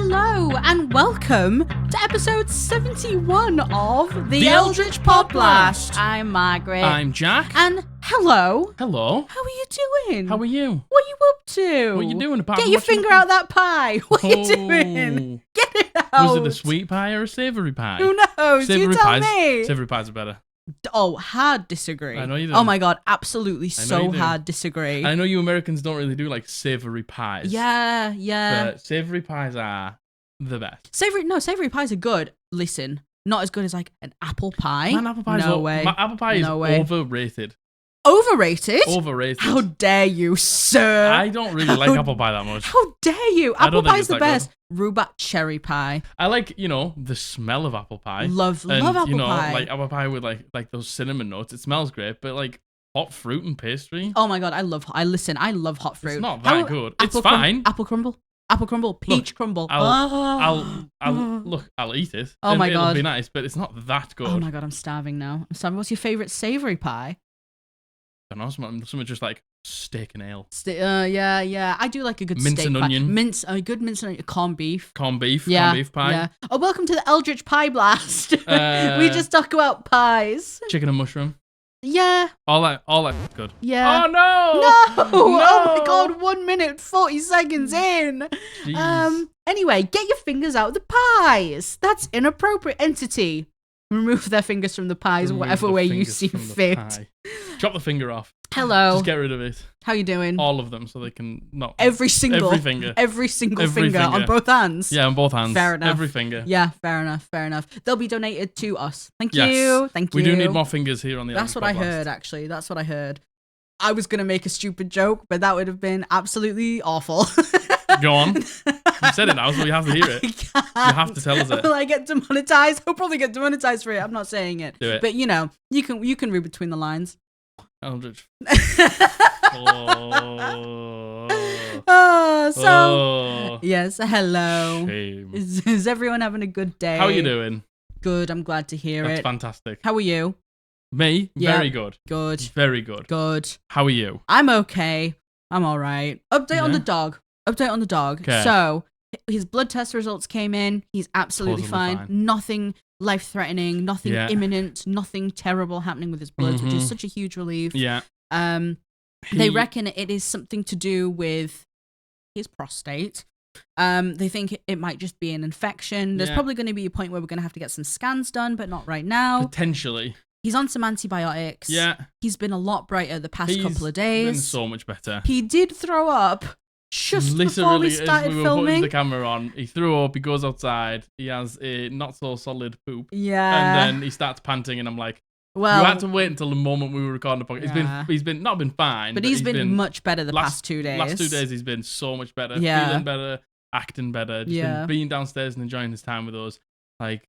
Hello and welcome to episode 71 of the Eldritch Podblast. I'm Margaret. I'm Jack. And hello. Hello. How are you doing? How are you? What are you up to? What are you doing? Get your finger out that pie. What are you doing? Get it out. Was it a sweet pie or a savoury pie? Who knows? Savoury You tell pies, me. Savoury pies are better. Oh, hard disagree. I know you do. Oh my god, absolutely I know so you do. hard disagree. I know you Americans don't really do like savoury pies. Yeah. But savoury pies are the best. Savoury pies are good. Listen, not as good as like an apple pie. Man, apple pie No way. Apple pie is overrated. Overrated? Overrated. How dare you, sir? I don't really like apple pie that much. How dare you? I Apple don't think pie's it's the that best. Rhubarb cherry pie. I like, the smell of apple pie. Love apple pie. Like apple pie with like those cinnamon notes. It smells great, but like hot fruit and pastry. Oh my god, I love hot fruit. It's not that good. It's fine. Apple crumble, peach crumble. I'll eat it. Oh my It'll god, be nice, but it's not that good. Oh my god, I'm starving now. I'm starving. What's your favorite savoury pie? I don't know, something just like steak and ale. Yeah. I do like a good mince steak and pie. onion. A good mince and onion. Corned beef. Corned beef pie. Yeah. Oh, welcome to the Eldritch Pie Blast. We just talk about pies. Chicken and mushroom. Yeah. All that good. Yeah. Oh no! No! Oh my god, 1 minute, 40 seconds in. Jeez. Anyway, get your fingers out of the pies. That's inappropriate. Entity. Remove their fingers from the pies, whatever way you see fit. Chop the finger off. Hello. Just get rid of it. How you doing? All of them, so they can not. Every single finger. Every single finger on both hands. Yeah, on both hands. Fair enough. Every finger. Yeah, fair enough. They'll be donated to us. Thank Yes. you. Thank you. We do need more fingers here on the That's what Eldritch I Podcast. heard, actually. That's what I heard. I was going to make a stupid joke, but that would have been absolutely awful. Go on. You said it now, so we have to hear it. You have to tell us it. Will I get demonetized? I'll probably get demonetized for it. I'm not saying it. Do it. But you can read between the lines. Eldritch. Yes, hello. Shame. Is everyone having a good day? How are you doing? Good, I'm glad to hear That's it. fantastic. How are you? Me? Yeah. Very good. Good. Very good. Good. How are you? I'm okay. I'm all right. Update on the dog. Okay. So, his blood test results came in. He's absolutely fine. Nothing life-threatening, nothing imminent, nothing terrible happening with his blood, which is such a huge relief. Yeah. They reckon it is something to do with his prostate. They think it might just be an infection. There's probably going to be a point where we're going to have to get some scans done, but not right now. Potentially. He's on some antibiotics. Yeah. He's been a lot brighter the past couple of days. He's been so much better. He did throw up just before we started as we were filming. putting the camera on, he threw up, he goes outside, he has a not so solid poop. Yeah. And then he starts panting and I'm like, well, you had to wait until the moment we were recording the podcast. Yeah. He's been not been fine. But he's been much better the past 2 days. Last 2 days he's been so much better. Yeah. Feeling better, acting better, just been being downstairs and enjoying his time with us. Like,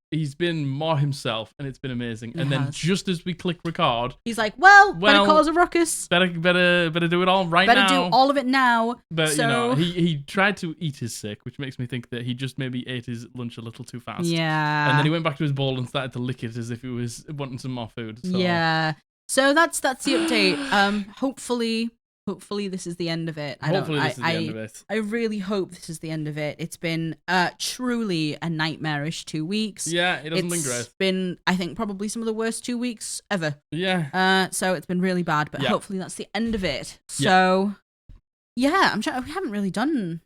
he's been more himself, and it's been amazing. And then just as we click record, he's like, well, better cause a ruckus. Better do it all now. Better do all of it now. But, he tried to eat his sick, which makes me think that he just maybe ate his lunch a little too fast. Yeah. And then he went back to his bowl and started to lick it as if he was wanting some more food. So. Yeah. So that's the update. Hopefully this is the end of it. I really hope this is the end of it. It's been truly a nightmarish 2 weeks. Yeah, it hasn't been great. It's been, I think, probably some of the worst 2 weeks ever. Yeah. So it's been really bad, but hopefully that's the end of it. So, yeah, we haven't really done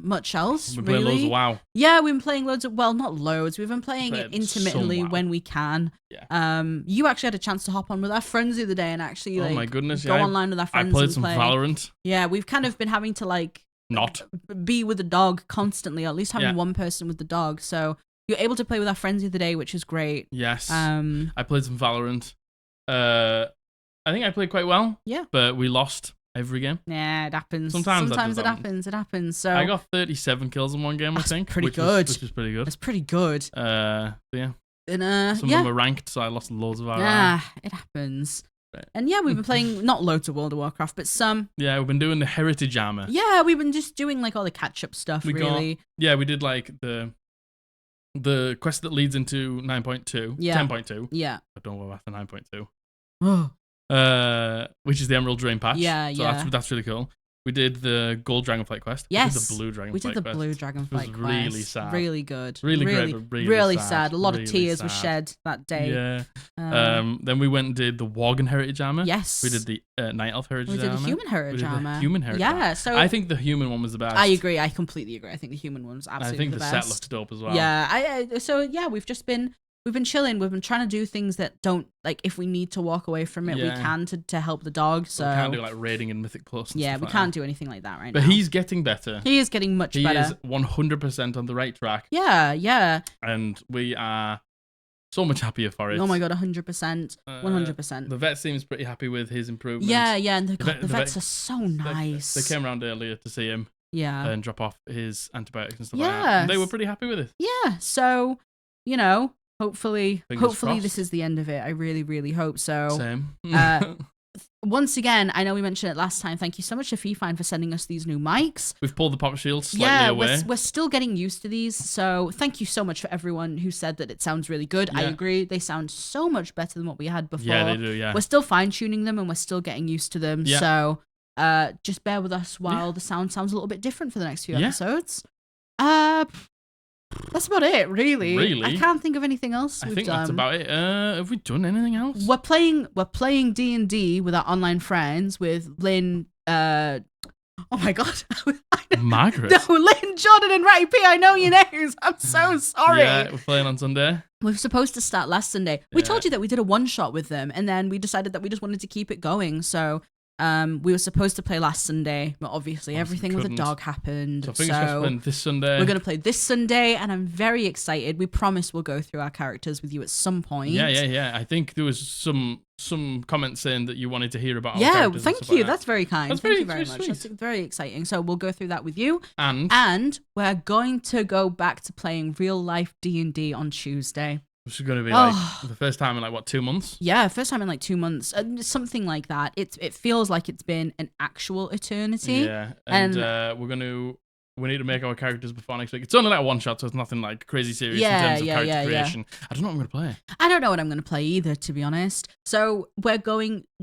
much else, We've been playing loads of WoW. Yeah, we've been playing loads of, well, not loads. We've been playing it intermittently when we can. Yeah. You actually had a chance to hop on with our friends the other day and actually my goodness, go online with our friends. I played and some play. Valorant. Yeah, we've kind of been having to not be with the dog constantly, or at least having one person with the dog. So you're able to play with our friends the other day, which is great. Yes. I played some Valorant. I think I played quite well. Yeah. But we lost every game. Yeah, it happens. Sometimes it happens. It happens. So I got 37 kills in one game, I think. Pretty good. Which is pretty good. That's pretty good. Yeah. And some of them were ranked, so I lost loads of our. Yeah, it happens. Right. And yeah, we've been playing not loads of World of Warcraft, but some. Yeah, we've been doing the Heritage Armor. Yeah, we've been just doing all the catch-up stuff, really. We did the quest that leads into 9.2, 10.2. Yeah. I don't know about the 9.2. Oh. Which is the Emerald Drain patch. Yeah, so that's really cool. We did the Gold Dragonflight quest. Yes. We did the Blue Dragonflight quest. We did the Blue Dragonflight quest. It was really sad. Really good. Really great, but really sad. A lot of tears were shed that day. Yeah. Then we went and did the Worgen Heritage Armor. Yes. We did the Night Elf Heritage Armor. We did the Human Heritage Armor. The Human Heritage Armor. So I think the human one was the best. I agree. I completely agree. I think the human one was absolutely the best. I think the set looked dope as well. Yeah. We've been chilling. We've been trying to do things that don't, like, if we need to walk away from it, we can to help the dog. So we can't do like raiding in Mythic Plus. And we can't do anything like that right now. But he's getting better. He is getting much better. He is 100% on the right track. Yeah. And we are so much happier for it. Oh my god, 100%. 100%. The vet seems pretty happy with his improvements. Yeah, and the vets are so nice. They came around earlier to see him. Yeah. And drop off his antibiotics and stuff like that. And they were pretty happy with it. Yeah, so, hopefully crossed. this is the end of it. I really, really hope so. Same. Once again, I know we mentioned it last time. Thank you so much to Fifine for sending us these new mics. We've pulled the pop shield slightly away. We're still getting used to these. So thank you so much for everyone who said that it sounds really good. Yeah. I agree. They sound so much better than what we had before. Yeah, they do, yeah. We're still fine-tuning them and we're still getting used to them. Yeah. So just bear with us while the sound sounds a little bit different for the next few episodes. That's about it, really. I can't think of anything else we've done. That's about it. Have we done anything else? We're playing D&D with our online friends with Lynn. Oh my god, Margaret. No, Lynn, Jordan, and Ratty P. I know your names. I'm so sorry. Yeah, we're playing on Sunday. We were supposed to start last Sunday. We told you that we did a one shot with them, and then we decided that we just wanted to keep it going. So. We were supposed to play last Sunday, but obviously everything with the dog happened. So fingers crossed playing this Sunday. We're going to play this Sunday, and I'm very excited. We promise we'll go through our characters with you at some point. Yeah. I think there was some comments saying that you wanted to hear about our Yeah, characters. thank you. That's very kind. Thank you very much. Sweet. That's very exciting. So we'll go through that with you. And we're going to go back to playing real life D&D on Tuesday. This is going to be like the first time in like 2 months? Yeah, first time in like 2 months, something like that. It feels like it's been an actual eternity. Yeah, and we need to make our characters before next week. It's only like a one shot, so it's nothing like crazy serious in terms of character creation. I don't know what I'm going to play. I don't know what I'm going to play either, to be honest. So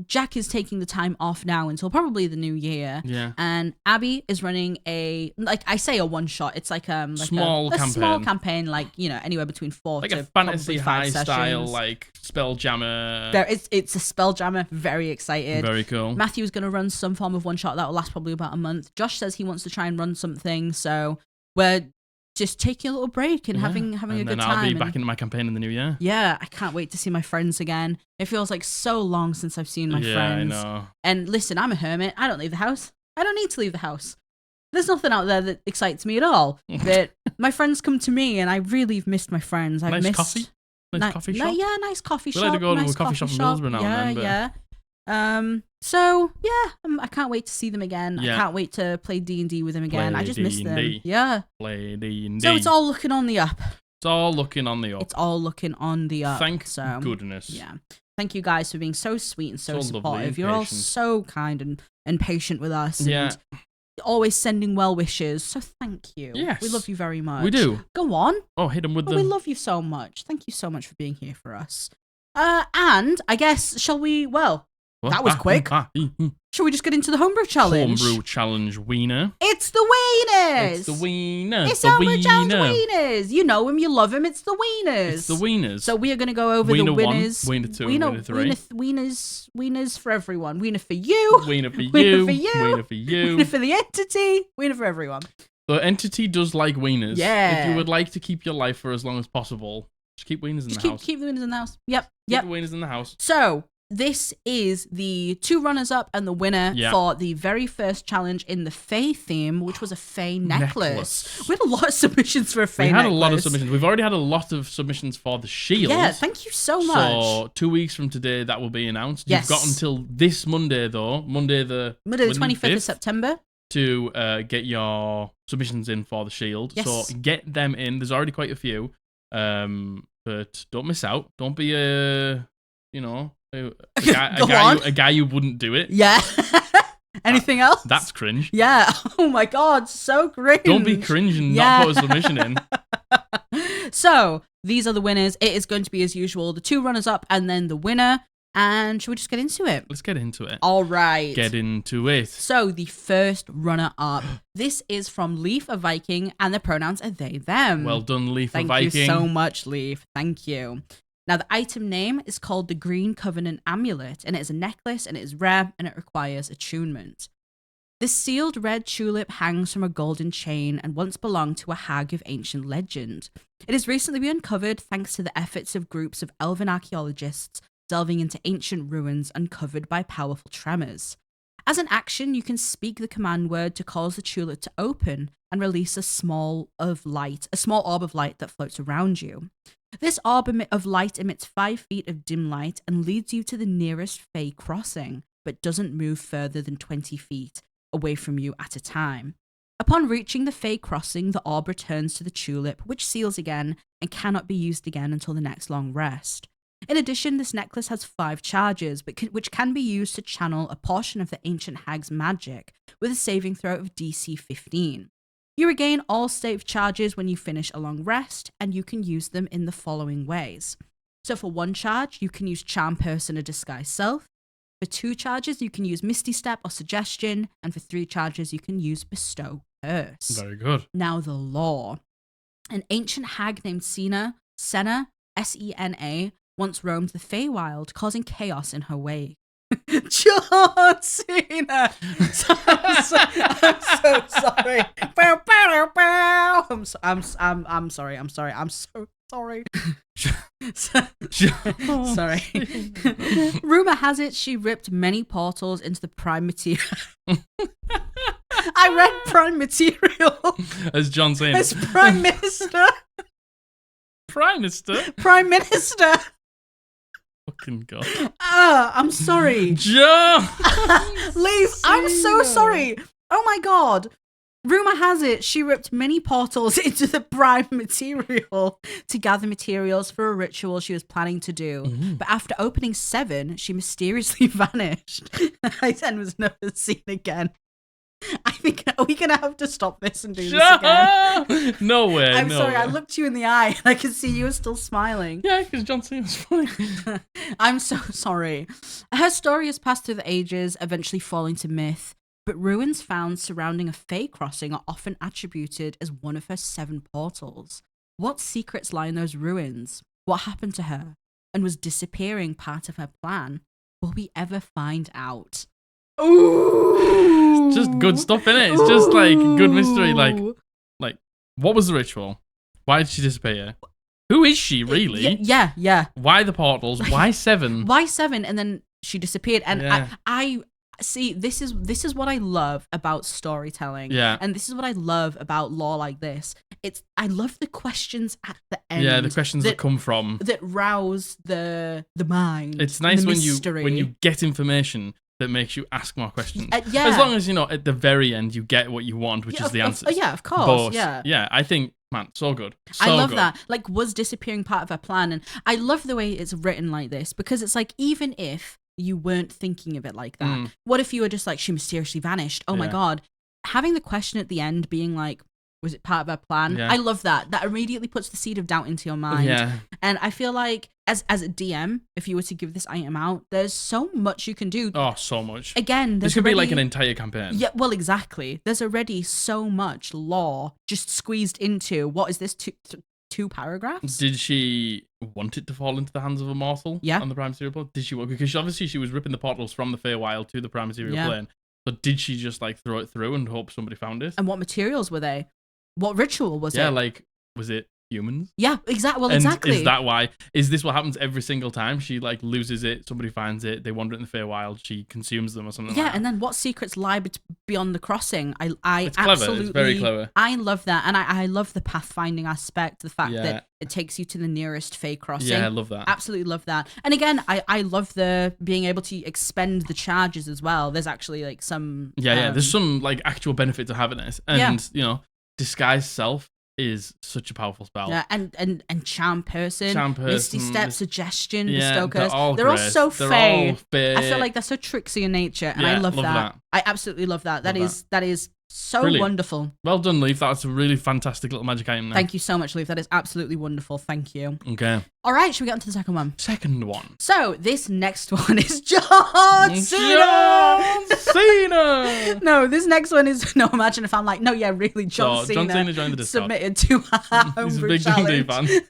Jack is taking the time off now until probably the new year. Yeah. And Abby is running a one shot. It's like a small campaign, like, anywhere between 4 like to a fantasy high sessions. style, like Spelljammer. It's a Spelljammer. Very excited. Very cool. Matthew's going to run some form of one shot that will last probably about a month. Josh says he wants to try and run something. So we're just taking a little break and having a good time. I'll be back into my campaign in the new year. Yeah, I can't wait to see my friends again. It feels like so long since I've seen my friends. Yeah, I know. And listen, I'm a hermit. I don't leave the house. I don't need to leave the house. There's nothing out there that excites me at all. But my friends come to me, and I really have missed my friends. I've missed coffee. Nice coffee shop. Yeah, nice coffee shop. We like to go to a coffee shop in Middlesbrough now and then. Yeah. So yeah, I can't wait to see them again. Yeah. I can't wait to play D&D with them again. I just miss them. Yeah. Play D&D. So it's all looking on the up. It's all looking on the up. Thank goodness. Yeah. Thank you guys for being so sweet and so supportive. You're all patient. So kind and patient with us. Yeah. And always sending well wishes. So thank you. Yes. We love you very much. We do. Go on. Oh, hit them with them. We love you so much. Thank you so much for being here for us. And I guess, shall we, that was quick. Shall we just get into the Homebrew Challenge? Homebrew Challenge wiener. It's the wieners. It's the wiener. It's Homebrew Challenge wieners. You know him, you love him. It's the wieners. It's the wieners. So we are going to go over wiener the winners. Wiener 2, wiener 3. Wieners for everyone. Wiener for you. Wiener for you. Wiener for you. Wiener for you. Wiener for the entity. Wiener for everyone. The entity does like wieners. Yeah. If you would like to keep your life for as long as possible, just keep wieners in the house. Keep the wieners in the house. Yep. Keep the wieners in the house. So, this is the 2 runners-up and the winner for the very first challenge in the Fae theme, which was a Fae necklace. We had a lot of submissions for a Fae necklace. We had a lot of submissions. We've already had a lot of submissions for the shield. Yeah, thank you so much. So 2 weeks from today, that will be announced. Yes. You've got until this Monday, though. Monday the 25th of September. To get your submissions in for the shield. Yes. So get them in. There's already quite a few. But don't miss out. Don't be a guy who wouldn't do it. Yeah. Anything else? That's cringe. Yeah. Oh my god, so cringe. Don't be cringe and not put a submission in. So, these are the winners. It is going to be as usual, the 2 runners up and then the winner. And should we just get into it? Let's get into it. All right. Get into it. So the first runner-up. This is from Lief, a Viking, and the pronouns are they, them. Well done, Lief, a Viking. Thank you so much, Lief. Thank you. Now, the item name is called the Green Covenant Amulet, and it is a necklace, and it is rare, and it requires attunement. This sealed red tulip hangs from a golden chain and once belonged to a hag of ancient legend. It has recently been uncovered thanks to the efforts of groups of elven archaeologists delving into ancient ruins uncovered by powerful tremors. As an action, you can speak the command word to cause the tulip to open and release a small orb of light that floats around you. This orb of light emits 5 feet of dim light and leads you to the nearest Fey crossing, but doesn't move further than 20 feet away from you at a time. Upon reaching the Fey crossing, the orb returns to the tulip, which seals again and cannot be used again until the next long rest. In addition, this necklace has 5 charges, which can be used to channel a portion of the ancient hag's magic with a saving throw of DC 15. You regain all save charges when you finish a long rest, and you can use them in the following ways. So for 1 charge, you can use Charm Person or Disguise Self. For 2 charges, you can use Misty Step or Suggestion, and for 3 charges, you can use Bestow Curse. Very good. Now the lore. An ancient hag named Sena, Sena, S-E-N-A, once roamed the Feywild, causing chaos in her wake. John Cena! I'm so sorry. I'm sorry. I'm so sorry. Sorry. Rumor has it she ripped many portals into the prime material. I read prime material. As John Cena. As Prime Minister. Prime Minister? Prime Minister. Fucking God. I'm sorry. John! Lief, I'm so sorry. Oh my God. Rumor has it she ripped many portals into the prime material to gather materials for a ritual she was planning to do. Mm-hmm. But after opening 7, she mysteriously vanished and was never seen again. I think, are we going to have to stop this and do this again? No way. I'm sorry, I looked you in the eye and I could see you were still smiling. Yeah, because John Cena was funny. I'm so sorry. Her story has passed through the ages, eventually falling to myth, but ruins found surrounding a Fey crossing are often attributed as one of her 7 portals. What secrets lie in those ruins? What happened to her? And was disappearing part of her plan? Will we ever find out? Ooh. It's just good stuff, innit? It's just like good mystery. Like what was the ritual? Why did she disappear? Who is she really? Yeah. Why the portals? Why 7? Why 7? And then she disappeared. And yeah. I see. This is what I love about storytelling. Yeah. And this is what I love about lore like this. I love the questions at the end. Yeah, the questions that come from that rouse the mind. It's nice when you get information that makes you ask more questions. Yeah. As long as, at the very end you get what you want, which is the answers. Yeah, of course. But, yeah, I think, man, so good. So I love good. that. Like, was disappearing part of her plan? And I love the way it's written like this, because it's like, even if you weren't thinking of it like that, what if you were just like, she mysteriously vanished? Oh my God. Having the question at the end being like, was it part of her plan? Yeah. I love that. That immediately puts the seed of doubt into your mind. Yeah. And I feel like as a DM, if you were to give this item out, there's so much you can do. Oh, so much. Again, this could be like an entire campaign. Yeah, well, exactly. There's already so much lore just squeezed into, what is this, two paragraphs? Did she want it to fall into the hands of a mortal? Yeah. On the prime material plane? Did she? Because obviously she was ripping the portals from the Feywild to the prime material plane. So did she just throw it through and hope somebody found it? And what materials were they? What ritual was it? Yeah, was it humans? Yeah, exactly. Well, exactly. Is that why? Is this what happens every single time? She loses it, somebody finds it, they wander it in the Feywild, she consumes them or something like that. Yeah, and then what secrets lie beyond the crossing? It's clever. Absolutely, it's very clever. I love that, and I love the pathfinding aspect, the fact that it takes you to the nearest Fey crossing. Yeah, I love that. Absolutely love that. And again, I love the being able to expend the charges as well. There's actually some... there's some actual benefit to having it. And, Disguise Self is such a powerful spell. Yeah, and Charm Person, Misty Step, Suggestion, Bestow Curse. They're all so Fey. I feel like they're so tricksy in nature, and I love that. I absolutely love that. That is So Brilliant. wonderful. Well done, Lief. That's a really fantastic little magic item there. Thank you so much, Lief. That is absolutely wonderful. Thank you. Okay. All right, should we get on to the second one? Second one. So, this next one is John Cena! John Cena! No, this next one is... No, imagine if I'm like, no, yeah, really, John Cena. John Cena joined the Discord. Submitted to our Homebrew challenge. He's a big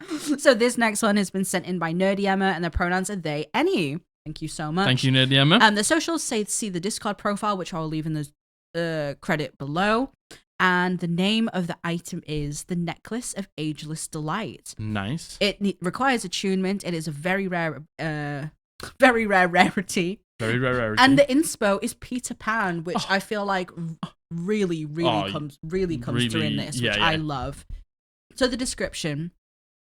fan. So, this next one has been sent in by Nerdy Emma, and their pronouns are they, any. Thank you so much. Thank you, Nerdy Emma. The socials say see the Discord profile, which I'll leave in the credit below. And the name of the item is the Necklace of Ageless Delight. Nice. It requires attunement. It is a very rare rarity. Very rare rarity. And the inspo is Peter Pan, which I feel like really comes through in this, which I love. So the description: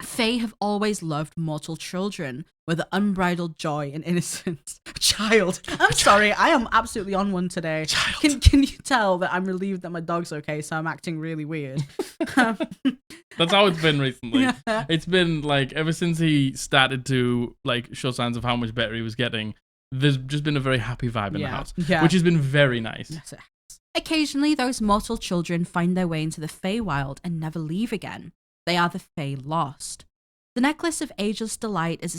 Fae have always loved mortal children with an unbridled joy and innocence. Child. I'm sorry, I am absolutely on one today. Child. Can you tell that I'm relieved that my dog's okay, so I'm acting really weird? That's how it's been recently. Yeah. It's been like ever since he started to like show signs of how much better he was getting, there's just been a very happy vibe in the house, which has been very nice. Yes, it has. Occasionally, those mortal children find their way into the Feywild and never leave again. They are the Fey Lost. The Necklace of Ageless Delight is a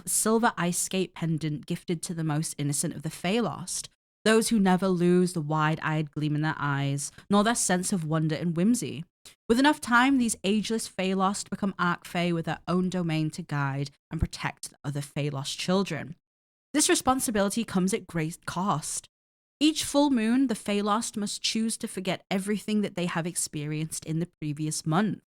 silver ice skate pendant gifted to the most innocent of the Fey Lost, those who never lose the wide-eyed gleam in their eyes, nor their sense of wonder and whimsy. With enough time, these ageless Fey Lost become Archfey with their own domain to guide and protect the other Fey Lost children. This responsibility comes at great cost. Each full moon, the Fey Lost must choose to forget everything that they have experienced in the previous month.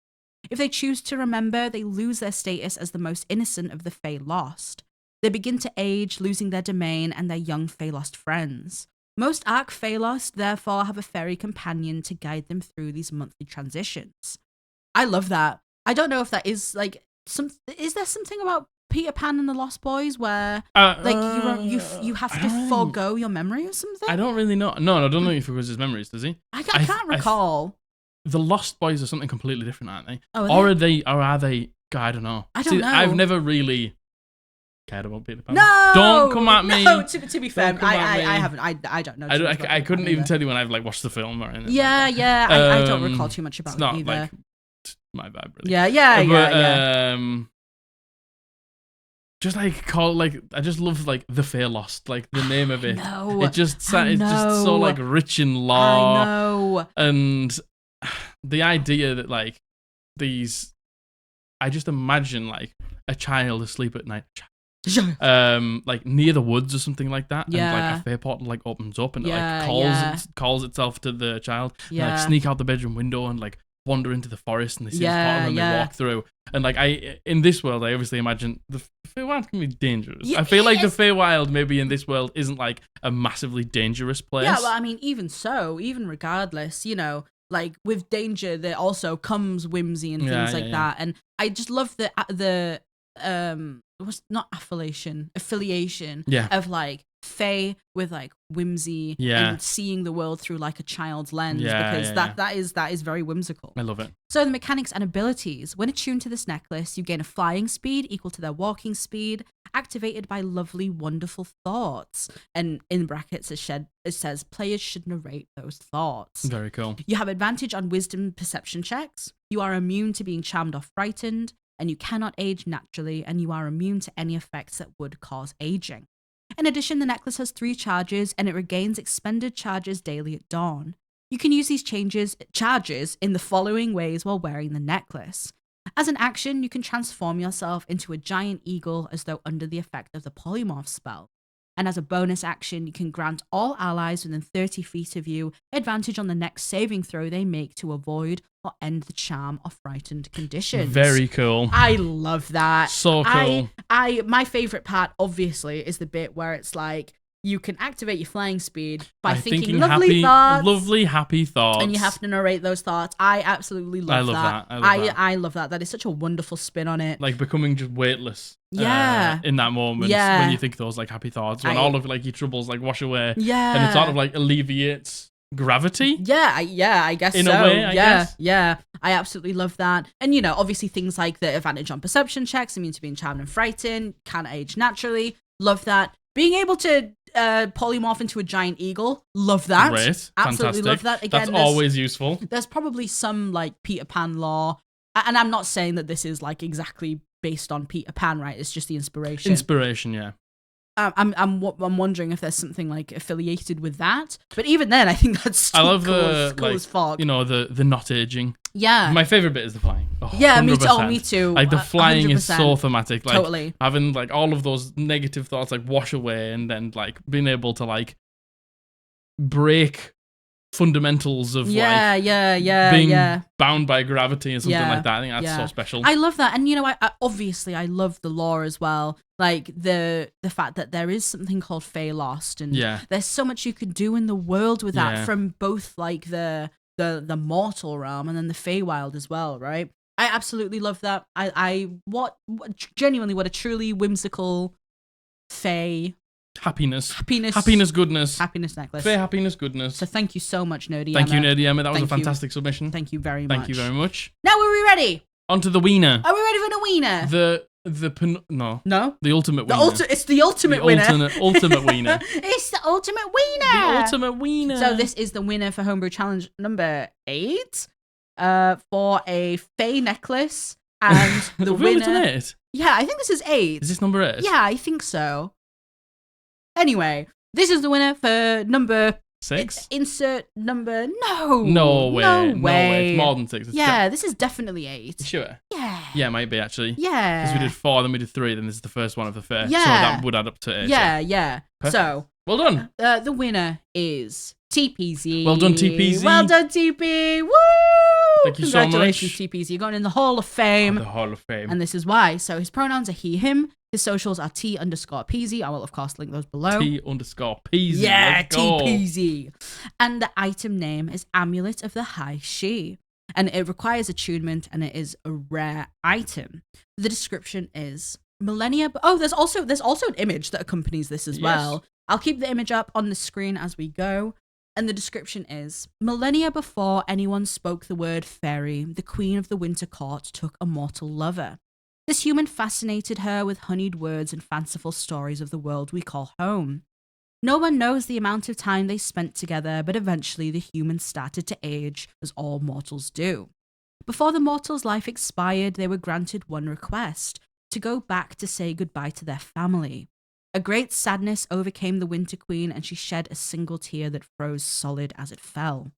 If they choose to remember, they lose their status as the most innocent of the Fey Lost. They begin to age, losing their domain and their young Fey Lost friends. Most Arch Fey Lost, therefore, have a fairy companion to guide them through these monthly transitions. I love that. I don't know if that is like is there something about Peter Pan and the Lost Boys where you have to forego your memory or something? I don't really know. No, I don't know if he forgoes his memories, does he? I can't recall. The Lost Boys are something completely different, aren't they? Oh, are they? Or are they? God, I don't know. I don't know. I've never really cared about Peter Pan. No, don't come at me. No, to be fair, I haven't. I don't know. I couldn't even tell you when I've like watched the film or anything. Yeah, like yeah. I don't recall too much about it's not it either. Like my vibe, really. Yeah. Just like I just love like the Fey Lost, like the name of it. No, it's just so like rich in lore. I know. And the idea that like these, I just imagine like a child asleep at night, like near the woods or something like that, and like a Fey portal like opens up and it like calls itself to the child, and like sneak out the bedroom window and like wander into the forest, and they see this portal and they walk through. And like in this world, I obviously imagine the Feywild can be dangerous. I feel like the Feywild maybe in this world isn't like a massively dangerous place. Yeah, well, I mean, even regardless, you know, like with danger, there also comes whimsy and things like that. And I just love the what's not affiliation of like Fae with like whimsy and seeing the world through like a child's lens because that is very whimsical. I love it. So the mechanics and abilities. When attuned to this necklace, you gain a flying speed equal to their walking speed, activated by lovely, wonderful thoughts. And in brackets it says players should narrate those thoughts. Very cool. You have advantage on wisdom perception checks. You are immune to being charmed or frightened, and you cannot age naturally, and you are immune to any effects that would cause aging. In addition, the necklace has 3 charges, and it regains expended charges daily at dawn. You can use these charges in the following ways while wearing the necklace. As an action, you can transform yourself into a giant eagle as though under the effect of the polymorph spell. And as a bonus action, you can grant all allies within 30 feet of you advantage on the next saving throw they make to avoid or end the charm or frightened conditions. Very cool. I love that. So cool. My favorite part, obviously, is the bit where it's like, you can activate your flying speed by thinking lovely thoughts. Lovely, happy thoughts. And you have to narrate those thoughts. I absolutely love that. I love that. That is such a wonderful spin on it. Like becoming just weightless. Yeah. In that moment. Yeah. When you think those like happy thoughts. When all of like your troubles like wash away. Yeah. And it sort of like alleviates gravity. Yeah, I guess in so. a way, I guess. Yeah. I absolutely love that. And, you know, obviously things like the advantage on perception checks, immune to being charmed and frightened, can't age naturally. Love that. Being able to polymorph into a giant eagle, love that. Great. Absolutely Fantastic. love that. Again, that's always useful. There's probably some like Peter Pan lore, and I'm not saying that this is like exactly based on Peter Pan, right? It's just the inspiration. Inspiration, yeah. I'm wondering if there's something like affiliated with that, but even then, I think that's still I love cool as fuck. You know, the not aging. Yeah. My favorite bit is the flying. 100%. Yeah, me too. Oh, me too. Like the flying 100%. Is so thematic. Like totally. Having like all of those negative thoughts like wash away, and then like being able to like break fundamentals of being bound by gravity and something like that. I think that's so special. I love that. And you know, I obviously I love the lore as well. Like the fact that there is something called Fey Lost, and there's so much you could do in the world with that, from both like the mortal realm and then the Feywild as well, right? I absolutely love that. What genuinely what a truly whimsical Fey happiness, goodness, happiness necklace. Fey happiness, goodness. So thank you so much, Nerdy Thank Emma. you, Nerdy Emma. That was a fantastic submission. Thank you very much. Thank you very much. Now are we ready? On to the wiener. Are we ready for the wiener? The ultimate wiener. It's the ultimate winner. Ultimate wiener. It's the ultimate wiener. The ultimate wiener. So this is the winner for Homebrew Challenge number 8. For a Fey necklace, and the winner. Done 8? Yeah, I think this is 8. Is this number 8? Yeah, I think so. Anyway, this is the winner for number 6. Insert number. No way. It's more than 6. This is definitely 8. Sure. Yeah. Yeah, it might be actually. Yeah. Because we did 4, then we did 3, then this is the first one of the fair. Yeah. So that would add up to 8. Yeah. Perfect. So well done. The winner is TPZ. Well done, TPZ. Well done, TP. Woo! Thank you so much. Congratulations, TPZ. You're going in the Hall of Fame. The Hall of Fame. And this is why. So his pronouns are he, him. His socials are T_PZ. I will, of course, link those below. T_PZ. Yeah, TPZ. And the item name is Amulet of the High She. And it requires attunement, and it is a rare item. The description is millennia. There's also an image that accompanies this as well. I'll keep the image up on the screen as we go. And the description is, millennia before anyone spoke the word fairy, the queen of the winter court took a mortal lover. This human fascinated her with honeyed words and fanciful stories of the world we call home. No one knows the amount of time they spent together, but eventually the human started to age, as all mortals do. Before the mortal's life expired, they were granted one request, to go back to say goodbye to their family. A great sadness overcame the Winter Queen, and she shed a single tear that froze solid as it fell.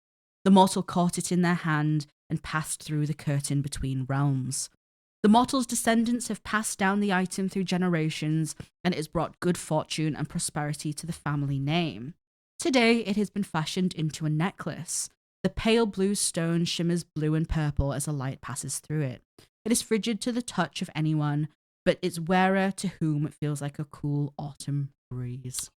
The mortal caught it in their hand and passed through the curtain between realms. The mortal's descendants have passed down the item through generations, and it has brought good fortune and prosperity to the family name. Today, it has been fashioned into a necklace. The pale blue stone shimmers blue and purple as a light passes through it. It is frigid to the touch of anyone, but its wearer to whom it feels like a cool autumn breeze.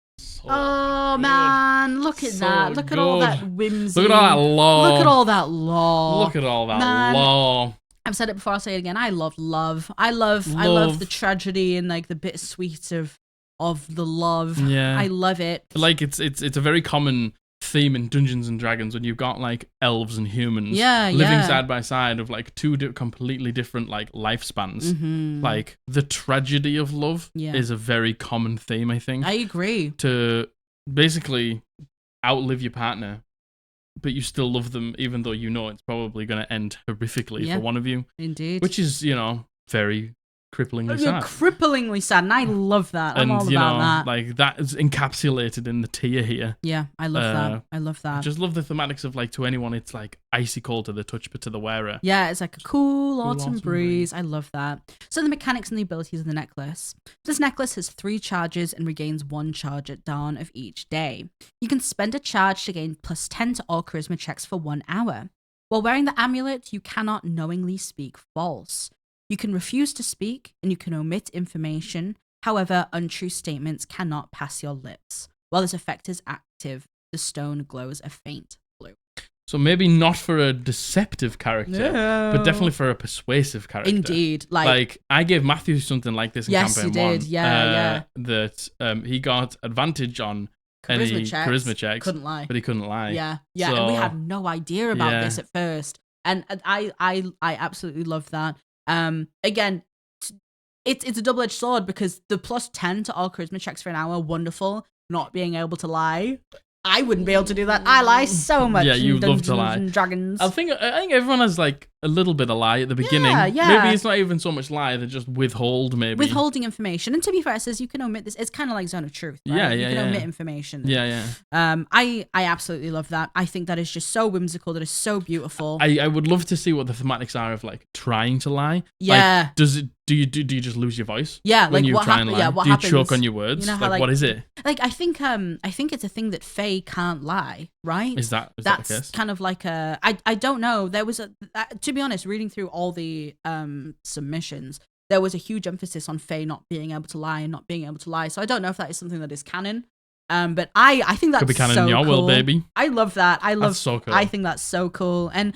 Man, look at that. Look at all that whimsy. Look at all that lore. Look at all that lore. Look at all that lore. I've said it before, I'll say it again. I love love. I love the tragedy and like the bittersweet of the love. Yeah. I love it. Like it's a very common theme in Dungeons and Dragons when you've got like elves and humans living side by side of like two completely different like lifespans. Mm-hmm. Like the tragedy of love is a very common theme, I think. I agree. To basically outlive your partner, but you still love them even though you know it's probably going to end horrifically for one of you. Indeed. Which is, very cripplingly sad. Cripplingly sad, and I love that. I'm all about that. Like that is encapsulated in the tier here. Yeah, I love that. I love that. I just love the thematics of like to anyone it's like icy cold to the touch, but to the wearer. Yeah, it's like a cool autumn breeze. I love that. So the mechanics and the abilities of the necklace. This necklace has 3 charges and regains 1 charge at dawn of each day. You can spend a charge to gain +10 to all charisma checks for 1 hour. While wearing the amulet, you cannot knowingly speak false. You can refuse to speak, and you can omit information. However, untrue statements cannot pass your lips. While this effect is active, the stone glows a faint blue. So maybe not for a deceptive character, but definitely for a persuasive character. Indeed. Like I gave Matthew something like this in campaign 1. Yes, you did. Yeah. That he got advantage on charisma checks. Couldn't lie. But he couldn't lie. Yeah. So, and we had no idea about this at first. And I absolutely love that. Again, it's a double-edged sword because the +10 to all charisma checks for an hour, wonderful. Not being able to lie. I wouldn't be able to do that. I lie so much. Yeah, you love to lie. And Dragons. I think everyone has like a little bit of lie at the beginning. Yeah. Maybe it's not even so much lie; they just withhold. Maybe withholding information. And to be fair, it says you can omit this. It's kind of like Zone of Truth. Right? You can omit information. Yeah. I absolutely love that. I think that is just so whimsical. That is so beautiful. I would love to see what the thematics are of like trying to lie. Yeah. Like, do you just lose your voice? Yeah. When like you what try and lie? Yeah. What do you happens? choke on your words? You know how, like what is it? Like I think it's a thing that Faye can't lie. Right? Is that that's the case? Kind of like a I don't know. There was to be honest, reading through all the submissions, there was a huge emphasis on Faye not being able to lie and not being able to lie. So I don't know if that is something that is canon. But I think that's could be canon so in your cool. world, baby. I love that. That's so cool. I think that's so cool. And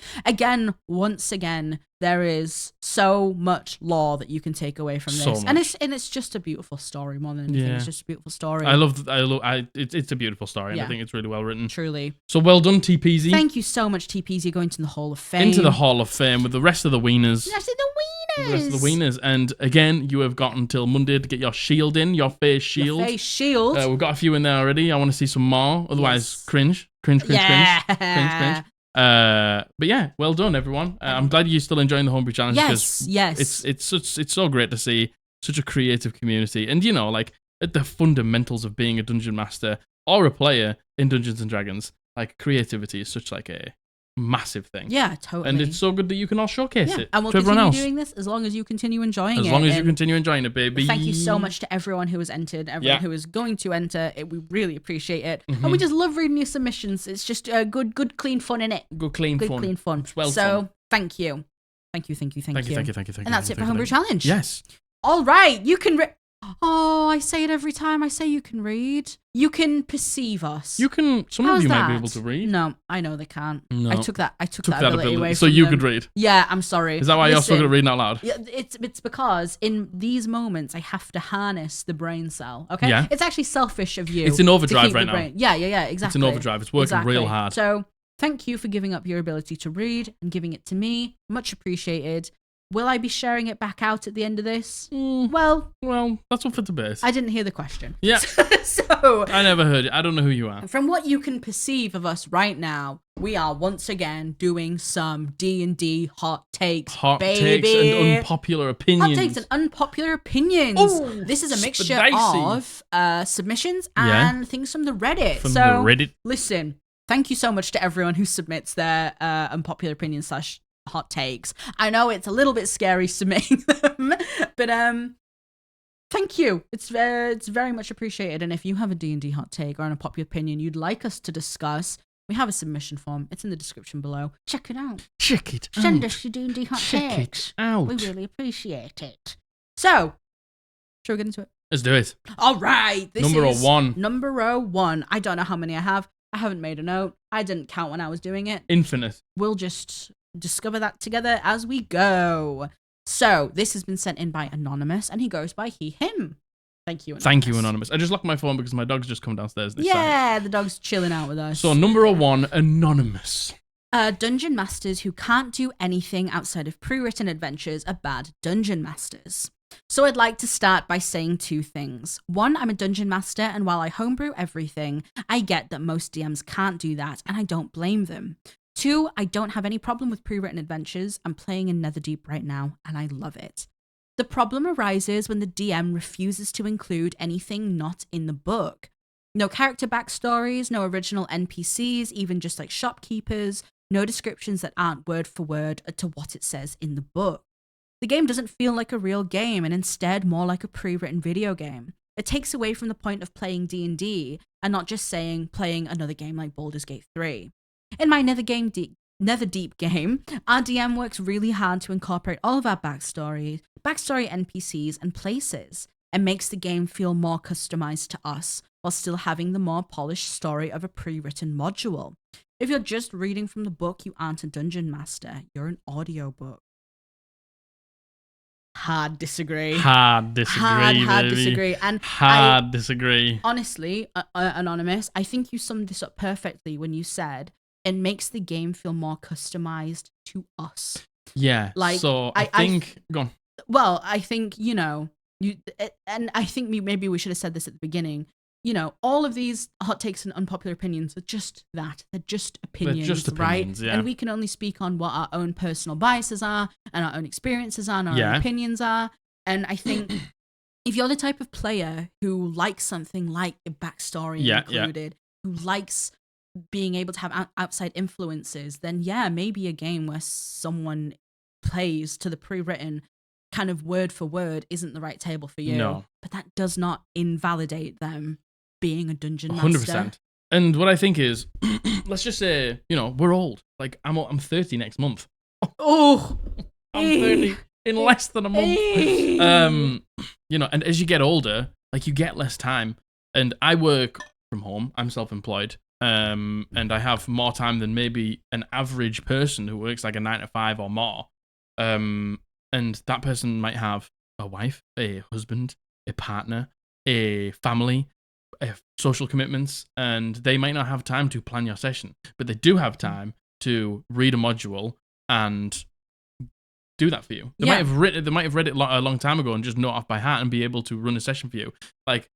once again, there is so much lore that you can take away from this, and it's just a beautiful story more than anything. It's just a beautiful story. It's a beautiful story, and I think it's really well written. Truly. So well done, TPZ. Thank you so much, TPZ, going to the Hall of Fame. Into the Hall of Fame with the rest of the wieners. Yes, the rest of the wieners. And again, you have got until Monday to get your shield in, your face shield. Your face shield. We've got a few in there already. I want to see some more. Otherwise, cringe. Cringe. But yeah, well done, everyone. I'm glad you're still enjoying the Homebrew Challenge. Yes. It's so great to see such a creative community. And, like, at the fundamentals of being a dungeon master or a player in Dungeons & Dragons, like, creativity is such, like, a massive thing. Yeah, totally. And it's so good that you can all showcase it and we'll to everyone else. Doing this as long as you continue enjoying it. As long as you continue enjoying it, baby. Thank you so much to everyone who has entered, everyone who is going to enter. We really appreciate it. And we just love reading your submissions. It's just good, clean fun, innit? Good, clean fun. It's well so, fun. Thank you. Thank you. Thank you. And that's it for Homebrew Challenge. Yes. All right. You can... I say it every time. I say you can read. You can perceive us. You can... Some of you might be able to read. No, I know they can't. No. I took that ability away so from you them. could read? Yeah, I'm sorry. Is that why you're so good at reading out loud? Yeah, it's because in these moments I have to harness the brain cell, okay? Yeah. It's actually selfish of you. It's in overdrive right now. Yeah, exactly. It's in overdrive. It's working real hard. So thank you for giving up your ability to read and giving it to me. Much appreciated. Will I be sharing it back out at the end of this? Well, that's up for debate. I didn't hear the question. Yeah. So I never heard it. I don't know who you are. From what you can perceive of us right now, we are once again doing some D&D hot takes, takes and unpopular opinions. Hot takes and unpopular opinions. Ooh, this is a mixture spicy. of submissions and things from the Reddit. Listen, thank you so much to everyone who submits their unpopular opinions / hot takes. I know it's a little bit scary submitting them, but thank you. It's very much appreciated. And if you have a D&D hot take or an unpopular opinion you'd like us to discuss, we have a submission form. It's in the description below. Check it out. Send us your D&D hot takes. We really appreciate it. So, shall we get into it? Let's do it. All right. This Number is one. Number one. I don't know how many I have. I haven't made a note. I didn't count when I was doing it. Infinite. We'll just discover that together as we go. So this has been sent in by Anonymous, and he goes by he, him. Thank you, Anonymous. Thank you, Anonymous. I just locked my phone because my dog's just come downstairs. The dog's chilling out with us. So number one, Anonymous. Dungeon masters who can't do anything outside of pre-written adventures are bad dungeon masters. So I'd like to start by saying two things. One, I'm a dungeon master, and while I homebrew everything, I get that most DMs can't do that, and I don't blame them. Two, I don't have any problem with pre-written adventures. I'm playing in Netherdeep right now, and I love it. The problem arises when the DM refuses to include anything not in the book. No character backstories, no original NPCs, even just like shopkeepers, no descriptions that aren't word for word to what it says in the book. The game doesn't feel like a real game, and instead more like a pre-written video game. It takes away from the point of playing D&D, and not just saying playing another game like Baldur's Gate 3. In my Netherdeep game, our DM works really hard to incorporate all of our backstory NPCs and places, and makes the game feel more customized to us, while still having the more polished story of a pre-written module. If you're just reading from the book, you aren't a dungeon master, you're an audiobook. Hard disagree. Hard disagree. And disagree. Honestly, Anonymous, I think you summed this up perfectly when you said it makes the game feel more customized to us. Yeah. Like, so I think... Go on. Well, I think, you know, And I think maybe we should have said this at the beginning. You know, all of these hot takes and unpopular opinions are just that. They're just opinions, right? Yeah. And we can only speak on what our own personal biases are and our own experiences are and our own opinions are. And I think if you're the type of player who likes something like a backstory included, who likes being able to have outside influences, then maybe a game where someone plays to the pre-written kind of word for word isn't the right table for you. No. But that does not invalidate them being a dungeon master. 100%. And what I think is, let's just say, you know, we're old. Like, I'm 30 next month. Oh! I'm 30 in less than a month. You know, and as you get older, like, you get less time. And I work from home. I'm self-employed. And I have more time than maybe an average person who works like a 9 to 5 or more. And that person might have a wife, a husband, a partner, a family, social commitments, and they might not have time to plan your session, but they do have time to read a module and do that for you. They might have read it a long time ago and just know it off by heart and be able to run a session for you. Like,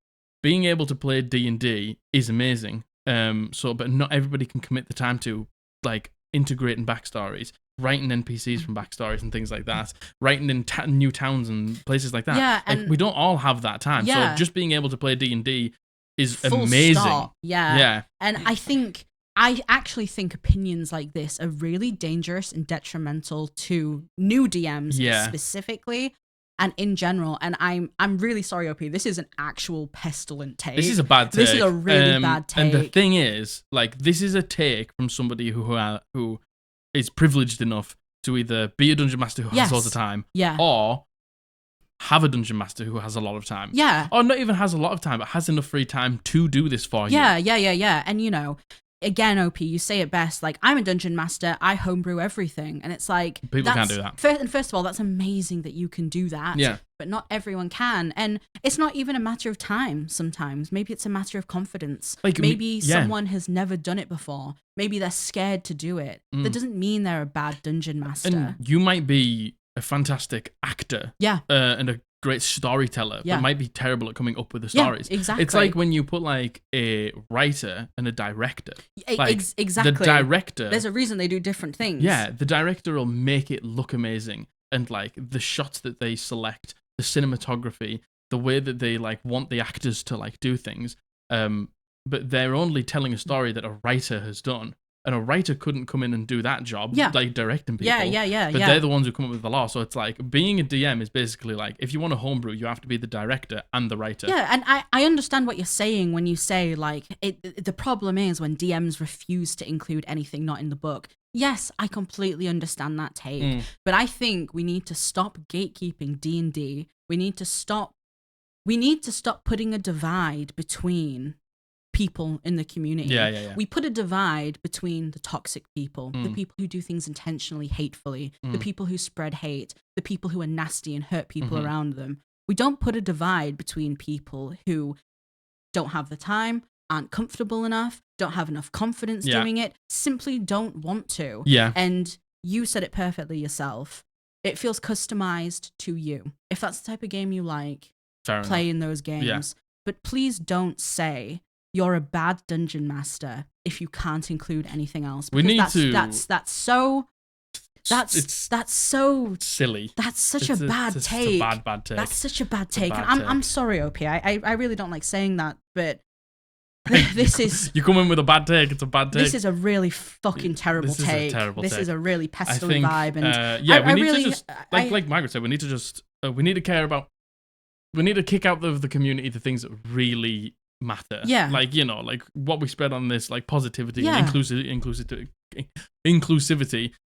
being able to play D&D is amazing. But not everybody can commit the time to, like, integrating backstories, writing NPCs from backstories and things like that, writing in new towns and places like that. Yeah, and we don't all have that time. So just being able to play D&D is full amazing. Stop. Yeah. And I actually think opinions like this are really dangerous and detrimental to new DMs specifically and in general. And I'm really sorry, OP. This is an actual pestilent take. This is a bad take. This is a really bad take. And the thing is, like, this is a take from somebody who is privileged enough to either be a dungeon master who has lots of time, or have a dungeon master who has a lot of time. Yeah. Or not even has a lot of time, but has enough free time to do this for you. Yeah. And, you know, again, OP, you say it best, like, I'm a dungeon master, I homebrew everything. And it's like... People can't do that. First of all, that's amazing that you can do that. Yeah. But not everyone can. And it's not even a matter of time sometimes. Maybe it's a matter of confidence. Like, maybe someone has never done it before. Maybe they're scared to do it. That doesn't mean they're a bad dungeon master. And you might be a fantastic actor. Yeah. And a great storyteller, but might be terrible at coming up with the stories. Yeah, exactly. It's like when you put, like, a writer and a director. Like, exactly. The director... There's a reason they do different things. Yeah, the director will make it look amazing. And, like, the shots that they select, the cinematography, the way that they, like, want the actors to, like, do things. But they're only telling a story that a writer has done. And a writer couldn't come in and do that job, like directing people. Yeah. But they're the ones who come up with the law. So it's like, being a DM is basically like, if you want to homebrew, you have to be the director and the writer. Yeah, and I understand what you're saying when you say, like, the problem is when DMs refuse to include anything not in the book. Yes, I completely understand that take. But I think we need to stop gatekeeping D&D. We need to stop putting a divide between people in the community. Yeah. We put a divide between the toxic people, the people who do things intentionally hatefully, the people who spread hate, the people who are nasty and hurt people around them. We don't put a divide between people who don't have the time, aren't comfortable enough, don't have enough confidence doing it, simply don't want to. Yeah. And you said it perfectly yourself. It feels customized to you. If that's the type of game you like, play in those games. Yeah. But please don't say you're a bad dungeon master if you can't include anything else. We need to. That's so silly. That's such a bad take. It's a bad take. That's such a bad take. And I'm sorry, OP. I really don't like saying that, but this is. You come in with a bad take. It's a bad take. This is a really fucking terrible take. This is a really pestilent vibe. And we need to just like Margaret said. We need to just we need to care about. We need to kick out of the community the things that really matter. Yeah. Like, you know, like what we spread on this, like positivity, inclusivity.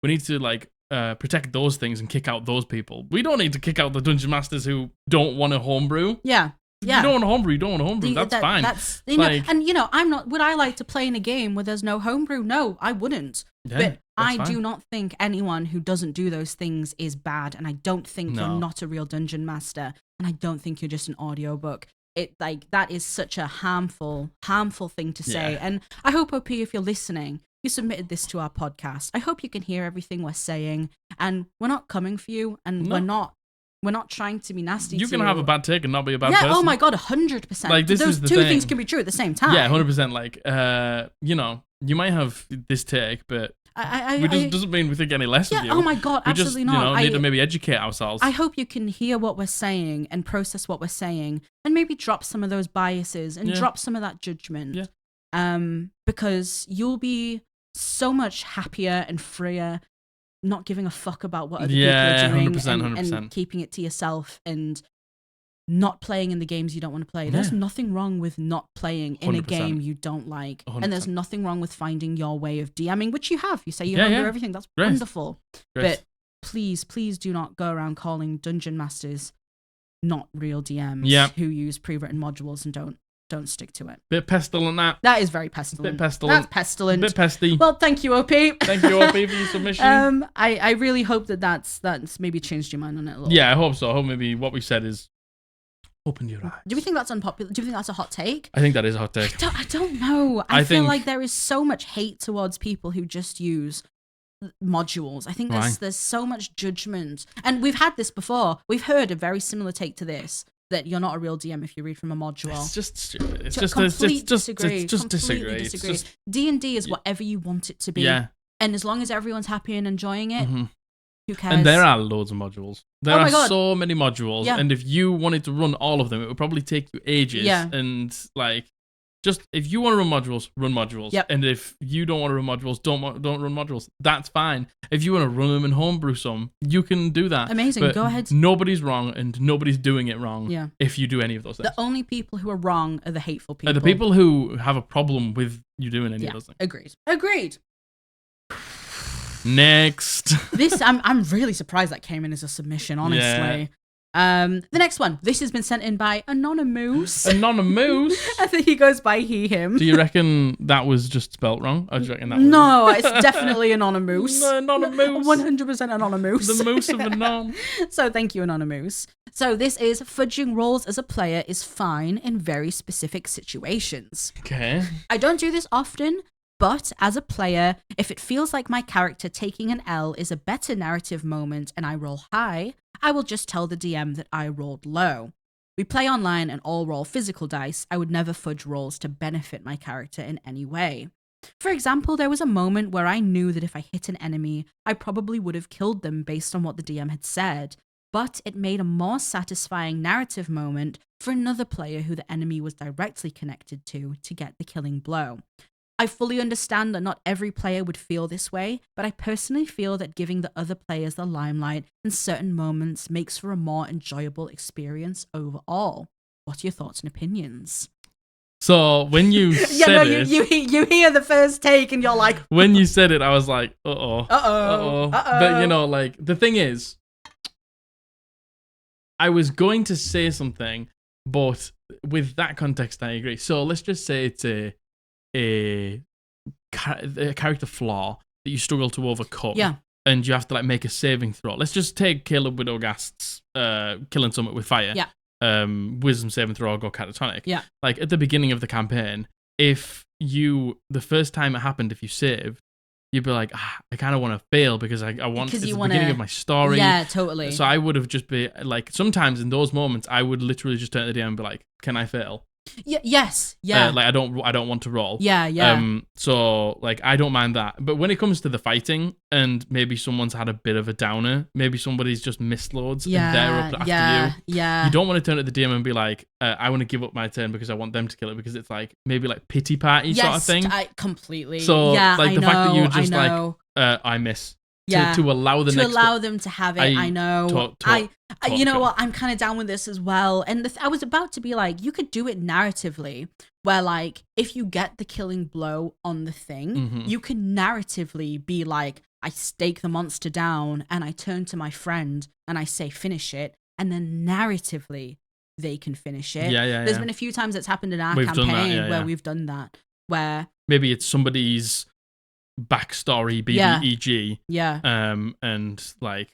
We need to, like, protect those things and kick out those people. We don't need to kick out the dungeon masters who don't want to homebrew. Yeah. You don't want to homebrew, you don't want to homebrew. That's fine. That's, you know, and, you know, I'm not, would I like to play in a game where there's no homebrew? No, I wouldn't. Yeah, but I do not think anyone who doesn't do those things is bad. And I don't think you're not a real dungeon master. And I don't think you're just an audiobook. That is such a harmful thing to say. Yeah. And I hope, OP, if you're listening, you submitted this to our podcast. I hope you can hear everything we're saying. And we're not coming for you. And we're We're not trying to be nasty. You can have a bad take and not be a bad person. Oh my god, 100%. Like, this Those is the two thing. things can be true at the same time. Yeah, 100%. Like, you know, you might have this take, but it doesn't mean we think any less of you. Oh my god, absolutely not. You know, need to maybe educate ourselves. I hope you can hear what we're saying and process what we're saying, and maybe drop some of those biases and drop some of that judgment. Yeah. Because you'll be so much happier and freer, not giving a fuck about what other people are doing 100%. And keeping it to yourself and not playing in the games you don't want to play. There's nothing wrong with not playing in 100%. A game you don't like. 100%. And there's nothing wrong with finding your way of DMing, which you have. You say you know everything. That's wonderful. But please do not go around calling dungeon masters not real DMs who use pre-written modules and don't stick to it. Bit pestilent that is very pestilent. That's pestilent. Bit pesty. Well, thank you, OP. Thank you, OP, for your submission. I really hope that's maybe changed your mind on it a little. Yeah, I hope so. I hope maybe what we said is open your eyes. Do we think that's unpopular? Do you think that's a hot take? I think that is a hot take. I don't know. I feel like there is so much hate towards people who just use modules. I think there's so much judgment. And we've had this before. We've heard a very similar take to this, that you're not a real DM if you read from a module. It's just stupid. It's just disagree. It's just D&D is whatever you want it to be. Yeah. And as long as everyone's happy and enjoying it, who cares? And there are loads of modules. There are so many modules. Yeah. And if you wanted to run all of them, it would probably take you ages. Yeah. And like, just if you want to run modules, run modules. Yep. And if you don't want to run modules, don't run modules. That's fine. If you want to run them and homebrew some, you can do that. Amazing. But go ahead. Nobody's wrong and nobody's doing it wrong if you do any of those things. The only people who are wrong are the hateful people. Are the people who have a problem with you doing any of those things. Agreed. Next. This I'm really surprised that came in as a submission, honestly. Yeah. The next one. This has been sent in by Anonymoose. Anonymoose? I think he goes by he, him. Do you reckon that was just spelt wrong? Or do you reckon that was... No, it's definitely Anonymoose. Anonymoose. 100% Anonymoose. The moose of Anon. So thank you, Anonymoose. So this is fudging rolls as a player is fine in very specific situations. Okay. I don't do this often, but as a player, if it feels like my character taking an L is a better narrative moment and I roll high, I will just tell the DM that I rolled low. We play online and all roll physical dice. I would never fudge rolls to benefit my character in any way. For example, there was a moment where I knew that if I hit an enemy, I probably would have killed them based on what the DM had said, but it made a more satisfying narrative moment for another player who the enemy was directly connected to get the killing blow. I fully understand that not every player would feel this way, but I personally feel that giving the other players the limelight in certain moments makes for a more enjoyable experience overall. What are your thoughts and opinions? So when you said it... You hear the first take and you're like... When you said it, I was like, uh-oh. Uh-oh. But, you know, like, the thing is, I was going to say something, but with that context, I agree. So let's just say it's a character flaw that you struggle to overcome. Yeah. And you have to like make a saving throw. Let's just take Caleb Widowgast's killing someone with fire. Yeah. Wisdom saving throw or go catatonic. Yeah. Like at the beginning of the campaign, if the first time it happened, if you saved, you'd be like, I kind of want to fail because I want it's the beginning of my story. Yeah, totally. So I would have just been like, sometimes in those moments, I would literally just turn to the DM and be like, can I fail? Yeah. Yes. Yeah. Like I don't want to roll. Yeah. Yeah. So like I don't mind that, but when it comes to the fighting and maybe someone's had a bit of a downer, maybe somebody's just missed loads and they're up after you. Yeah. You don't want to turn to the DM and be like, I want to give up my turn because I want them to kill it because it's like maybe like pity party sort of thing. Yes, completely. So like the fact that you just like I miss. Yeah. To allow the next allow them to have it. I know. You know what? I'm kind of down with this as well. And I was about to be like, you could do it narratively, where like if you get the killing blow on the thing, you can narratively be like, I stake the monster down, and I turn to my friend and I say, finish it, and then narratively they can finish it. Yeah. There's been a few times it's happened in our campaign where we've done that, where maybe it's somebody's backstory BBEG. Yeah. And like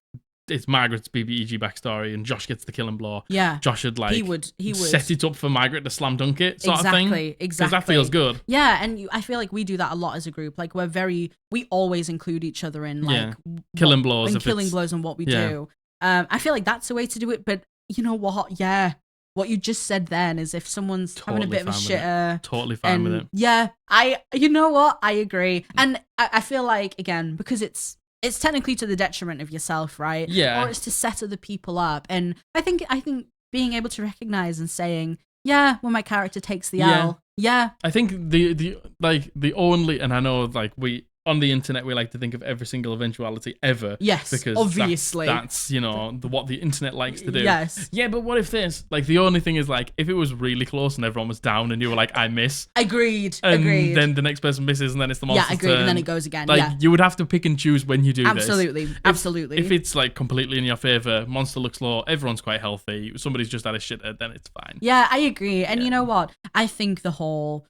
it's Margaret's BBEG backstory and Josh gets the killing blow. Yeah. Josh would like he would set it up for Margaret to slam dunk it sort of thing. Exactly. Because that feels good. Yeah, and I feel like we do that a lot as a group. Like we always include each other in like killing blows and killing blows and what we do. I feel like that's a way to do it. But you know what? Yeah. What you just said then is if someone's having a bit of a shitter. Totally fine with it. Yeah. You know what? I agree. And I feel like, again, because it's technically to the detriment of yourself, right? Yeah. Or it's to set other people up. And I think being able to recognize and saying, yeah, when my character takes the L. Yeah. I think the only, and I know like on the internet, we like to think of every single eventuality ever. Yes, because obviously. That's what the internet likes to do. Yes. Yeah, but what if this? Like, the only thing is, like, if it was really close and everyone was down and you were like, I miss. Agreed. And then the next person misses and then it's the monster's turn. Yeah, agreed. And then it goes again. Like, you would have to pick and choose when you do this. Absolutely. If it's, like, completely in your favor, monster looks low, everyone's quite healthy, somebody's just had a shitter, then it's fine. Yeah, I agree. And you know what? I think the whole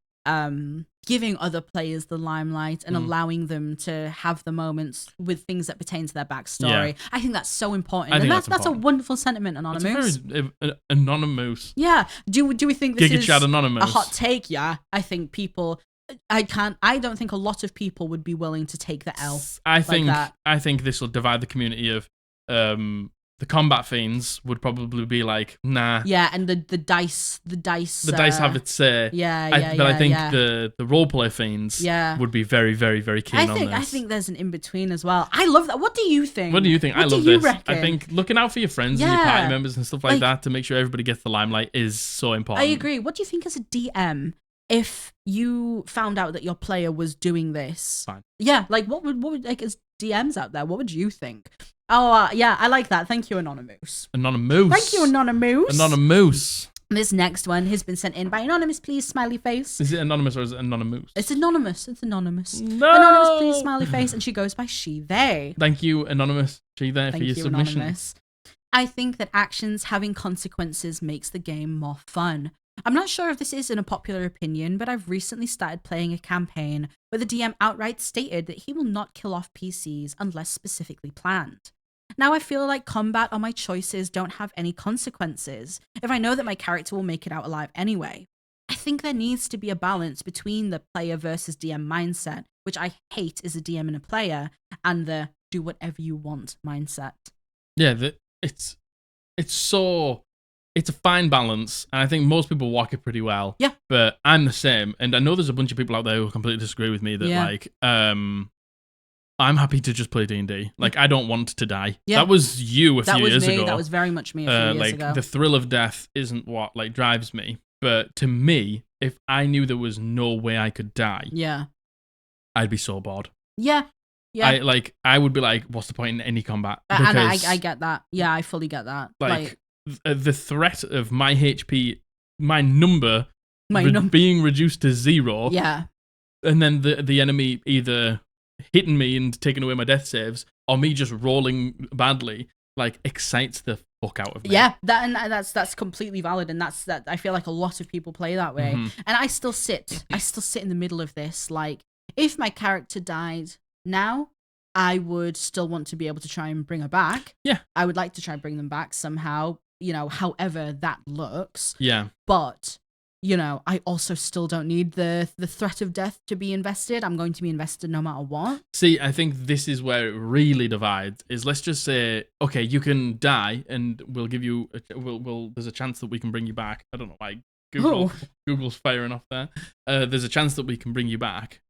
giving other players the limelight and allowing them to have the moments with things that pertain to their backstory. I think that's so important. And that's a wonderful sentiment, Anonymoose. It's very Anonymoose. Yeah. Do we think this is Anonymous. a hot take? Yeah. I think people I don't think a lot of people would be willing to take the L. I think this will divide the community of the combat fiends would probably be like, nah. Yeah, and the dice. The dice have its say. But I think the roleplay fiends would be very, very, very keen on this. I think there's an in between as well. I love that. What do you think? I love this. Reckon? I think looking out for your friends and your party members and stuff like that to make sure everybody gets the limelight is so important. I agree. What do you think as a DM? If you found out that your player was doing this, fine. Yeah, like what would like as DMs out there? What would you think? Oh, yeah, I like that. Thank you, Anonymoose. Thank you, Anonymoose. This next one has been sent in by Anonymous, please, smiley face. Is it anonymous or is it Anonymoose? It's anonymous. No! Anonymous, please, smiley face. And she goes by she, they. Thank you, Anonymous, she, there, for your submission. Anonymous. I think that actions having consequences makes the game more fun. I'm not sure if this is a popular opinion, but I've recently started playing a campaign where the DM outright stated that he will not kill off PCs unless specifically planned. Now I feel like combat or my choices don't have any consequences if I know that my character will make it out alive anyway. I think there needs to be a balance between the player versus DM mindset, which I hate as a DM and a player, and the do whatever you want mindset. Yeah, it's a fine balance, and I think most people walk it pretty well. Yeah. But I'm the same, and I know there's a bunch of people out there who completely disagree with me that I'm happy to just play D&D. Like, I don't want to die. Yeah. That was you a few years ago. That was very much me a few years ago. The thrill of death isn't what drives me. But to me, if I knew there was no way I could die, I'd be so bored. Yeah. Yeah. I would be like, what's the point in any combat? And I get that. Yeah, I fully get that. The threat of my HP, my number being reduced to 0. Yeah. And then the enemy either hitting me and taking away my death saves, or me just rolling badly, excites the fuck out of me. Yeah, that's completely valid, and that's I feel like a lot of people play that way. Mm-hmm. And I still sit in the middle of this. Like, if my character died now, I would still want to be able to try and bring her back. Yeah. I would like to try and bring them back somehow, however that looks. Yeah. But I also still don't need the threat of death to be invested. I'm going to be invested no matter what. See, I think this is where it really divides, is let's just say, okay, you can die and we'll give you, there's a chance that we can bring you back. I don't know why Google's firing off there. There's a chance that we can bring you back.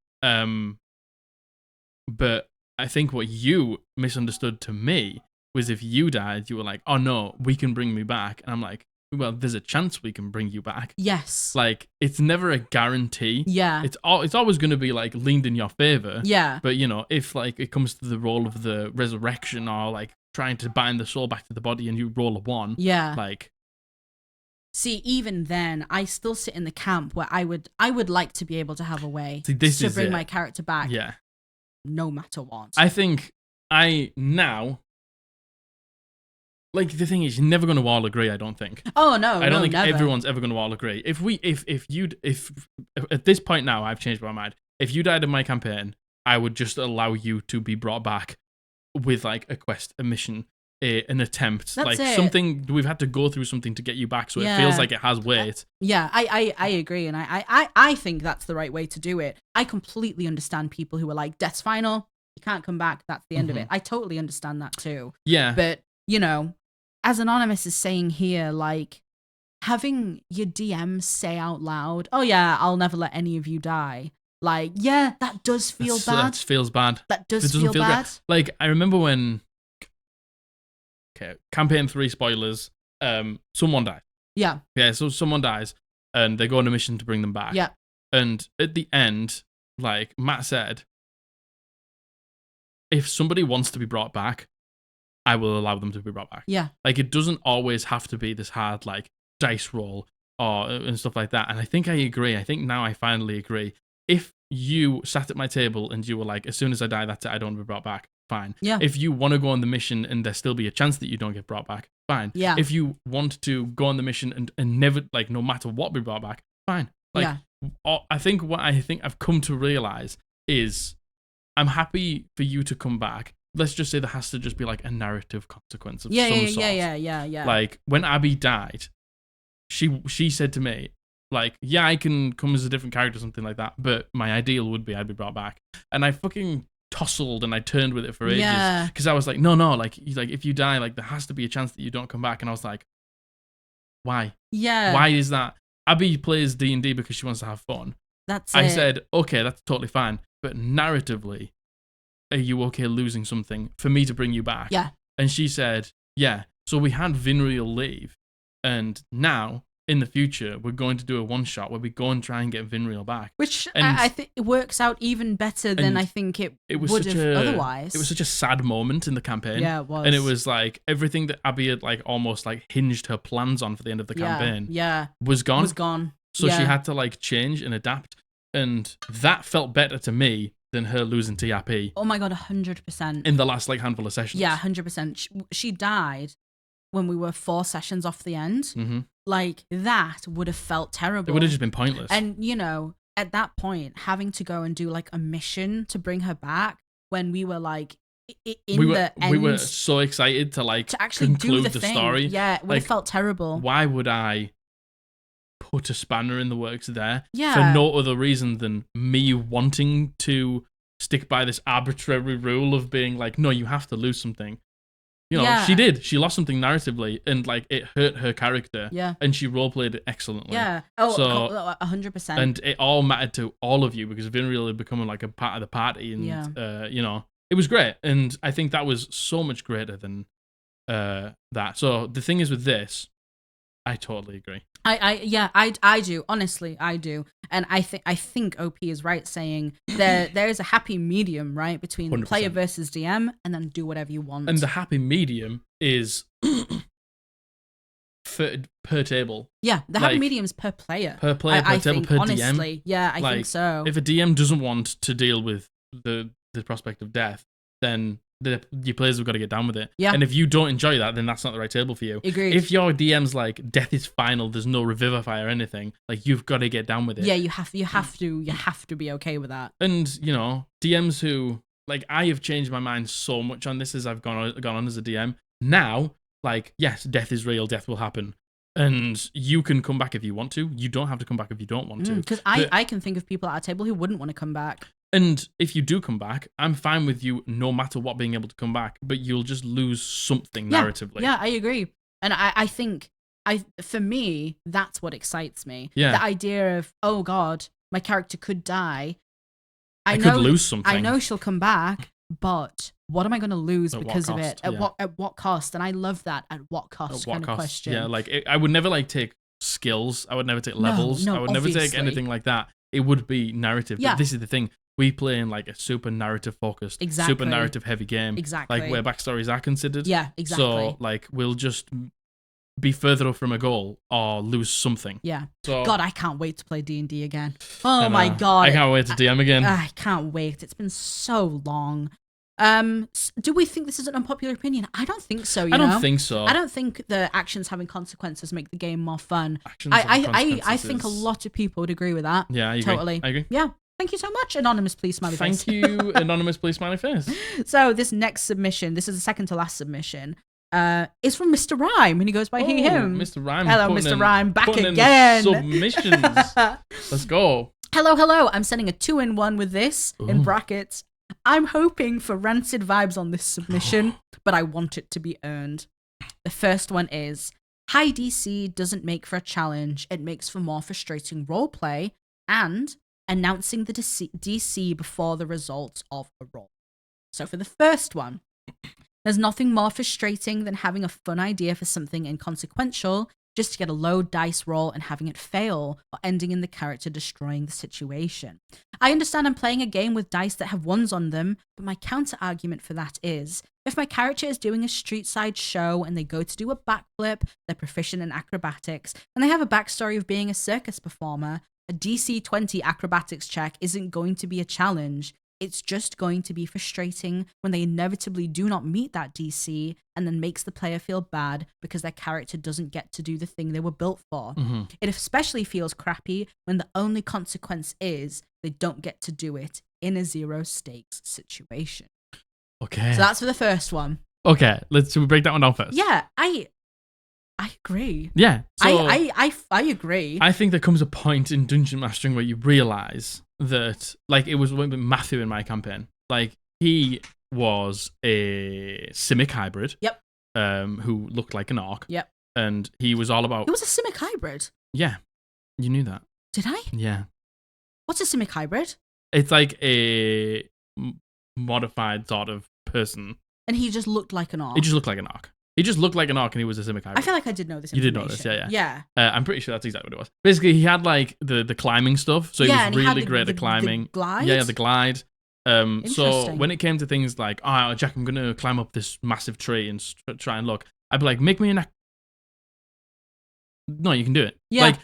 But I think what you misunderstood to me was if you died, you were like, oh no, we can bring me back. And I'm like, well, there's a chance we can bring you back. Yes. It's never a guarantee. Yeah. It's always going to be leaned in your favor. Yeah. But if it comes to the role of the resurrection or trying to bind the soul back to the body and you roll a 1. Yeah. See, even then, I still sit in the camp where I would like to be able to have a way to bring my character back. Yeah. No matter what. I think the thing is, you're never going to all agree, I don't think. Oh, no, I don't think never. everyone's ever going to all agree. If at this point now, I've changed my mind. If you died in my campaign, I would just allow you to be brought back with a quest, a mission, an attempt. That's something, we've had to go through something to get you back, so it feels like it has weight. Yeah, I agree, and I think that's the right way to do it. I completely understand people who are like, death's final, you can't come back, that's the end of it. I totally understand that too. Yeah. But you know, as Anonymous is saying here, like, having your DM say out loud, "Oh yeah, I'll never let any of you die." Like, yeah, that does feel bad. That feels bad. That does feel bad. Like, I remember when, campaign 3 spoilers, someone died. Yeah. Yeah, so someone dies, and they go on a mission to bring them back. Yeah. And at the end, like Matt said, if somebody wants to be brought back, I will allow them to be brought back. Yeah. Like, it doesn't always have to be this hard, like, dice roll and stuff like that. And I think I agree. I think now I finally agree. If you sat at my table and you were like, as soon as I die, that's it, I don't want to be brought back, fine. Yeah. If you want to go on the mission and there still be a chance that you don't get brought back, fine. Yeah. If you want to go on the mission and never, like, no matter what, be brought back, fine. Like, I think what I've come to realize is I'm happy for you to come back. Let's just say there has to just be like a narrative consequence of some sort. Yeah. Like, when Abby died, she said to me, like, yeah, I can come as a different character, something like that, but my ideal would be I'd be brought back. And I fucking tousled and I turned with it for ages. Because I was like, no, like if you die, like, there has to be a chance that you don't come back. And I was like, why? Yeah. Why is that? Abby plays D&D because she wants to have fun. I said, okay, that's totally fine. But narratively, are you okay losing something for me to bring you back? Yeah. And she said, yeah. So we had Vinriel leave. And now, in the future, we're going to do a one-shot where we go and try and get Vinriel back. Which I think it works out even better than I think it would have otherwise. It was such a sad moment in the campaign. Yeah, it was. And it was like everything that Abby had like almost like hinged her plans on for the end of the campaign was gone. So she had to like change and adapt. And that felt better to me than her losing TRP. Oh my God, 100%. In the last like handful of sessions. Yeah, 100%. She died when we were 4 sessions off the end. Mm-hmm. Like, that would have felt terrible. It would have just been pointless. And, you know, at that point, having to go and do like a mission to bring her back when we were like we were so excited to like to actually conclude do the thing. story. Yeah, it would have felt terrible. Why would I put a spanner in the works there for no other reason than me wanting to stick by this arbitrary rule of being like, no, you have to lose something. You know, she did. She lost something narratively, and like it hurt her character. Yeah. And she roleplayed it excellently. Yeah. Oh, so, 100%. And it all mattered to all of you because Vinriel had become like a part of the party, and you know, it was great. And I think that was so much greater than that. So the thing is with this, I totally agree. I do. Honestly, I do. And I think OP is right saying there is a happy medium, right, between 100%. Player versus DM, and then do whatever you want. And the happy medium is per table. Yeah, the happy medium's per player. Per player, per table, think, per honestly, DM. Yeah, I think so. If a DM doesn't want to deal with the prospect of death, then your players have got to get down with it. Yeah. And if you don't enjoy that, then that's not the right table for you. Agreed. If your DM's like, death is final, there's no revivify or anything, like, you've got to get down with it. Yeah, you have to be okay with that. And, you know, DMs who, like, I have changed my mind so much on this as I've gone on as a DM. Now, like, yes, death is real, death will happen. And you can come back if you want to. You don't have to come back if you don't want to. Because I can think of people at our table who wouldn't want to come back. And if you do come back, I'm fine with you no matter what being able to come back, but you'll just lose something narratively. Yeah, I agree. And I think, for me, that's what excites me. Yeah. The idea of, oh God, my character could die. I could lose something. I know she'll come back, but what am I going to lose because of it? At what cost? And I love that at what cost kind of question. Yeah, like I would never like take skills. I would never take levels. No, I would never take anything like that. It would be narrative. Yeah. But this is the thing. We play in like a super narrative focused, super narrative heavy game. Exactly. Like where backstories are considered. Yeah, exactly. So like we'll just be further up from a goal or lose something. Yeah. So, God, I can't wait to play D&D again. Oh my God. I can't wait to DM again. I can't wait. It's been so long. Do we think this is an unpopular opinion? I don't think so. I don't think so. I don't think the actions having consequences make the game more fun. I think a lot of people would agree with that. Yeah, I agree. Totally. I agree. Yeah. Thank you so much, Anonymous Please Smiley Face. Thank you, Anonymous Please Smiley Face. So this next submission, this is the second to last submission, is from Mr. Rime, and he goes by he, him. Mr. Rime. Hello, Mr. Rime, back again. Submissions. Let's go. Hello. I'm sending a 2-in-1 with this, in brackets. I'm hoping for rancid vibes on this submission, but I want it to be earned. The first one is, high DC doesn't make for a challenge, it makes for more frustrating roleplay, and announcing the DC before the results of a roll. So for the first one, there's nothing more frustrating than having a fun idea for something inconsequential just to get a low dice roll and having it fail, or ending in the character destroying the situation. I understand I'm playing a game with dice that have ones on them, but my counter argument for that is, if my character is doing a street side show and they go to do a backflip, they're proficient in acrobatics, and they have a backstory of being a circus performer, a DC 20 acrobatics check isn't going to be a challenge. It's just going to be frustrating when they inevitably do not meet that DC and then makes the player feel bad because their character doesn't get to do the thing they were built for. Mm-hmm. It especially feels crappy when the only consequence is they don't get to do it in a zero stakes situation. Okay. So that's for the first one. Okay, should we break that one down first? Yeah, I agree. Yeah. So I agree. I think there comes a point in dungeon mastering where you realize that, like, it was with Matthew in my campaign. Like, he was a Simic hybrid. Yep. Who looked like an orc. Yep. And he was all about. It was a Simic hybrid. Yeah. You knew that. Did I? Yeah. What's a Simic hybrid? It's like a modified sort of person. And he just looked like an orc. He just looked like an orc. He just looked like an orc and he was a Simic hybrid. I feel like I did know this. You did know this, yeah. Yeah. I'm pretty sure that's exactly what it was. Basically, he had like the climbing stuff, so he was really great at climbing. The glide? Yeah, the glide. So when it came to things like, oh, Jack, I'm gonna climb up this massive tree and try and look, I'd be like, make me an. No, you can do it. Yeah. Like,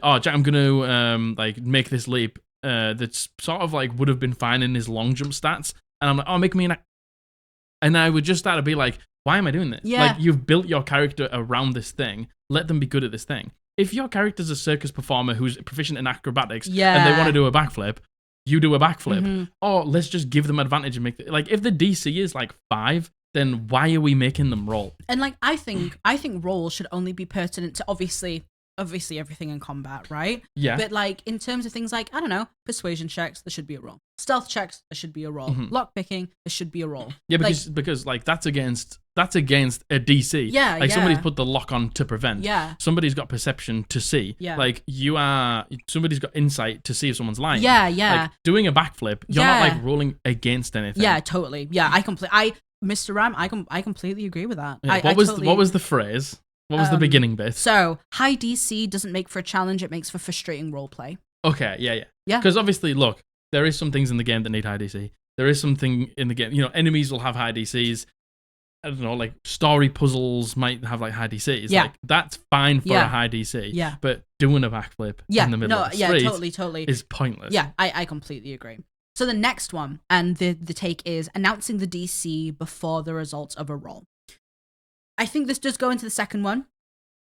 oh, Jack, I'm gonna like make this leap. That's sort of like would have been fine in his long jump stats, and I'm like, oh, make me an. And I would just start to be like, why am I doing this? Yeah. Like, you've built your character around this thing. Let them be good at this thing. If your character's a circus performer who's proficient in acrobatics and they want to do a backflip, you do a backflip. Mm-hmm. Or let's just give them advantage and make it. Like, if the DC is like 5, then why are we making them roll? And like, I think rolls should only be pertinent to obviously everything in combat, right? Yeah. But like, in terms of things like, I don't know, persuasion checks, there should be a roll. Stealth checks, there should be a roll. Mm-hmm. Lockpicking, there should be a roll. Yeah, because like that's against a DC. Yeah, like somebody's put the lock on to prevent. Yeah. Somebody's got perception to see. Yeah. Like somebody's got insight to see if someone's lying. Yeah, yeah. Like doing a backflip, you're not like rolling against anything. Yeah, totally. Yeah, Mr. Rime, I completely agree with that. Yeah. What was the phrase? What was the beginning bit? So, high DC doesn't make for a challenge, it makes for frustrating roleplay. Okay, yeah. Yeah. Because obviously, look, there is some things in the game that need high DC. There is something in the game, enemies will have high DCs. I don't know, like story puzzles might have like high DCs. Yeah. Like, that's fine for a high DC. Yeah. But doing a backflip in the middle of the street totally. is pointless. Yeah, I completely agree. So the next one, and the take is announcing the DC before the results of a roll. I think this does go into the second one.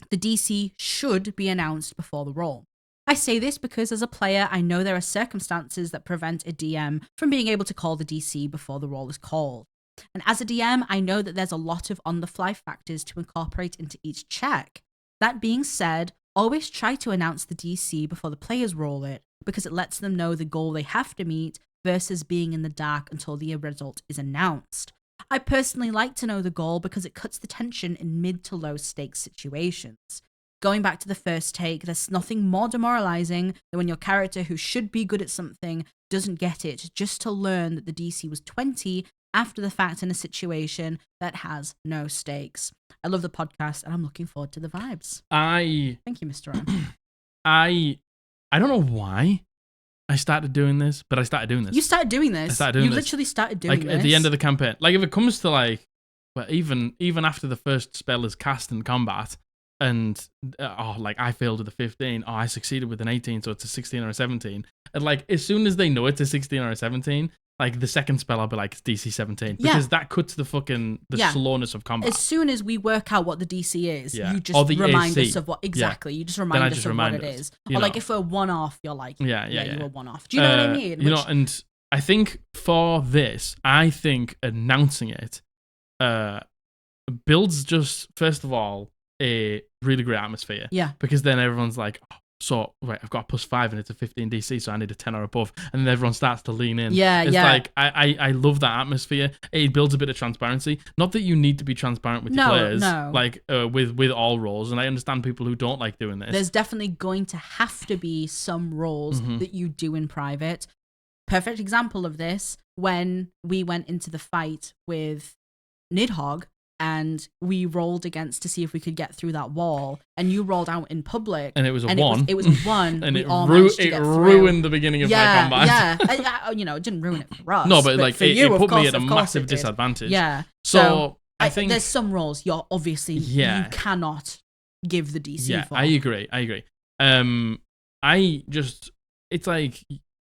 The DC should be announced before the roll. I say this because as a player, I know there are circumstances that prevent a DM from being able to call the DC before the roll is called. And as a DM, I know that there's a lot of on-the-fly factors to incorporate into each check. That being said, always try to announce the DC before the players roll it, because it lets them know the goal they have to meet versus being in the dark until the result is announced. I personally like to know the goal because it cuts the tension in mid to low stakes situations. Going back to the first take, there's nothing more demoralizing than when your character who should be good at something doesn't get it just to learn that the DC was 20 after the fact in a situation that has no stakes. I love the podcast and I'm looking forward to the vibes. Thank you, Mr. Rime. I don't know why I started doing this, but I started doing this. You started doing this? I started doing this. You literally started doing this? Like, at the end of the campaign. Like, if it comes to, like, well, even after the first spell is cast in combat, and, like, I failed with a 15, I succeeded with an 18, so it's a 16 or a 17. And, like, as soon as they know it's a 16 or a 17, like, the second spell, I'll be like, it's DC 17. Because that cuts the slowness of combat. As soon as we work out what the DC is, you just remind us of what, exactly, you just remind us of what it is. Or, like, if we're one off, you're like, you were one off. Do you know what I mean? And I think for this, announcing it builds just, first of all, a really great atmosphere. Yeah. Because then everyone's like, oh, so right, I've got a +5 and it's a 15 DC, so I need a 10 or above, and then everyone starts to lean in. It's like I love that atmosphere. It builds a bit of transparency. Not that you need to be transparent with your players, like with all roles, and I understand people who don't like doing this. There's definitely going to have to be some roles that you do in private. Perfect example of this, when we went into the fight with Nidhogg, and we rolled against to see if we could get through that wall, and you rolled out in public, and it was a 1. It was a 1, and it ruined the beginning of my combat. Yeah, it didn't ruin it for us. No, but like for you, it put me at a massive disadvantage. Yeah. So I think there's some roles you're obviously you cannot give the DC for. I agree. It's like,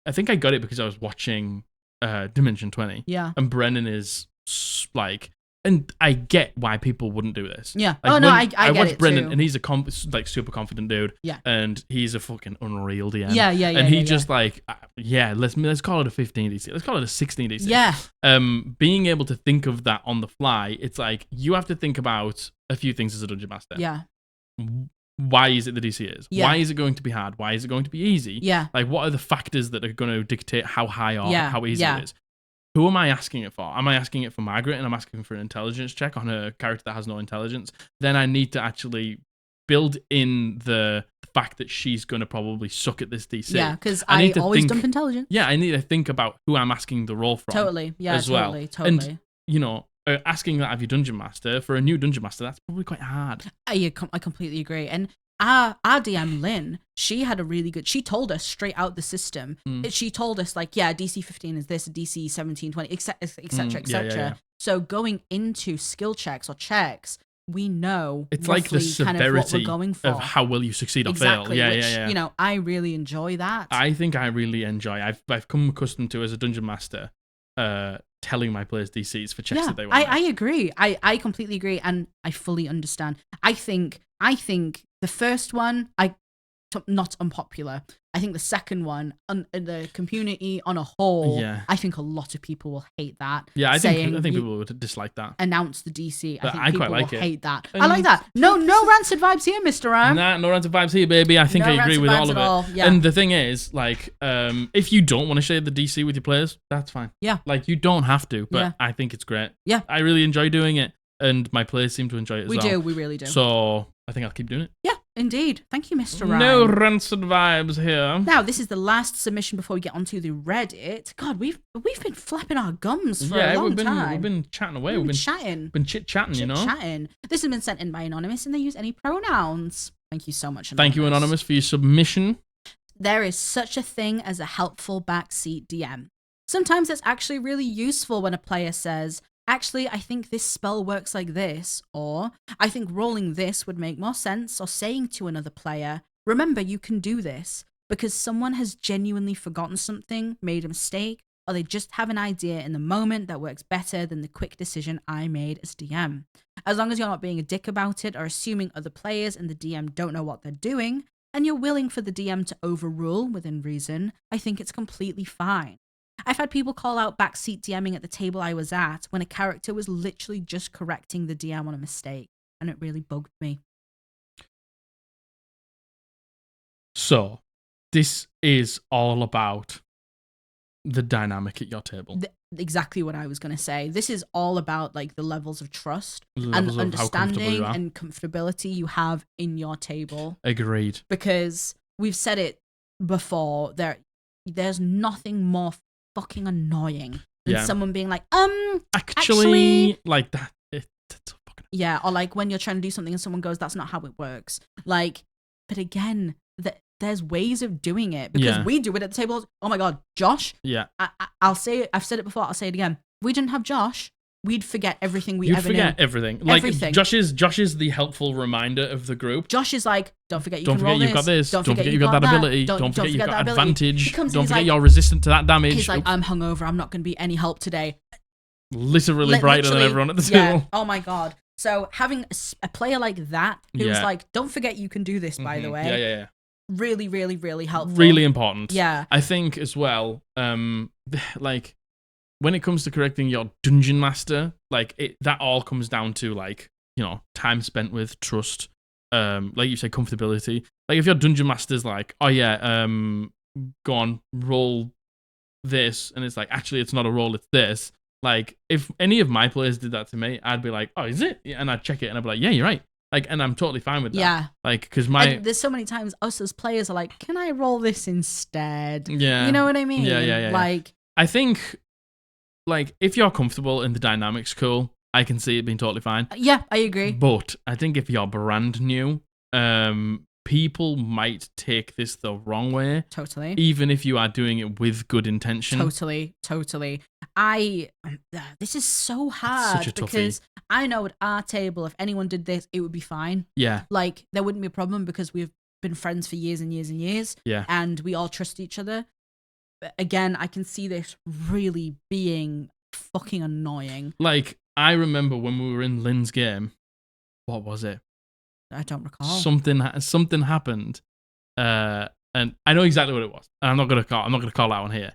I think I got it because I was watching Dimension 20. Yeah. And Brennan is like, and I get why people wouldn't do this. Yeah. Like I watched Brendan, too. and he's a super confident dude. Yeah. And he's a fucking unreal DM. Yeah. And he just like, let's call it a 15 DC. Let's call it a 16 DC. Yeah. Being able to think of that on the fly, it's like you have to think about a few things as a dungeon master. Yeah. Why is it the DC is? Yeah. Why is it going to be hard? Why is it going to be easy? Yeah. Like, what are the factors that are going to dictate how high or how easy it is? Who am I asking it for? Am I asking it for Margaret, and I'm asking for an intelligence check on a character that has no intelligence? Then I need to actually build in the fact that she's going to probably suck at this DC. Yeah, because I always dump intelligence. Yeah, I need to think about who I'm asking the role from. Totally. Yeah, as well. Totally. And, asking that of your dungeon master, for a new dungeon master, that's probably quite hard. I completely agree. And our DM, Lynn, she had a really good... She told us straight out the system. She told us, like, DC 15 is this, DC 17, 20, etc., etc., etc. So going into skill checks or checks, we know it's like the severity kind of what we're going for. Of how will you succeed or fail. Yeah. I really enjoy that. I think I really enjoy. I've come accustomed to, as a dungeon master, telling my players DCs for checks that they want. I agree. I completely agree, and I fully understand. I think the first one, not unpopular. I think the second one, the community on a whole, I think a lot of people will hate that. Yeah, I think people would dislike that. Announce the DC. But I think people quite will hate that. I like that. No rancid vibes here, Mr. Rime. Nah, no rancid vibes here, baby. I think I agree with all of it. Yeah. And the thing is, like, if you don't want to share the DC with your players, that's fine. Yeah. Like, you don't have to, but I think it's great. Yeah. I really enjoy doing it, and my players seem to enjoy it as well. We really do. So I think I'll keep doing it. Yeah, indeed. Thank you, Mr. Rime. No rancid vibes here. Now, this is the last submission before we get onto the Reddit. God, we've been flapping our gums for a long time. We've been chatting away. We've been chatting. Been chit-chatting, Chit-chatting. This has been sent in by Anonymous, and they use any pronouns. Thank you so much, Anonymous. Thank you, Anonymous, for your submission. There is such a thing as a helpful backseat DM. Sometimes it's actually really useful when a player says, actually, I think this spell works like this, or I think rolling this would make more sense, or saying to another player, remember, you can do this, because someone has genuinely forgotten something, made a mistake, or they just have an idea in the moment that works better than the quick decision I made as DM. As long as you're not being a dick about it or assuming other players and the DM don't know what they're doing, and you're willing for the DM to overrule within reason, I think it's completely fine. I've had people call out backseat DMing at the table I was at when a character was literally just correcting the DM on a mistake, and it really bugged me. So, this is all about the dynamic at your table. Exactly what I was going to say. This is all about like the levels of trust and understanding and comfortability you have in your table. Agreed. Because we've said it before, there's nothing more fucking annoying than someone being like, actually like that. Yeah, or like when you're trying to do something and someone goes, that's not how it works. Like, but again, there's ways of doing it, because we do it at the table. Oh my God, Josh. Yeah. I'll say it. I've said it before. I'll say it again. If we didn't have Josh, we'd forget everything we ever knew. You'd forget everything. Like, everything. Josh is the helpful reminder of the group. Josh is like, don't forget you've got this. Don't forget you've got that ability. Don't forget you've got advantage. Don't forget you're resistant to that damage. He's like, I'm hungover. I'm not going to be any help today. Literally brighter than everyone at the table. Oh my God. So having a player like that who's like, don't forget you can do this, by the way. Yeah. Really, really, really helpful. Really important. Yeah. I think as well, like, when it comes to correcting your dungeon master, like, that all comes down to, like, time spent with, trust, like you said, comfortability. Like if your dungeon master's like, oh yeah, go on, roll this, and it's like, actually it's not a roll, it's this. Like if any of my players did that to me, I'd be like, oh, is it? And I'd check it and I'd be like, yeah, you're right. Like, and I'm totally fine with that. Yeah. Like, because there's so many times us as players are like, can I roll this instead? Yeah. You know what I mean? Yeah. Like, I think, like, if you're comfortable and the dynamic's cool, I can see it being totally fine. Yeah, I agree. But I think if you're brand new, people might take this the wrong way. Totally. Even if you are doing it with good intention. Totally. This is so hard such a because I know at our table, if anyone did this, it would be fine. Yeah. Like, there wouldn't be a problem because we've been friends for years and years and years. Yeah. And we all trust each other. But again, I can see this really being fucking annoying. Like, I remember when we were in Lynn's game, what was it? I don't recall. Something happened, and I know exactly what it was. And I'm not gonna call that one here.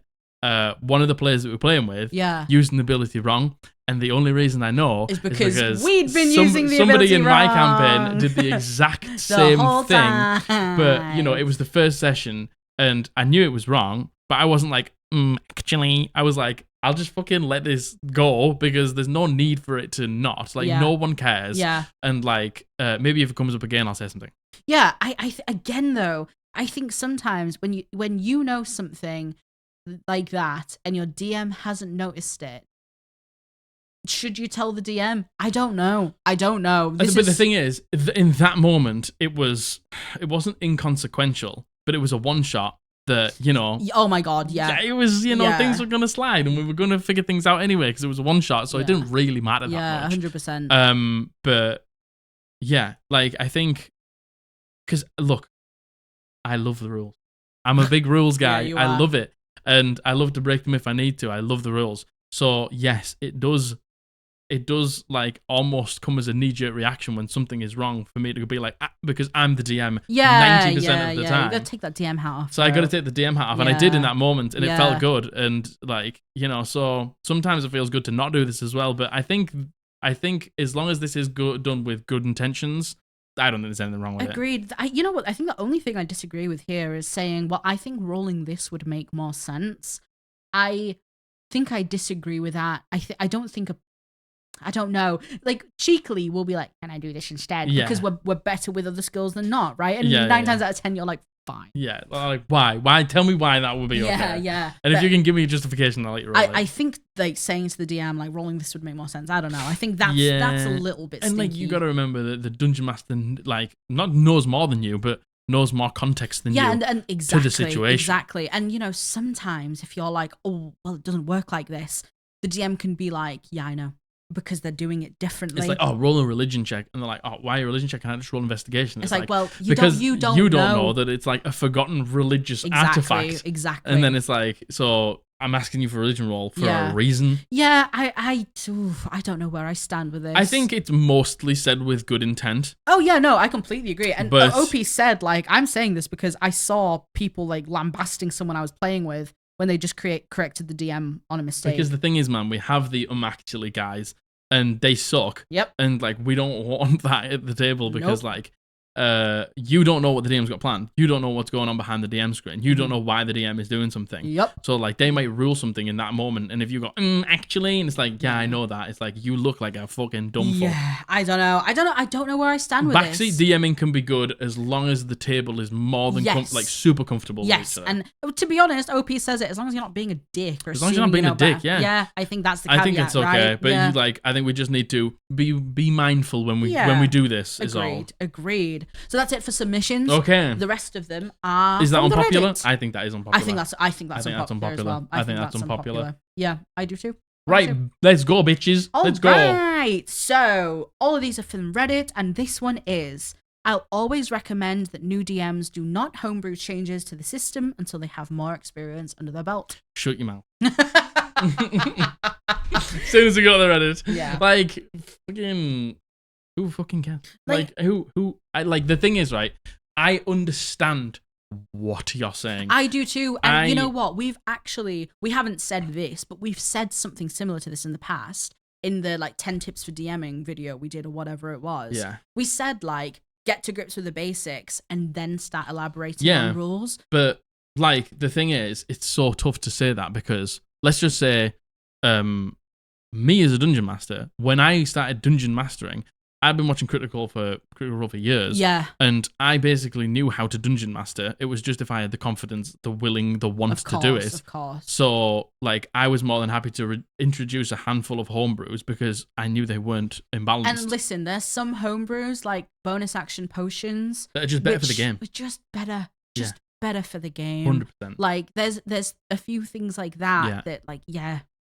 One of the players that we're playing with, used an ability wrong, and the only reason I know is because we'd been using the ability somebody in wrong. my campaign did the exact same thing, but it was the first session, and I knew it was wrong, but I wasn't like, actually, I was like, I'll just fucking let this go because there's no need for it to not. Like, no one cares. Yeah. And, like, maybe if it comes up again, I'll say something. Yeah, again, though, I think sometimes when you know something like that and your DM hasn't noticed it, should you tell the DM? I don't know. But the thing is, in that moment, it wasn't inconsequential, but it was a one-shot. That, oh my god, yeah, it was, things were gonna slide and we were gonna figure things out anyway because it was a one shot, so it didn't really matter that much. 100%. But yeah, like I think, because look, I love the rules. I'm a big rules guy. I love it, and I love to break them if I need to. I love the rules. So yes, it does like almost come as a knee-jerk reaction when something is wrong for me to be like, because I'm the DM 90% of the time. You gotta take that DM hat off. So I gotta take the DM hat off, and I did in that moment, and it felt good. And like, so sometimes it feels good to not do this as well. But I think as long as this is done with good intentions, I don't think there's anything wrong with it. Agreed. You know what? I think the only thing I disagree with here is saying, well, I think rolling this would make more sense. I think I disagree with that. I don't know. Like, cheekily, we'll be like, can I do this instead? Yeah. Because we're better with other skills than not, right? And 9 times out of 10, you're like, fine. Yeah. Like, why? Why? Tell me why that would be okay. Yeah. And if you can give me a justification, I'll let you roll it. I think, like, saying to the DM, like, rolling this would make more sense. I don't know. I think that's a little bit stinky. And, like, you got to remember that the Dungeon Master, like, not knows more than you, but knows more context than you and exactly, to the situation. Exactly. And, sometimes if you're like, oh, well, it doesn't work like this, the DM can be like, yeah, I know. Because they're doing it differently. It's like, oh, roll a religion check, and they're like, oh, why a religion check? Can't I just roll investigation? It's like, well, you don't know that it's like a forgotten religious artifact. Exactly. And then it's like, so I'm asking you for a religion roll for a reason. Yeah, I don't know where I stand with this. I think it's mostly said with good intent. Oh yeah, no, I completely agree. And OP said, like, I'm saying this because I saw people like lambasting someone I was playing with when they just corrected the DM on a mistake. Because the thing is, man, we have the actually guys, and they suck. Yep. And like, we don't want that at the table because like, you don't know what the DM's got planned. You don't know what's going on behind the DM screen. You don't know why the DM is doing something. Yep. So like, they might rule something in that moment, and if you go, actually, and it's like, yeah, I know that. It's like, you look like a fucking dumb fuck. Yeah, I don't know. I don't know where I stand with this. Backseat DMing can be good as long as the table is more than like super comfortable. Yes, and to be honest, OP says it, as long as you're not being a dick or as long as you're not being a dick. Yeah. Yeah, I think that's the caveat, I think it's okay, right? but I think we just need to be mindful when we do this. Agreed. So that's it for submissions. Okay. The rest of them are. Is that unpopular? Reddit. I think that is unpopular. I think that's unpopular as well. I think that's unpopular. Yeah, I do too. Right, let's go, bitches. Let's go. Right. So all of these are from Reddit, and this one is: I'll always recommend that new DMs do not homebrew changes to the system until they have more experience under their belt. Shut your mouth. As soon as we got the Reddit, like fucking. Who fucking cares? Like who? The thing is, right? I understand what you're saying. I do too. And you know what? We haven't said this, but we've said something similar to this in the past. In the 10 tips for DMing video we did, or whatever it was. Yeah. We said get to grips with the basics, and then start elaborating on rules. But like the thing is, it's so tough to say that because let's just say, me as a dungeon master, when I started dungeon mastering, I've been watching Critical Role for years. Yeah. And I basically knew how to dungeon master. It was just if I had the confidence, the willing, the want to do it. Of course. So, like, I was more than happy to introduce a handful of homebrews because I knew they weren't imbalanced. And listen, there's some homebrews, like bonus action potions, that are just better for the game. Just better. Better for the game. 100%. Like, there's a few things like that that, like,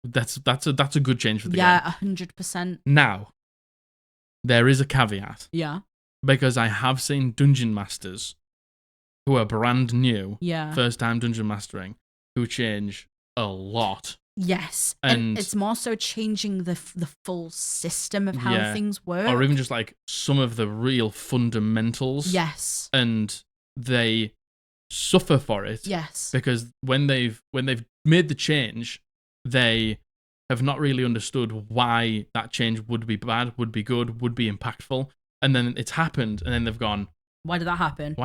That's a good change for the game. Yeah, 100%. Now, there is a caveat. Yeah. Because I have seen dungeon masters who are brand new, first time dungeon mastering, who change a lot. Yes. And it's more so changing the full system of how things work. Or even just like some of the real fundamentals. Yes. And they suffer for it. Yes. Because when they've made the change, they have not really understood why that change would be bad, would be good, would be impactful. And then it's happened, and then they've gone, why did that happen?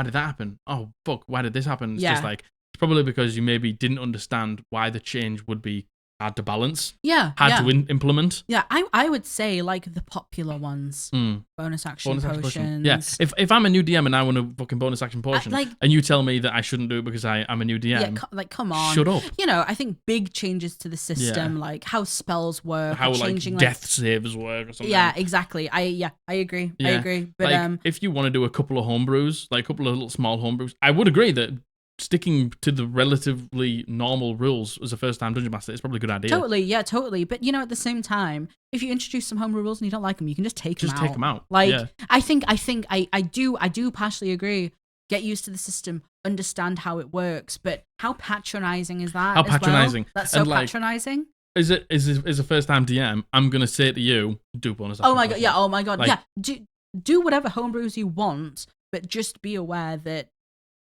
Oh, fuck, why did this happen? It's just like, it's probably because you maybe didn't understand why the change would be hard to balance. Hard to implement. Yeah, I would say, like, the popular ones. Bonus action potions. Yeah, if I'm a new DM and I want a fucking bonus action potion, and you tell me that I shouldn't do it because I'm a new DM, come on. Shut up. You know, I think big changes to the system, like how spells work, how changing, like death saves work or something. Yeah, exactly. I agree. I agree. But like, if you want to do a couple of homebrews, like a couple of little small homebrews, I would agree that sticking to the relatively normal rules as a first-time dungeon master is probably a good idea. Totally. But, you know, at the same time, if you introduce some homebrew rules and you don't like them, you can just take them out. Just take them out. Like, I think I do partially agree. Get used to the system, understand how it works, but how patronizing is that? How patronizing? Well? That's so patronizing. As a first-time DM, I'm gonna say to you, do bonus action. Oh my god, like, do whatever homebrews you want, but just be aware that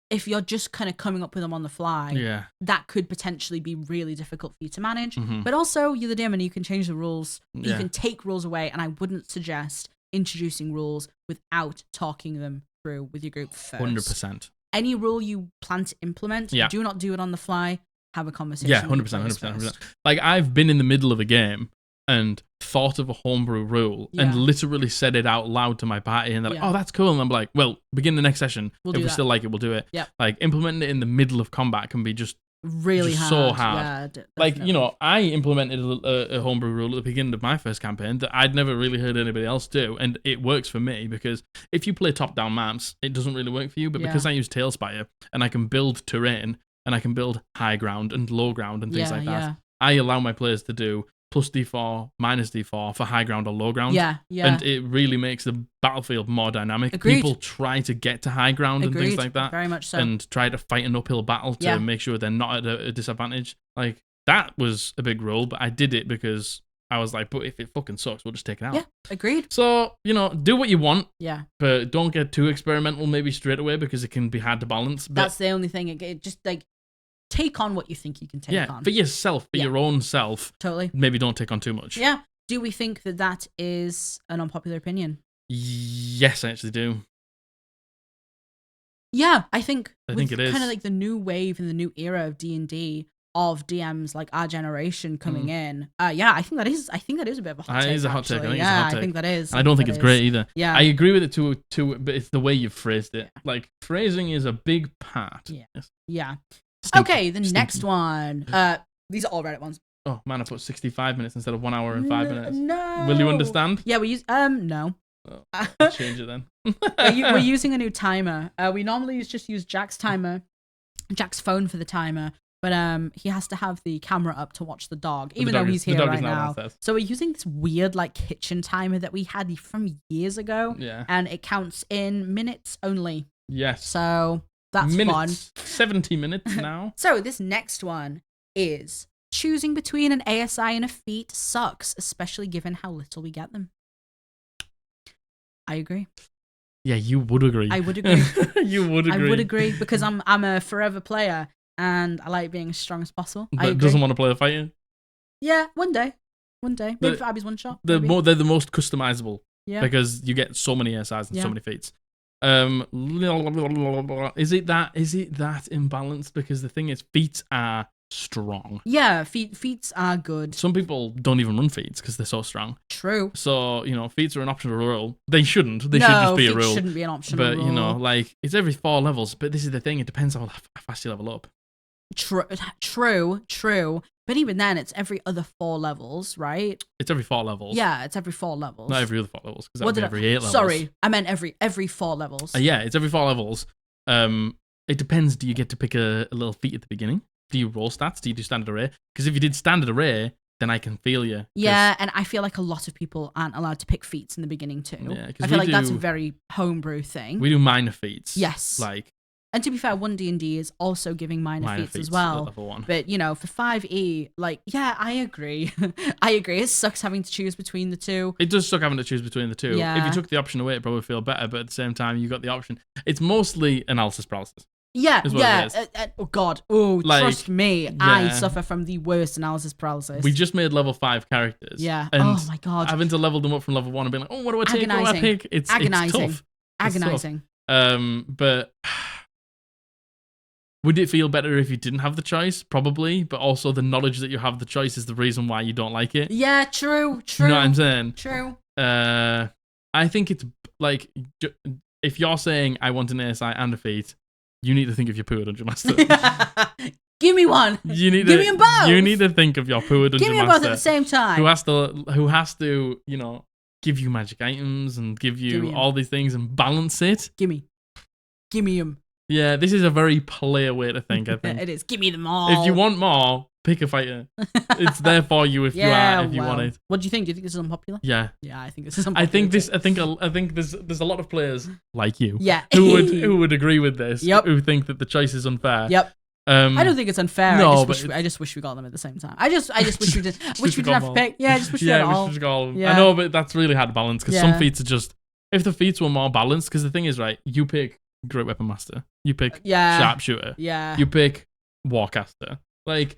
if you're just kind of coming up with them on the fly, that could potentially be really difficult for you to manage. But also, you're the DM and you can change the rules. You can take rules away, and I wouldn't suggest introducing rules without talking them through with your group first. 100%. Any rule you plan to implement, do not do it on the fly. Have a conversation. Yeah, 100%. Like, I've been in the middle of a game and thought of a homebrew rule and literally said it out loud to my party, and they're like, oh, that's cool. And I'm like, well, begin the next session. If we still like it, we'll do it. Yep. Like, implementing it in the middle of combat can be just really hard. So hard. Yeah, like, you know, I implemented a homebrew rule at the beginning of my first campaign that I'd never really heard anybody else do, and it works for me because if you play top-down maps, it doesn't really work for you, but because I use Tailspire and I can build terrain and I can build high ground and low ground and things like that, I allow my players to do plus D4, minus D4 for high ground or low ground. Yeah. And it really makes the battlefield more dynamic. Agreed. People try to get to high ground and things like that. Very much so. And try to fight an uphill battle to make sure they're not at a disadvantage. Like, that was a big rule, but I did it because I was like, but if it fucking sucks, we'll just take it out. Yeah, agreed. So, you know, do what you want. Yeah. But don't get too experimental maybe straight away because it can be hard to balance. But that's the only thing. It just, like, take on what you think you can take on. For yourself, for your own self. Totally. Maybe don't take on too much. Yeah. Do we think that that is an unpopular opinion? Yes, I actually do. Yeah, I think it is kind of like the new wave and the new era of D&D of DMs like our generation coming in. I think that is a bit of a hot take. It is a hot take. I think that is. I don't think it's great either. Yeah. I agree with it too, but it's the way you've phrased it. Yeah. Like, phrasing is a big part. Yeah. Okay, the next one. These are all Reddit ones. Oh man, I put 65 minutes instead of 1 hour and 5 minutes. No. Will you understand? Yeah, we use no. Oh, I'll change it then. We're using a new timer. We normally just use Jack's timer, Jack's phone for the timer, but he has to have the camera up to watch the dog, even though he's here right now. So we're using this weird like kitchen timer that we had from years ago. Yeah. And it counts in minutes only. Yes. So that's fun. 70 minutes now. So this next one is choosing between an ASI and a feat sucks, especially given how little we get them. I agree. Yeah, you would agree. I would agree. You would agree. I would agree because I'm a forever player and I like being as strong as possible. But doesn't want to play the fighting? Yeah, one day. Maybe for Abby's one shot. They're the most customizable. Yeah. Because you get so many SIs and so many feats. Is it that imbalanced? Because the thing is, feats are strong. Yeah, feats are good. Some people don't even run feats because they're so strong. True. So, feats are an optional rule. They shouldn't. They should just be a rule. Shouldn't be an optional rule. But, like, it's every 4 levels. But this is the thing. It depends on how fast you level up. True. But even then, it's every other 4 levels, right? It's every 4 levels. Yeah, it's every 4 levels. Not every other 4 levels, because that would be every 8 levels. Sorry, I meant every 4 levels. Yeah, it's every 4 levels. It depends. Do you get to pick a little feat at the beginning? Do you roll stats? Do you do standard array? Because if you did standard array, then I can feel you. Yeah, and I feel like a lot of people aren't allowed to pick feats in the beginning too. Yeah, I feel like that's a very homebrew thing. We do minor feats. Yes. And to be fair, 1D&D is also giving minor feats as well. Level 1. But, for 5e, I agree. I agree. It sucks having to choose between the two. It does suck having to choose between the two. Yeah. If you took the option away, it'd probably feel better. But at the same time, you got the option. It's mostly analysis paralysis. Yeah. Oh, God. Oh, trust me. Yeah. I suffer from the worst analysis paralysis. We just made level 5 characters. Yeah. And oh, my God. having to level them up from level 1 and being like, oh, what do I take? What do I pick? It's agonizing. It's tough. Agonizing. But would it feel better if you didn't have the choice? Probably, but also the knowledge that you have the choice is the reason why you don't like it. Yeah, true. You know what I'm saying? True. I think it's like, if you're saying I want an ASI and a feat, you need to think of your poor dungeon master. Give me one. Give me them both. You need to think of your poor dungeon master. Give me them both at the same time. Who has to, give you magic items and give you all these things and balance it. Give me them. Yeah, this is a very player way to think, I think. It is. Give me them all. If you want more, pick a fighter. It's there for you if you want it. What do you think? Do you think this is unpopular? Yeah. Yeah, I think this is unpopular. I think there's a lot of players like you. Yeah. who would agree with this. Yep. Who think that the choice is unfair. Yep. I don't think it's unfair. No, I just wish we got them at the same time. I just wish we did. Wish we didn't have to pick. Yeah, I just wish we had all. Should go all. Yeah. I know, but that's really hard to balance because some feats are just. If the feats were more balanced, because the thing is, right, you pick Great Weapon Master, you pick Sharpshooter, you pick Warcaster. Like,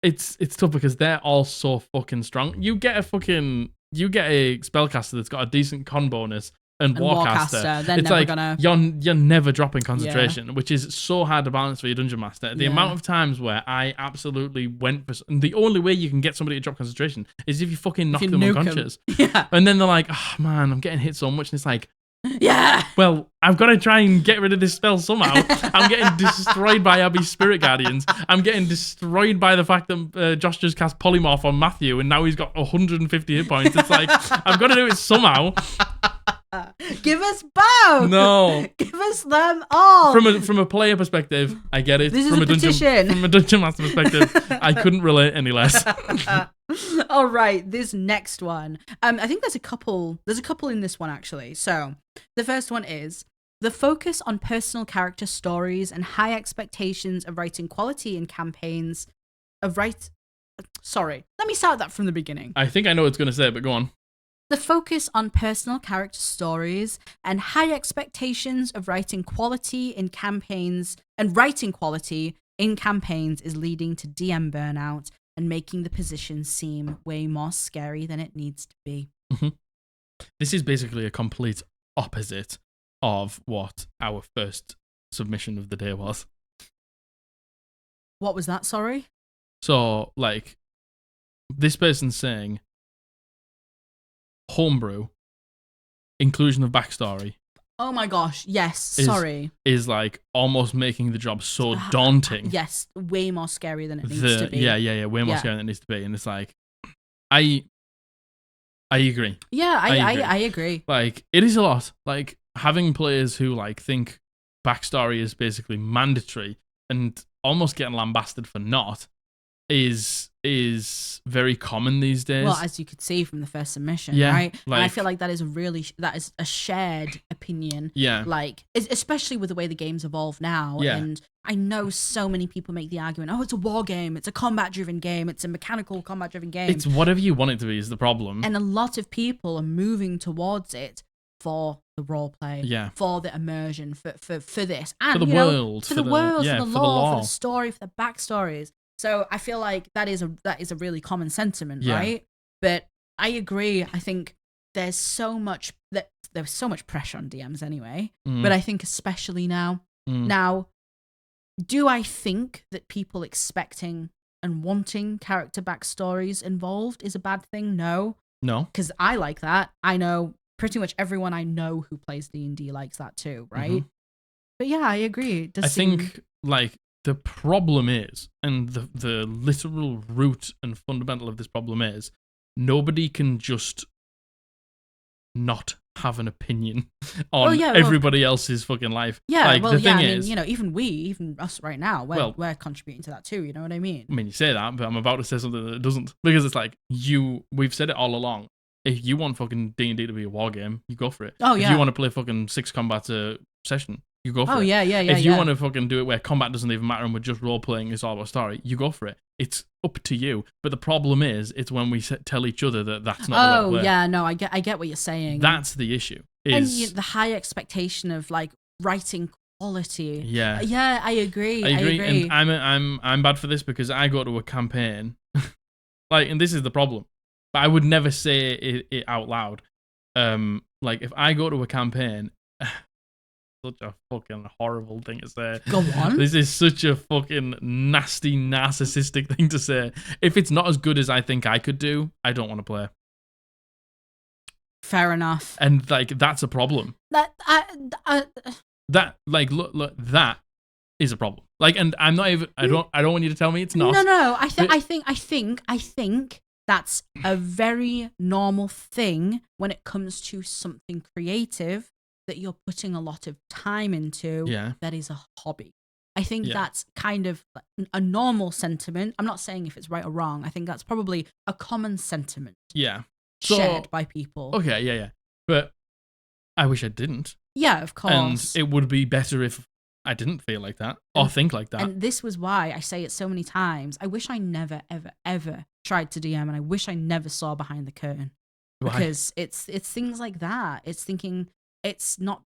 it's tough because they're all so fucking strong. You get a spellcaster that's got a decent con bonus. And Warcaster, then it's never like gonna... you're never dropping concentration, which is so hard to balance for your dungeon master. The amount of times where I absolutely went for, and the only way you can get somebody to drop concentration is if you fucking knock them unconscious. Yeah, and then they're like, "Oh man, I'm getting hit so much," and it's like, yeah. Well, I've got to try and get rid of this spell somehow. I'm getting destroyed by Abby's Spirit Guardians. I'm getting destroyed by the fact that Josh just cast Polymorph on Matthew, and now he's got 150 hit points. It's like I've got to do it somehow. Give us both. No. Give us them all. From a player perspective, I get it. This is from a petition. From a dungeon master perspective, I couldn't relate any less. All right, this next one. I think there's a couple in this one actually. So the first one is the focus on personal character stories and high expectations of writing quality in campaigns Sorry, let me start that from the beginning. I think I know what it's going to say, but go on. The focus on personal character stories and high expectations of writing quality in campaigns is leading to DM burnout and making the position seem way more scary than it needs to be. Mm-hmm. This is basically a complete opposite of what our first submission of the day was. What was that, sorry? So, like, this person's saying Homebrew, inclusion of backstory. Oh my gosh, yes, sorry. Is like almost making the job so daunting. Yes, way more scary than it needs to be. Yeah, way more scary than it needs to be. And it's like, I agree. Yeah, I agree. Like, it is a lot. Like, having players who, like, think backstory is basically mandatory and almost getting lambasted for not is very common these days. Well, as you could see from the first submission, right? Like, and I feel like that is a shared opinion. Yeah. Like, especially with the way the game's evolved now. Yeah. And I know so many people make the argument, oh, it's a war game, it's a combat-driven game, it's a mechanical combat-driven game. It's whatever you want it to be is the problem. And a lot of people are moving towards it for the role play, for the immersion, for this, and for the world, for the lore, for the story, for the backstories. So I feel like that is a really common sentiment, right? But I agree. I think there's so much pressure on DMs anyway, but I think especially now. Now, do I think that people expecting and wanting character backstories involved is a bad thing? No. Because I like that. I know pretty much everyone I know who plays D&D likes that too, right? But yeah, I agree. I think like the problem is, and the literal root and fundamental of this problem is, nobody can just not have an opinion on everybody else's fucking life. Yeah, like, well, the thing is, you know, even us right now, we're contributing to that too. You know what I mean? I mean, you say that, but I'm about to say something that it doesn't, because it's like we've said it all along. If you want fucking D&D to be a war game, you go for it. Oh yeah. If you want to play fucking 6 combat a session, you go for it. Oh yeah. If you want to fucking do it where combat doesn't even matter and we're just role playing, it's all about story, you go for it. It's up to you. But the problem is, it's when we tell each other that that's not the way to play. Yeah, no, I get what you're saying. That's the issue. And the high expectation of like writing quality. Yeah. Yeah, I agree. And I'm bad for this because I go to a campaign, like, and this is the problem. But I would never say it out loud. Like, if I go to a campaign, such a fucking horrible thing to say. Go on. This is such a fucking nasty, narcissistic thing to say. If it's not as good as I think I could do, I don't want to play. Fair enough. And like, that's a problem. That like, look, that is a problem. Like, and I'm not even. I don't want you to tell me it's not. No. I think that's a very normal thing when it comes to something creative that you're putting a lot of time into. Yeah. That is a hobby. I think that's kind of a normal sentiment. I'm not saying if it's right or wrong. I think that's probably a common sentiment. Yeah. Shared by people. Okay, yeah. But I wish I didn't. Yeah, of course. And it would be better if I didn't feel like that or think like that. And this was why I say it so many times. I wish I never, ever, ever tried to DM, and I wish I never saw behind the curtain. Why? Because it's things like that. It's thinking, it's not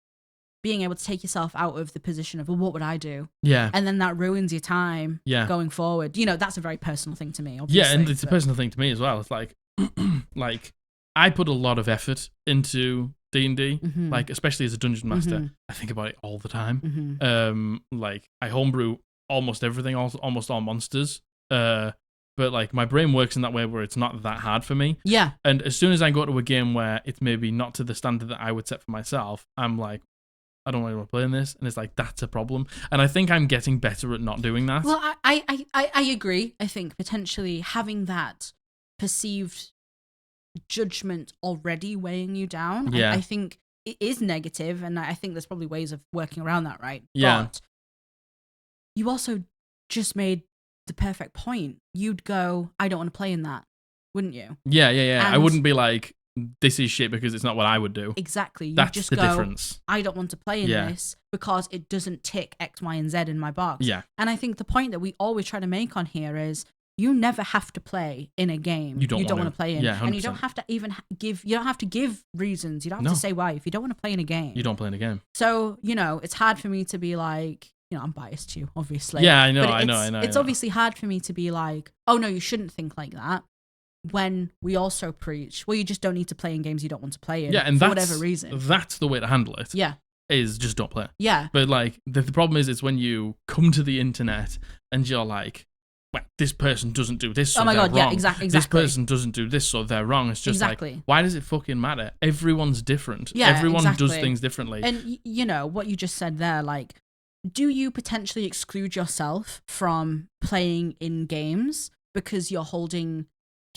being able to take yourself out of the position of, well, what would I do? Yeah. And then that ruins your time going forward. You know, that's a very personal thing to me, obviously. Yeah, and it's a personal thing to me as well. It's like, like, I put a lot of effort into D&D, like, especially as a dungeon master. I think about it all the time. Like, I homebrew almost everything, almost all monsters. But like, my brain works in that way where it's not that hard for me. Yeah. And as soon as I go to a game where it's maybe not to the standard that I would set for myself, I'm like, I don't really want to play in this. And it's like, that's a problem. And I think I'm getting better at not doing that. Well, I agree. I think potentially having that perceived judgment already weighing you down. Yeah. I think it is negative, and I think there's probably ways of working around that, right? Yeah. But you also just made the perfect point. You'd go, I don't want to play in that, wouldn't you? Yeah. And I wouldn't be like, this is shit because it's not what I would do. Exactly. You That's just the go, difference. I don't want to play in this because it doesn't tick X, Y, and Z in my box. Yeah. And I think the point that we always try to make on here is, you never have to play in a game you don't want to play in. Yeah, 100%. And you don't have to even you don't have to give reasons. You don't have to say why. If you don't want to play in a game, you don't play in a game. So, you know, it's hard for me to be like, you know, I'm biased to you, obviously. Yeah, I know. It's obviously hard for me to be like, oh no, you shouldn't think like that. When we also preach, well, you just don't need to play in games you don't want to play in. Yeah, and for whatever reason. That's the way to handle it. Yeah. Is just don't play. Yeah. But like, the problem is when you come to the internet and you're like, well, this person doesn't do this, so they're wrong. Yeah, exactly. This person doesn't do this, so they're wrong. It's just like, why does it fucking matter? Everyone's different. Yeah, Everyone does things differently. And, you know, what you just said there, like, do you potentially exclude yourself from playing in games because you're holding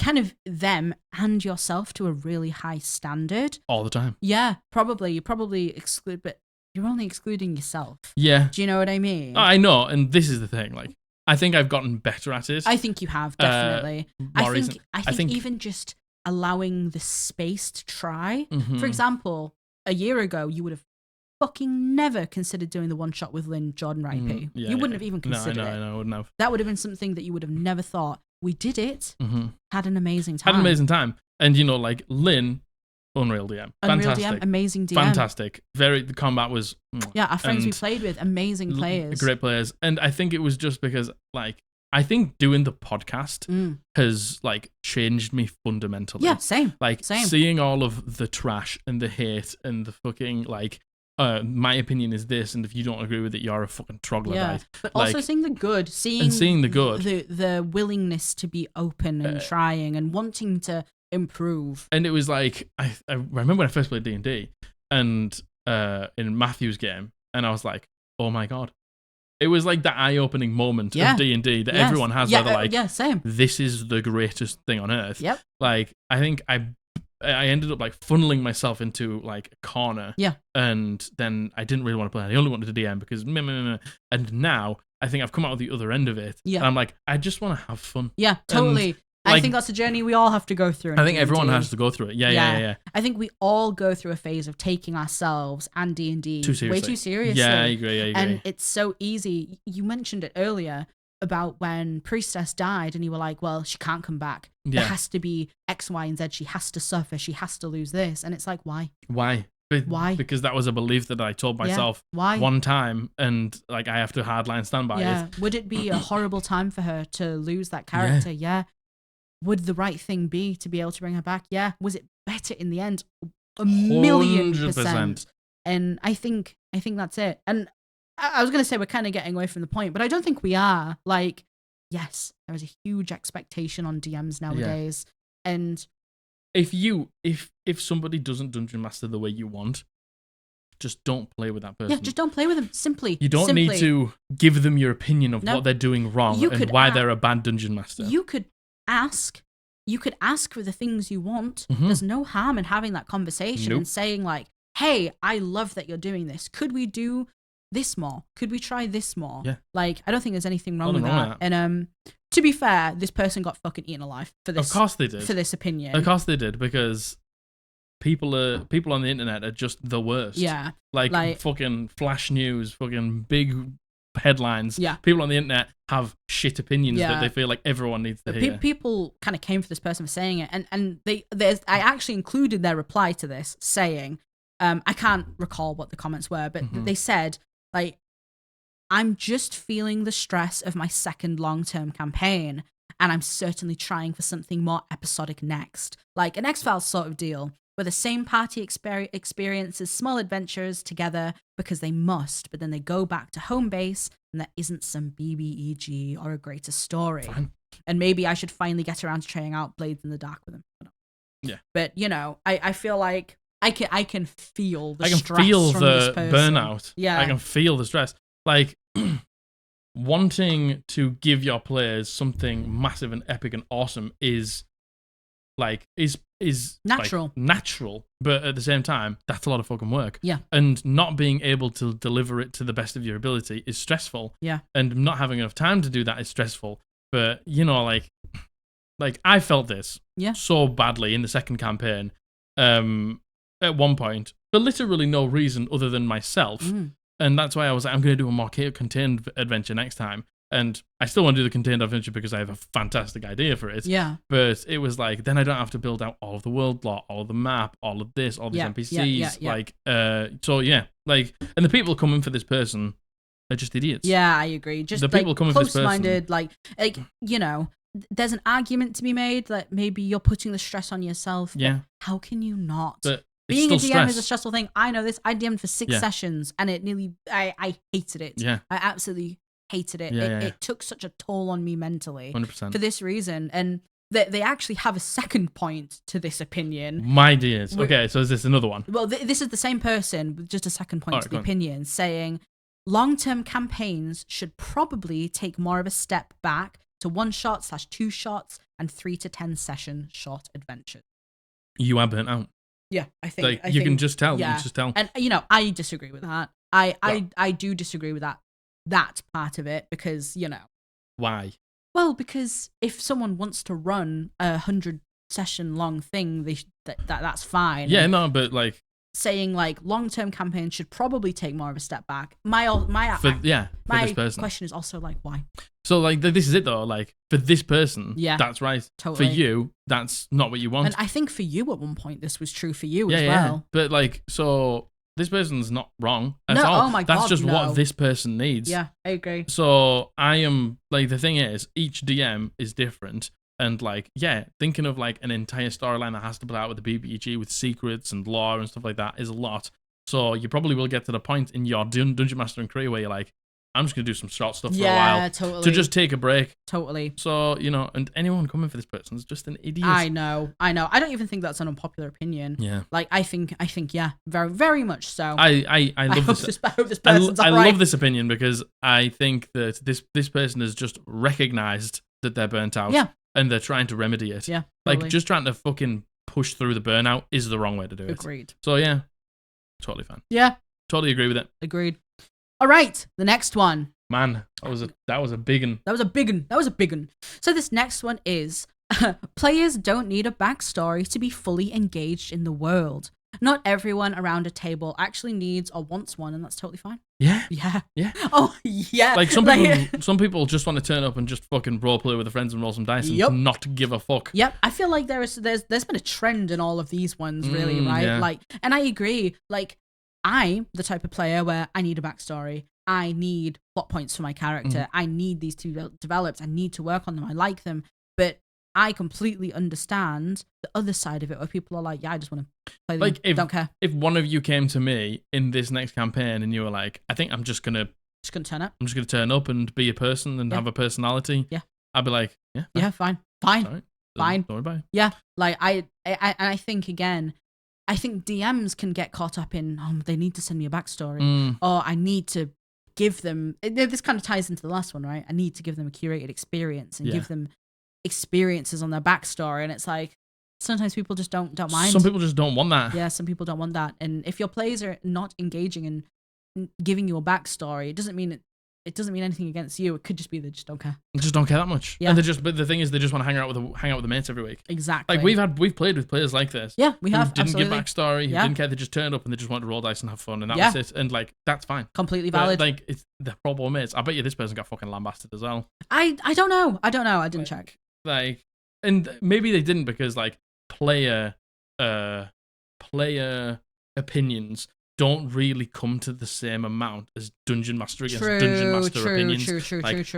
kind of them and yourself to a really high standard? All the time. Yeah, probably. You probably exclude, but you're only excluding yourself. Yeah. Do you know what I mean? I know, and this is the thing, like, I think I've gotten better at it. I think you have, definitely. I think even just allowing the space to try. For example, a year ago, you would have fucking never considered doing the one shot with Lynn Jordan Ripe. You wouldn't have even considered it. No, I wouldn't have. That would have been something that you would have never thought. We did it. Had an amazing time. And, you know, like, Lynn, Unreal DM. Fantastic. DM, amazing DM. Fantastic. The combat was... Yeah, our friends we played with, amazing players. Great players. And I think it was just because, like, I think doing the podcast has like changed me fundamentally. Yeah, same. Like seeing all of the trash and the hate and the fucking like, my opinion is this, and if you don't agree with it, you're a fucking troglodyte. Yeah, but like, also seeing the good, seeing the good, the willingness to be open and trying and wanting to improve. And it was like I remember when I first played D&D and in Matthew's game, and I was like, oh my god. It was like that eye-opening moment of D&D that everyone has where they're like, same. This is the greatest thing on earth. Yep. Like, I think I ended up like funneling myself into like a corner. Yeah. And then I didn't really want to play. I only wanted to DM because and now I think I've come out of the other end of it. Yeah. And I'm like, I just want to have fun. Yeah, totally. I think that's a journey we all have to go through. I think everyone has to go through it. Yeah. I think we all go through a phase of taking ourselves and D&D way too seriously. Yeah, I agree. And it's so easy. You mentioned it earlier about when Priestess died and you were like, well, she can't come back. Yeah. There has to be X, Y, and Z. She has to suffer. She has to lose this. And it's like, why? Why? Because that was a belief that I told myself one time, and like I have to hardline stand by it. Would it be a horrible time for her to lose that character? Yeah. Would the right thing be to be able to bring her back? Yeah. Was it better in the end? 1,000,000%. And I think that's it. And I was going to say we're kind of getting away from the point, but I don't think we are. Like, yes, there is a huge expectation on DMs nowadays. Yeah. And if somebody doesn't dungeon master the way you want, just don't play with that person. Yeah, just don't play with them. Simply. You don't need to give them your opinion of what they're doing wrong and why they're a bad dungeon master. You could ask for the things you want. Mm-hmm. There's no harm in having that conversation and saying like, hey, I love that you're doing this. Could we do this more? Could we try this more? Yeah. Like, I don't think there's anything wrong with that. And to be fair, this person got fucking eaten alive for this. Of course they did. For this opinion. Of course they did, because people on the internet are just the worst. Yeah. Like fucking flash news, fucking big headlines. Yeah. People on the internet have shit opinions that they feel like everyone needs to hear. People kind of came for this person for saying it, and I actually included their reply to this saying, I can't recall what the comments were, but they said, like, I'm just feeling the stress of my second long-term campaign, and I'm certainly trying for something more episodic next. Like an X-Files sort of deal, where the same party experiences small adventures together because they must, but then they go back to home base and there isn't some BBEG or a greater story. Fine. And maybe I should finally get around to trying out Blades in the Dark with them. Yeah. But, you know, I feel like I can feel the stress. I can feel from the this person. burnout. Yeah. I can feel the stress. Like, wanting to give your players something massive and epic and awesome is natural. Like, natural, but at the same time, that's a lot of fucking work. Yeah. And not being able to deliver it to the best of your ability is stressful. Yeah. And not having enough time to do that is stressful. But, you know, like I felt this so badly in the second campaign at one point for literally no reason other than myself. And that's why I was like, I'm going to do a more contained adventure next time. And I still want to do the contained adventure because I have a fantastic idea for it. Yeah. But it was like, then I don't have to build out all of the world lore, all of the map, all of this, all these NPCs. Like, so yeah. Like, and the people coming for this person are just idiots. Yeah, I agree. Just the people coming for this person. Close-minded, like, you know, there's an argument to be made that maybe you're putting the stress on yourself. Yeah. How can you not? But being a DM stress. Is a stressful thing. I know this. I DM'd for 6 sessions and it nearly, I hated it. Yeah. I absolutely hated it. It took such a toll on me mentally 100%. For this reason. And they actually have a second point to this opinion. My dears. Okay, so is this another one? Well, this is the same person with just a second point to the opinion, saying long-term campaigns should probably take more of a step back to 1-shot / 2-shots and 3 to 10 session short adventures. You are burnt out. Yeah, I think. You can just tell. Yeah. You just tell. And, you know, I disagree with that. I do disagree with that part of it because, you know. Why? Well, because if someone wants to run a 100-session long thing, that's fine. Yeah, no, but like saying like long-term campaigns should probably take more of a step back. My this person. Question is also like, why? So like this is it though. Like for this person, that's right. Totally. For you, that's not what you want. And I think for you at one point, this was true for you as well. But like, so this person's not wrong at No, all. oh my That's God, just no. what this person needs. Yeah, I agree. So I am like, the thing is, each DM is different. And like, yeah, thinking of like an entire storyline that has to play out with the BBG with secrets and lore and stuff like that is a lot. So you probably will get to the point in your Dungeon Mastering career where you're like, I'm just going to do some short stuff for a while. Totally. To just take a break. Totally. So, and anyone coming for this person is just an idiot. I know. I don't even think that's an unpopular opinion. Yeah. Like, I think, yeah, very, very much so. I love this. I hope this person's I alright. love this opinion because I think that this person has just recognized that they're burnt out. Yeah. And they're trying to remedy it. Yeah. Like, Totally. just trying to fucking push through the burnout is the wrong way to do it. Agreed. So, yeah. Totally fine. Yeah. Totally agree with it. Agreed. All right. The next one. Man, that was a big one. That was a big one. So this next one is, players don't need a backstory to be fully engaged in the world. Not everyone around a table actually needs or wants one, and that's totally fine. Yeah. Yeah. Yeah. Oh, yeah. Like, some people just want to turn up and just fucking roleplay with their friends and roll some dice and not give a fuck. Yep. I feel like there's been a trend in all of these ones, really, right? Yeah. Like, and I agree. Like, I'm the type of player where I need a backstory. I need plot points for my character. I need these to develop. I need to work on them. I like them. But I completely understand the other side of it where people are like, yeah, I just want to play them. Like, Don't care. If one of you came to me in this next campaign and you were like, I think I'm just going to turn up. I'm just going to turn up and be a person and have a personality. Yeah. I'd be like, yeah. Yeah, fine. Fine. All right. Fine. Don't worry about it. Yeah. Like, I think, again, I think DMs can get caught up in, they need to send me a backstory. Or I need to give them, this kind of ties into the last one, right? I need to give them a curated experience and give them experiences on their backstory. And it's like, sometimes people just don't mind. Some people just don't want that. Yeah, some people don't want that. And if your players are not engaging and giving you a backstory, it doesn't mean anything against you. It could just be they just don't care. They just don't care that much. Yeah. And but the thing is, they just want to hang out with the mates every week. Exactly. Like, we've played with players like this. Yeah, we have. Who didn't absolutely. give backstory, who didn't care. They just turned up and they just wanted to roll dice and have fun, and that was it. And like, that's fine. Completely valid. But, like, it's the problem is, I bet you this person got fucking lambasted as well. I don't know. I didn't check. Like, and maybe they didn't because like player opinions don't really come to the same amount as Dungeon Master against Dungeon Master opinions. True.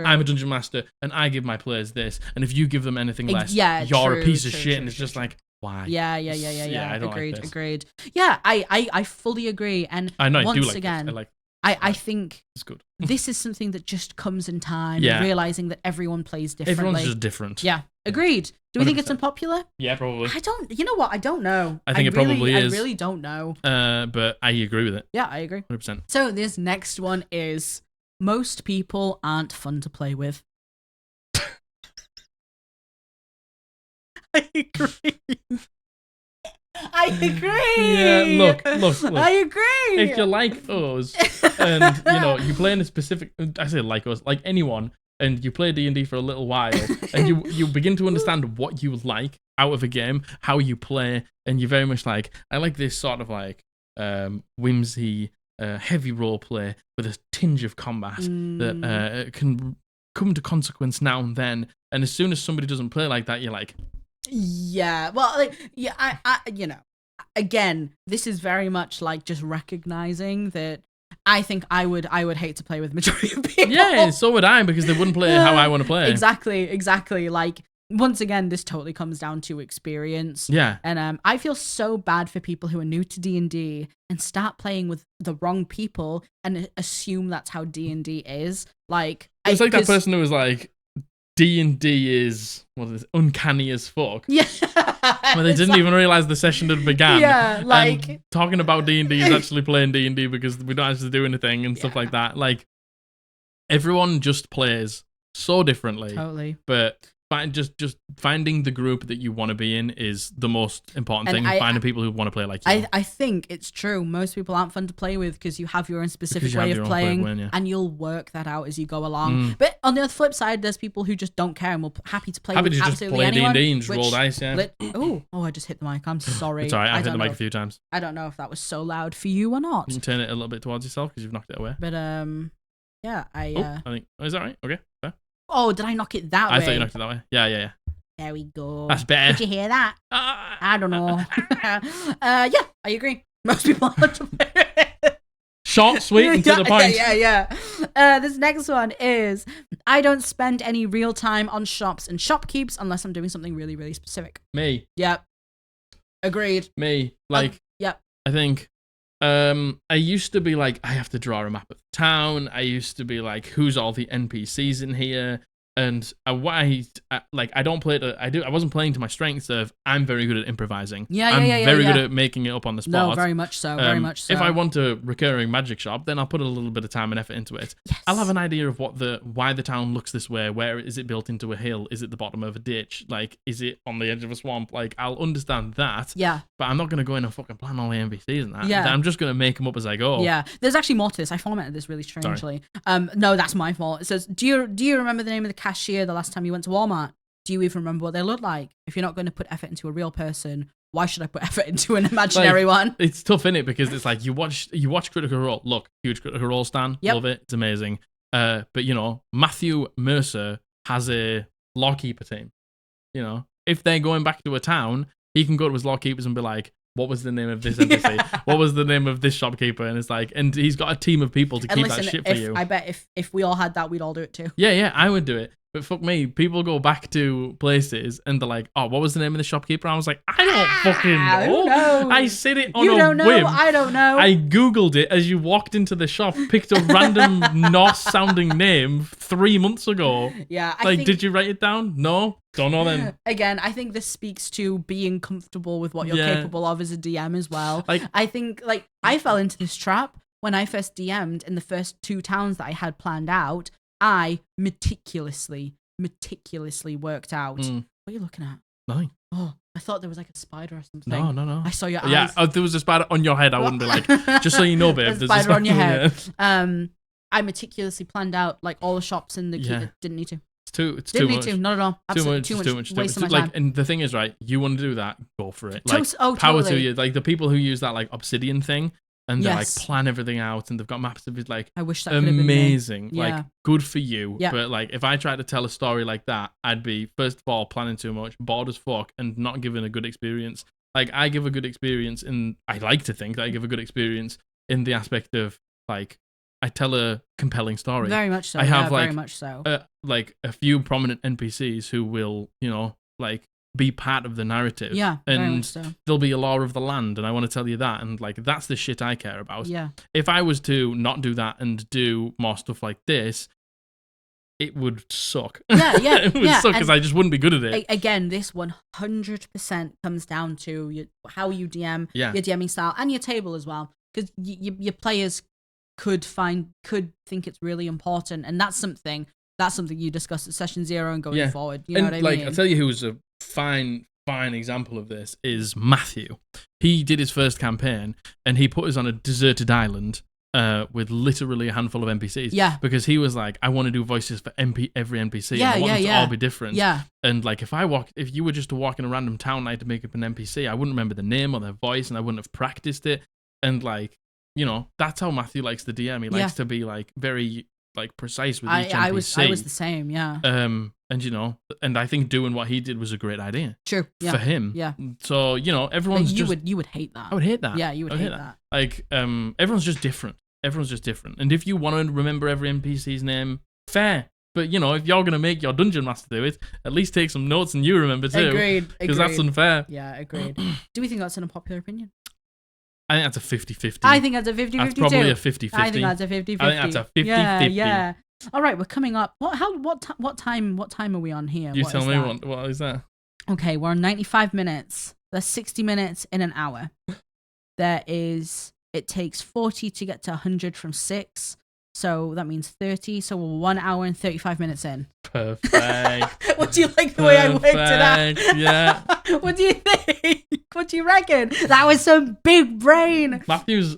I'm a Dungeon Master and I give my players this, and if you give them anything less, you're a piece of shit. And it's just like, why? Yeah. I don't Agreed. Yeah, I fully agree. And I know, once I do like again, this. I think it's good. This is something that just comes in time, Yeah. realizing that everyone plays differently. Everyone's just different. Yeah, agreed. Do we think it's 100%. unpopular? Yeah, probably. You know what? I don't know. I think it probably is. I really don't know. But I agree with it. Yeah, I agree. 100%. So this next one is, most people aren't fun to play with. I agree. Yeah, look. I agree. If you like us, and you play in a specific, I say like us, like anyone, and you play D&D for a little while, and you begin to understand what you like out of a game, how you play, and you're very much like, I like this sort of like whimsy, heavy role play with a tinge of combat that can come to consequence now and then. And as soon as somebody doesn't play like that, you're like, yeah, well, I again, this is very much like just recognizing that I think I would hate to play with the majority of people. Yeah, so would I, because they wouldn't play how I want to play. Exactly. Like, once again, this totally comes down to experience. Yeah. And I feel so bad for people who are new to D&D and start playing with the wrong people and assume that's how D&D is. Like, it's like that person who was like, D&D is uncanny as fuck. Yeah. Well, they didn't even realize the session had begun. Yeah, like, and talking about D&D is actually playing D&D because we don't actually do anything and stuff like that. Like, everyone just plays so differently. Totally. But just finding the group that you want to be in is the most important thing. Finding people who want to play like you. I think it's true. Most people aren't fun to play with because you have your own specific way of playing, and you'll work that out as you go along. But on the flip side, there's people who just don't care and will happy to play with absolutely anyone. Happy to just play D&D and just roll dice, yeah. I just hit the mic. I'm sorry. It's alright, I've hit the mic a few times. I don't know if that was so loud for you or not. You can turn it a little bit towards yourself because you've knocked it away. But yeah, I think, is that right? Okay, fair. Oh, did I knock it that way? I thought you knocked it that way. Yeah. There we go. That's better. Did you hear that? I don't know. Yeah, I agree. Most people aren't to play. Short, sweet, and to the point. Yeah. This next one is, I don't spend any real time on shops and shopkeeps unless I'm doing something really, really specific. Me. Yep. Agreed. Me. Like, yep. I think I used to be like, I have to draw a map of the town. I used to be like, who's all the NPCs in here? And I don't play it. I wasn't playing to my strengths of I'm very good at improvising. I'm very good at making it up on the spot. No, very much so. Very much so. If I want a recurring magic shop, then I'll put a little bit of time and effort into it. Yes. I'll have an idea of why the town looks this way. Where is it built into a hill? Is it the bottom of a ditch? Like, is it on the edge of a swamp? Like, I'll understand that. Yeah. But I'm not gonna go in and fucking plan all the NPCs and that. Yeah. I'm just gonna make them up as I go. Yeah. There's actually more to this. I formatted this really strangely. No, that's my fault. It says, do you remember the name of the cashier the last time you went to Walmart? Do you even remember what they look like? If you're not going to put effort into a real person, why should I put effort into an imaginary one? It's tough, innit? Because it's like you watch Critical Role. Look, huge Critical Role stan. Love it. It's amazing. But Matthew Mercer has a lawkeeper team. If they're going back to a town, he can go to his lawkeepers and be like, what was the name of this NPC? What was the name of this shopkeeper? And it's like, and he's got a team of people to keep that shit for you. I bet if we all had that, we'd all do it too. Yeah, I would do it. But fuck me, people go back to places and they're like, oh, what was the name of the shopkeeper? I was like, I don't fucking know. I said it on a whim. I don't know. I Googled it as you walked into the shop, picked a random Norse-sounding name 3 months ago. Yeah. Did you write it down? No? Don't know then. Again, I think this speaks to being comfortable with what you're capable of as a DM as well. I think, I fell into this trap when I first DM'd in the first 2 towns that I had planned out. I meticulously worked out. What are you looking at? Nothing. Oh, I thought there was like a spider or something. No. I saw your eyes. Yeah, if there was a spider on your head, I wouldn't be like, just so you know, babe. There's a spider on your head. I meticulously planned out all the shops in the queue. Didn't need to. It's too much. Not at all. Absolutely too much. Waste of my time. And the thing is, right, you want to do that, go for it. Power to you. Like the people who use that obsidian thing and they plan everything out and they've got maps of it, I wish that could have been amazing. Yeah. Good for you. Yeah. But if I tried to tell a story like that, I'd be first of all planning too much, bored as fuck, and not giving a good experience. I give a good experience I like to think that I give a good experience in the aspect of I tell a compelling story. Very much so. I have very much so. A few prominent NPCs who will, be part of the narrative. Yeah, and very much so. There'll be a law of the land, and I want to tell you that, and that's the shit I care about. Yeah. If I was to not do that and do more stuff like this, it would suck. Yeah. It would suck because I just wouldn't be good at it. Again, this 100% comes down to how you DM, your DMing style, and your table as well, because your players could think it's really important, and that's something you discuss at session 0 and going forward. You know what I mean? I'll tell you who's a fine example of this is Matthew. He did his first campaign and he put us on a deserted island with literally a handful of NPCs. Yeah. Because he was like, I want to do voices for every NPC. Yeah, I want them to all be different. Yeah. And if you were just to walk in a random town and I had to make up an NPC, I wouldn't remember the name or their voice and I wouldn't have practiced it. And that's how Matthew likes the DM. He likes to be very precise with each NPC. I was the same, yeah. And I think doing what he did was a great idea. True. Yeah. For him. Yeah. So, everyone's you would hate that. I would hate that. Yeah, you would hate that. Everyone's just different. And if you want to remember every NPC's name, fair. But, if you're going to make your dungeon master do it, at least take some notes and you remember too. Agreed. Because that's unfair. Yeah, agreed. Do we think that's an unpopular opinion? I think that's a 50-50. I think that's a 50-50 That's probably too. a 50-50. I think that's a 50-50. I think that's a 50-50. Yeah. All right, we're coming up. What time are we on here? You tell me what is that? Okay, we're on 95 minutes. There's 60 minutes in an hour. It takes 40 to get to 100 from 6. So that means 30. So we're 1 hour and 35 minutes in. Perfect. What do you like the way I worked it out? Yeah. What do you think? What do you reckon? That was some big brain. Matthew.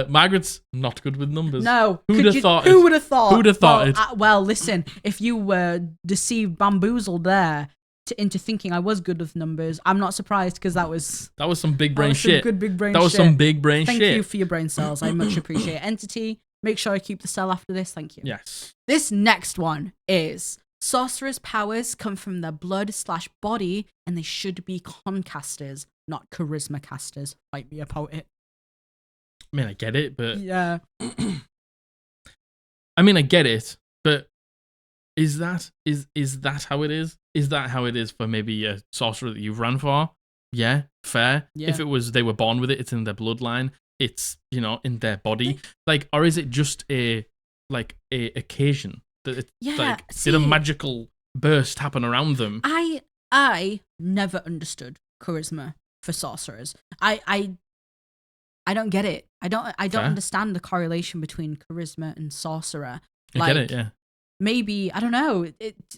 Margaret's not good with numbers. No. Who would have thought? Who would have thought? it? Well, listen, if you were deceived, bamboozled there into thinking I was good with numbers, I'm not surprised because that was some big brain shit. Good big brain shit. That was some big brain shit. Thank you for your brain cells. I much appreciate it. Entity, make sure I keep the cell after this. Thank you. Yes. This next one is sorcerer's powers come from their blood/body and they should be concasters, not charisma casters. Fight me about it. mean, I get it, but yeah. I mean, I get it, but is that how it is? Is that how it is for maybe a sorcerer that you've run for? Yeah, fair. Yeah. If it was they were born with it, it's in their bloodline, it's, you know, in their body. Like, or is it just a occasion that it's did a magical burst happen around them? I never understood charisma for sorcerers. I don't get it. I don't understand the correlation between charisma and sorcerer. I get it, yeah. Maybe, I don't know.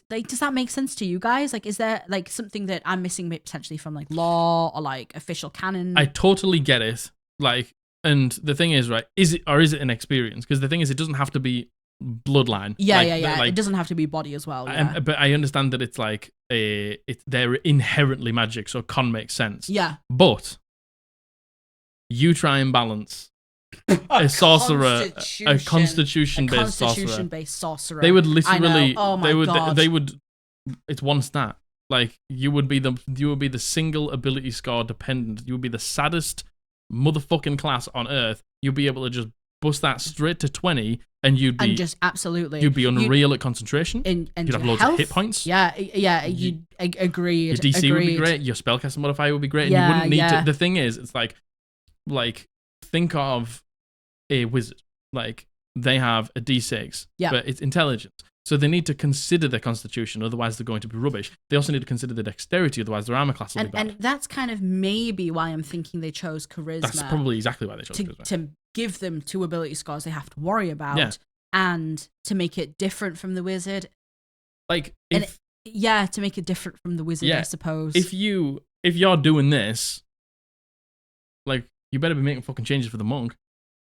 Does that make sense to you guys? Like, is there like something that I'm missing potentially from like lore or like official canon? I totally get it. Like, and the thing is, right, is it an experience? Because the thing is, it doesn't have to be bloodline. Yeah. It doesn't have to be body as well. Yeah. But I understand that it's like they're inherently magic, so it can make sense. Yeah. But you try and balance a sorcerer, a constitution-based sorcerer. They would literally, they would. It's one stat. Like, you would be the single ability score dependent. You would be the saddest motherfucking class on earth. You'd be able to just bust that straight to 20, and you'd be unreal at concentration. And you'd have loads of hit points. Yeah. You agreed. Your DC would be great. Your spellcasting modifier would be great. And you wouldn't need to. The thing is, it's like think of a wizard. Like, they have a D6, but it's intelligence. So they need to consider their constitution, otherwise they're going to be rubbish. They also need to consider their dexterity, otherwise their armor class will be bad. And that's kind of maybe why I'm thinking they chose charisma. That's probably exactly why they chose charisma. To give them 2 ability scores they have to worry about, and to make it different from the wizard. Like, to make it different from the wizard, I suppose. If you're doing this, like, you better be making fucking changes for the monk,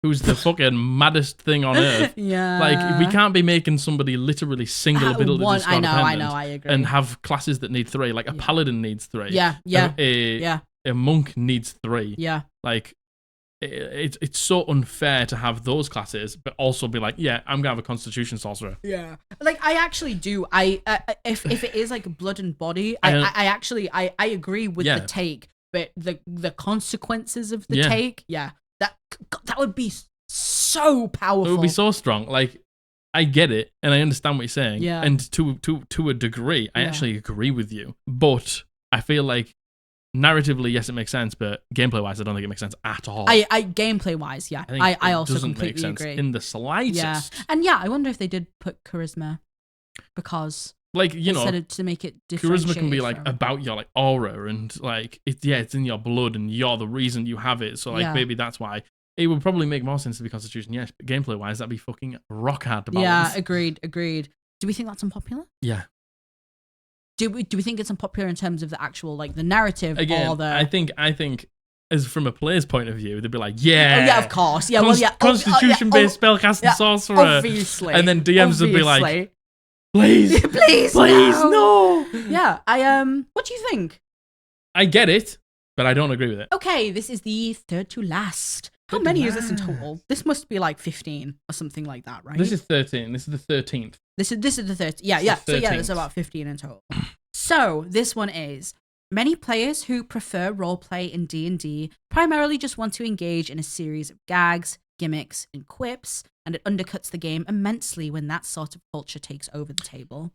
who's the fucking maddest thing on earth. Yeah. Like, we can't be making somebody literally single ability I know, I agree. And have classes that need 3. Like, a paladin needs 3. Yeah. A monk needs 3. Yeah. Like, it's so unfair to have those classes, but also be like, yeah, I'm gonna have a constitution sorcerer. Yeah. Like, I actually do. If it is like blood and body, I agree with the take, but the consequences of the take, that would be so powerful. It would be so strong. Like, I get it, and I understand what you're saying. Yeah. And to a degree, I actually agree with you. But I feel like narratively, yes, it makes sense, but gameplay-wise, I don't think it makes sense at all. I gameplay-wise, yeah. I also completely agree. In the slightest. Yeah. And yeah, I wonder if they did put charisma because, like, you know, to make it different. Charisma can be like about your like aura, and like it's in your blood, and you're the reason you have it. So like maybe that's why it would probably make more sense to be Constitution. Yes, but gameplay wise, that'd be fucking rock hard to balance. Yeah, agreed. Do we think that's unpopular? Yeah. Do we think it's unpopular in terms of the actual like the narrative or the? I think. As from a player's point of view, they'd be like, yeah, of course, yeah, Constitution-based spellcasting sorcerer, obviously, and then DMs would be like, please, no. Yeah, what do you think? I get it, but I don't agree with it. Okay, this is the third to last. How many is this in total? This must be like 15 or something like that, right? This is 13. This is the 13th. This is the 13th. Yeah. So yeah, there's about 15 in total. So this one is: many players who prefer roleplay in D&D primarily just want to engage in a series of gags, gimmicks, and quips, and it undercuts the game immensely when that sort of culture takes over the table.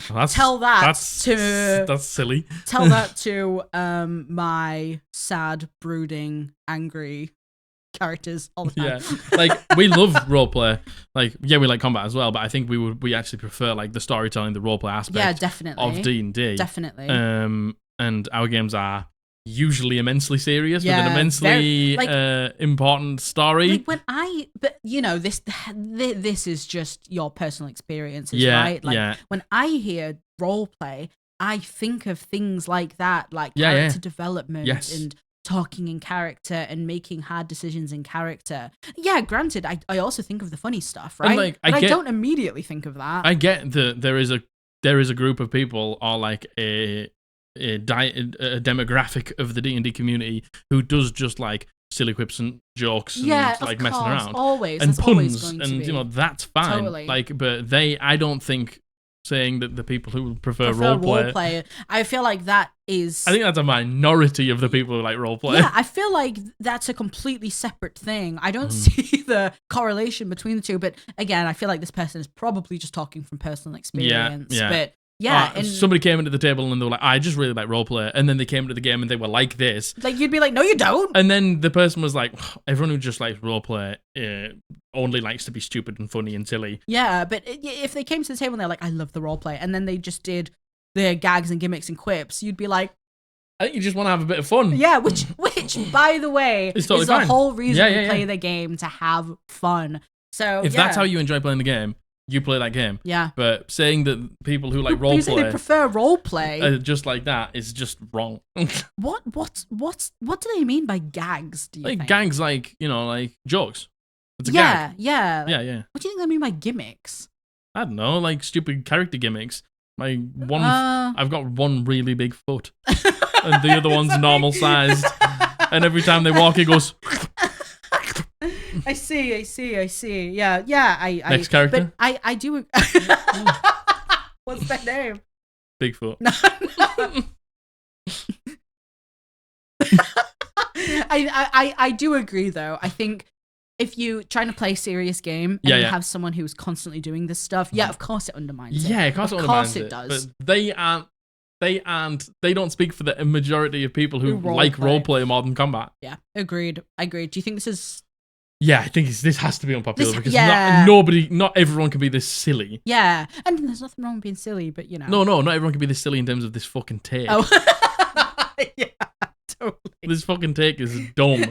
Well, that's silly. Tell that to my sad, brooding, angry characters all the time. Yeah, like we love roleplay. Like, yeah, we like combat as well, but I think we actually prefer like the storytelling, the roleplay aspect. Yeah, definitely. Of D&D. Definitely. And our games are usually immensely serious with an immensely important story. Like but you know, this is just your personal experiences, right? Like when I hear roleplay, I think of things like that, like character development and talking in character and making hard decisions in character. Yeah, granted, I also think of the funny stuff, right? Like, I don't immediately think of that. I get that there is a group of people, or like a demographic of the D&D community who does just like silly quips and jokes and like messing around, always and that's puns, always going and to be. you know, that's fine. Totally. Like, but I don't think saying that the people who prefer roleplay. I feel like that is... I think that's a minority of the people who like roleplay. Yeah, I feel like that's a completely separate thing. I don't see the correlation between the two, but again, I feel like this person is probably just talking from personal experience. Yeah. But yeah, somebody came into the table and they were like, I just really like roleplay, and then they came into the game and they were like this. Like, you'd be like, no, you don't. And then the person was like, everyone who just likes roleplay only likes to be stupid and funny and silly. Yeah, but if they came to the table and they're like, I love the roleplay, and then they just did their gags and gimmicks and quips, you'd be like, I think you just want to have a bit of fun. Yeah, which by the way, is the whole reason we play the game, to have fun. So if that's how you enjoy playing the game, you play that game. Yeah. But saying that people who like roleplay, they prefer roleplay, just like that, is just wrong. What do they mean by gags? Do you think? Gags, like, you know, like jokes. It's a gag. Yeah. What do you think they mean by gimmicks? I don't know, like stupid character gimmicks. I've got one really big foot, and the other one's normal sized, and every time they walk, it goes. I see. Yeah. Next character. But I do. What's that name? Bigfoot. I do agree, though. I think if you trying to play a serious game and you have someone who's constantly doing this stuff, of course it undermines it. Yeah, of course it does. But they don't speak for the majority of people who like roleplay more than combat. Yeah, agreed. Do you think this is... Yeah, I think this has to be unpopular because not everyone can be this silly. Yeah, and there's nothing wrong with being silly, but you know. No, not everyone can be this silly in terms of this fucking take. Oh, yeah, totally. This fucking take is dumb.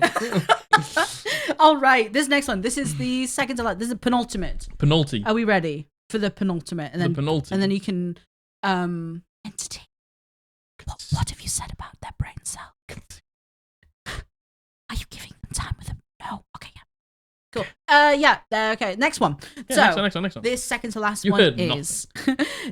All right, this next one. This is the second to last. This is penultimate. Penulti. Are we ready for the penultimate? And then and then you can entertain. What have you said about their brain cell? Are you giving them time with them? No. Okay. Yeah. Cool. Okay. Next one. Next one. This second to last one is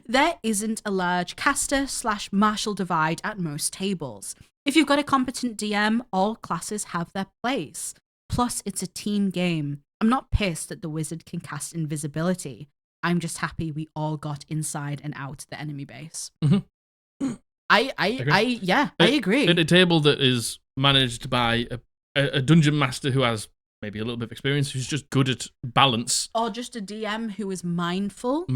there isn't a large caster/martial divide at most tables. If you've got a competent DM, all classes have their place. Plus, it's a team game. I'm not pissed that the wizard can cast invisibility. I'm just happy we all got inside and out the enemy base. Mm-hmm. I agree. At a table that is managed by a dungeon master who has maybe a little bit of experience, who's just good at balance. Or just a DM who is mindful.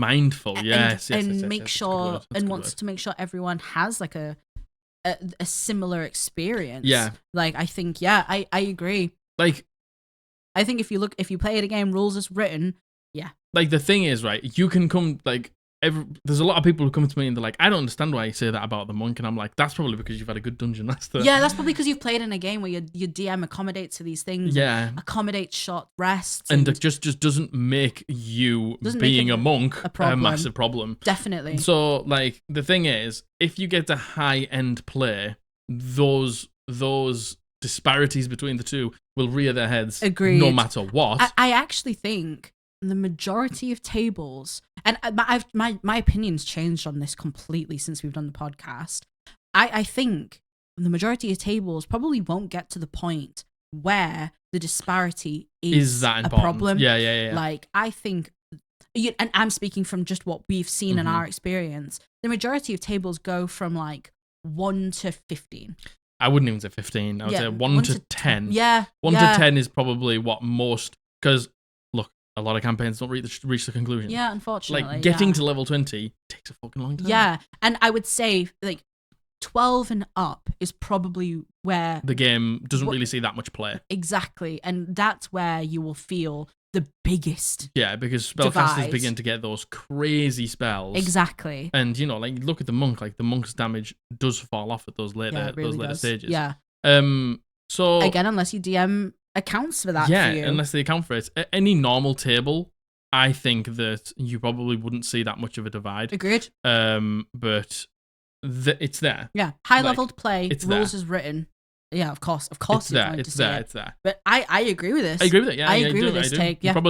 Yes. And make sure, and wants to make sure everyone has like a similar experience. Yeah. Like, I think, I agree. Like, I think if you play the game rules as written, yeah. Like, the thing is, right, you can come, like, there's a lot of people who come to me and they're like, I don't understand why you say that about the monk, and I'm like, that's probably because you've had a good dungeon master. Yeah, that's probably because you've played in a game where your DM accommodates to these things. Yeah, accommodates short rests, and it just doesn't make you being a monk a massive problem. Definitely. So, like, the thing is, if you get to high end play, those disparities between the two will rear their heads. Agreed. No matter what. I actually think the majority of tables, and my opinion's changed on this completely since we've done the podcast. I think the majority of tables probably won't get to the point where the disparity is that a problem. Yeah. Like, I think, and I'm speaking from just what we've seen in our experience, the majority of tables go from like 1 to 15. I wouldn't even say 15. I would say 1 to 10. Yeah. 1 to 10 is probably what most, because look, a lot of campaigns don't reach the conclusion. Yeah, unfortunately. Like, getting to level 20 takes a fucking long time. Yeah, and I would say, like, 12 and up is probably where the game doesn't really see that much play. Exactly, and that's where you will feel the biggest. Yeah, because spellcasters begin to get those crazy spells. Exactly. And, you know, like, look at the monk. Like, the monk's damage does fall off at those later stages. Yeah. So again, unless you DM accounts for that. Yeah, for you. Unless they account for it. At any normal table, I think that you probably wouldn't see that much of a divide. Agreed. But it's there. Yeah, high-leveled play, it's rules there. as written. Yeah, of course, it's there. It's there. But I agree with this. I agree with it. Yeah, I agree with this take. Yeah, you